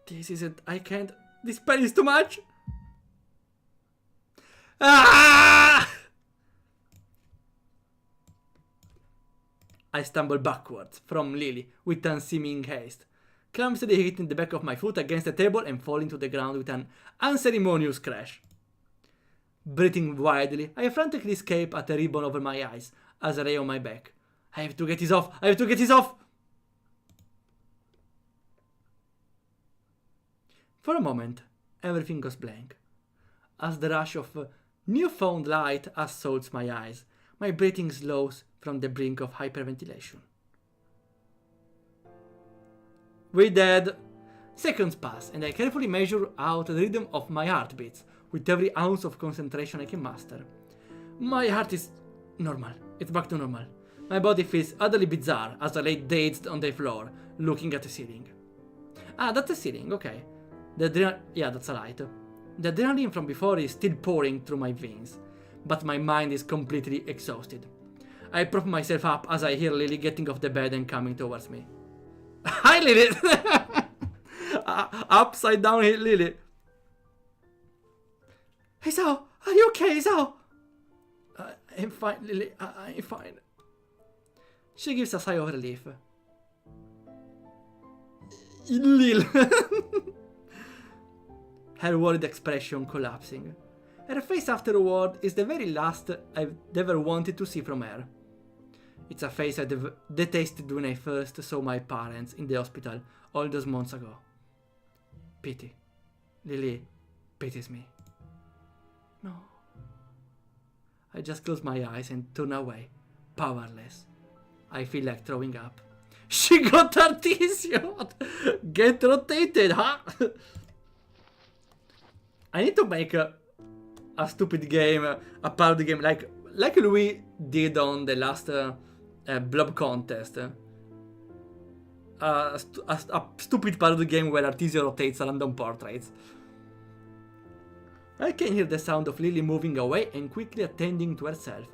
This isn't... I can't... This pain is too much. I stumble backwards from Lilly with unseeming haste, clumsily hitting the back of my foot against the table and falling to the ground with an unceremonious crash. Breathing wildly, I frantically escape at a ribbon over my eyes as I lay on my back. I have to get this off! I have to get this off! For a moment, everything goes blank, as the rush of newfound light assaults my eyes. My breathing slows from the brink of hyperventilation. We're dead. Seconds pass, and I carefully measure out the rhythm of my heartbeats with every ounce of concentration I can muster. My heart is normal. It's back to normal. My body feels utterly bizarre as I lay dazed on the floor, looking at the ceiling. Ah, that's the ceiling, okay. Yeah, that's a light. The adrenaline from before is still pouring through my veins, but my mind is completely exhausted. I prop myself up as I hear Lilly getting off the bed and coming towards me. Hi, Lilly! Upside down Lilly. Hey, Sao! Are you okay, Sao? I'm fine, Lilly. I'm fine. She gives a sigh of relief. Lil. Her worried expression collapsing. Her face afterward is the very last I've ever wanted to see from her. It's a face I detested when I first saw my parents in the hospital all those months ago. Pity. Lilly pities me. No. I just close my eyes and turn away, powerless. I feel like throwing up. She got her tissue! Get rotated, huh? I need to make a stupid game, a parody game, like Louis did on the last Blob contest. A stupid parody game where Artisio rotates random portraits. I can hear the sound of Lilly moving away and quickly attending to herself.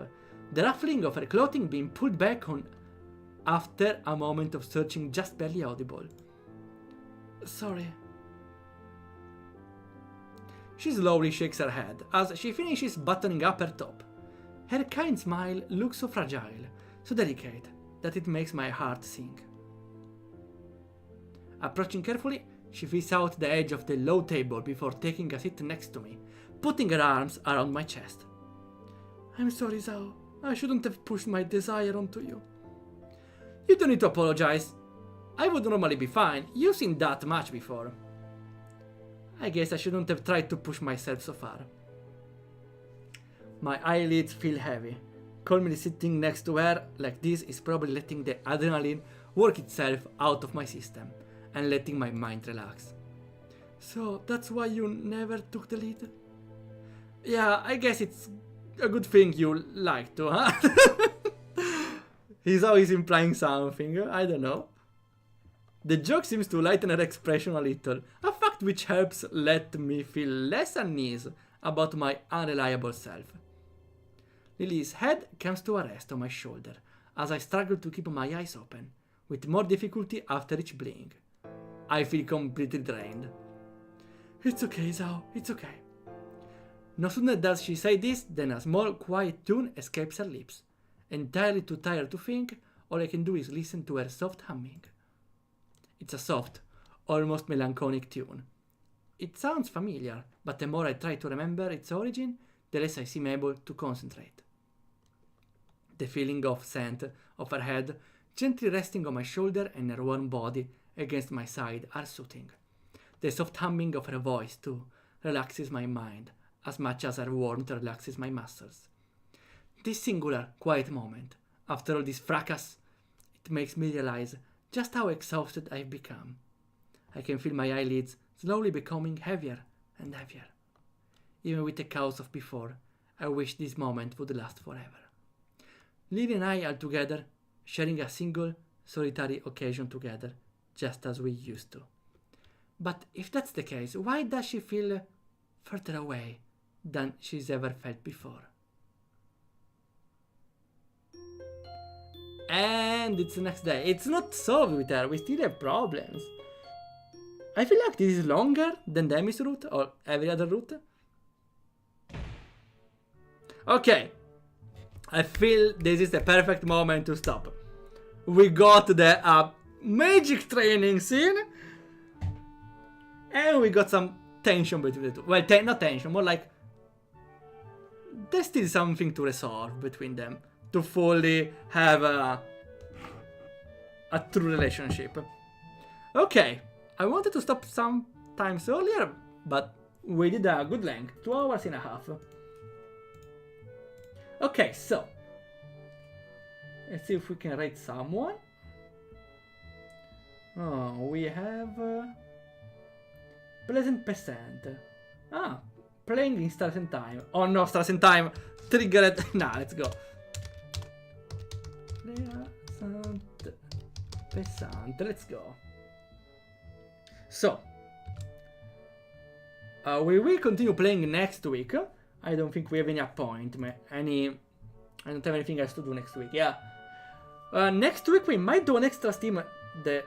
The ruffling of her clothing being pulled back on after a moment of searching just barely audible. Sorry. She slowly shakes her head as she finishes buttoning up her top. Her kind smile looks so fragile, so delicate, that it makes my heart sink. Approaching carefully, she feels out the edge of the low table before taking a seat next to me, putting her arms around my chest. I'm sorry, Zhao. I shouldn't have pushed my desire onto you. You don't need to apologize. I would normally be fine. You've seen that much before. I guess I shouldn't have tried to push myself so far. My eyelids feel heavy. Calmly sitting next to her like this is probably letting the adrenaline work itself out of my system and letting my mind relax. So that's why you never took the lead? Yeah, I guess it's a good thing you like to, huh? He's always implying something, I don't know. The joke seems to lighten her expression a little, a fact which helps let me feel less uneasy about my unreliable self. Lilly's head comes to a rest on my shoulder as I struggle to keep my eyes open, with more difficulty after each blink. I feel completely drained. It's okay, Zhao, it's okay. No sooner does she say this than a small, quiet tune escapes her lips. Entirely too tired to think, all I can do is listen to her soft humming. It's a soft, almost melancholic tune. It sounds familiar, but the more I try to remember its origin, the less I seem able to concentrate. The feeling of scent of her head gently resting on my shoulder and her warm body against my side are soothing. The soft humming of her voice, too, relaxes my mind as much as her warmth relaxes my muscles. This singular, quiet moment, after all this fracas, it makes me realize just how exhausted I've become. I can feel my eyelids slowly becoming heavier and heavier. Even with the chaos of before, I wish this moment would last forever. Lilly and I are together sharing a single solitary occasion together, just as we used to. But if that's the case, why does she feel further away than she's ever felt before? And it's the next day. It's not solved with her, we still have problems. I feel like this is longer than Demi's route or every other route. Okay, I feel this is the perfect moment to stop. We got the magic training scene, and we got some tension between the two. Well, not tension, more like there's still something to resolve between them to fully have a true relationship. Okay, I wanted to stop some times earlier, but we did a good length, 2 hours and a half. Okay, so let's see if we can rate someone. Oh, we have Pleasant Peasant. Ah, playing in Stars and Time. Oh no, Stars and Time triggered. Nah, let's go. Pleasant Peasant, let's go. So, we will continue playing next week. I don't think we have any appointment. I don't have anything else to do next week. Yeah. Next week we might do an extra stream the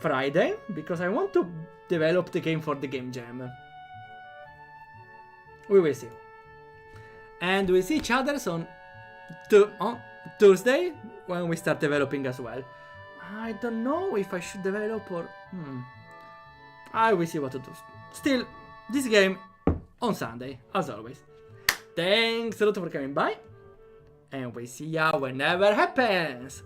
Friday because I want to develop the game for the game jam. We will see. And we'll see each other on Thursday when we start developing as well. I don't know if I should develop or... I will see what to do. Still, this game on Sunday, as always. Thanks a lot for coming by. And we'll see ya whenever happens.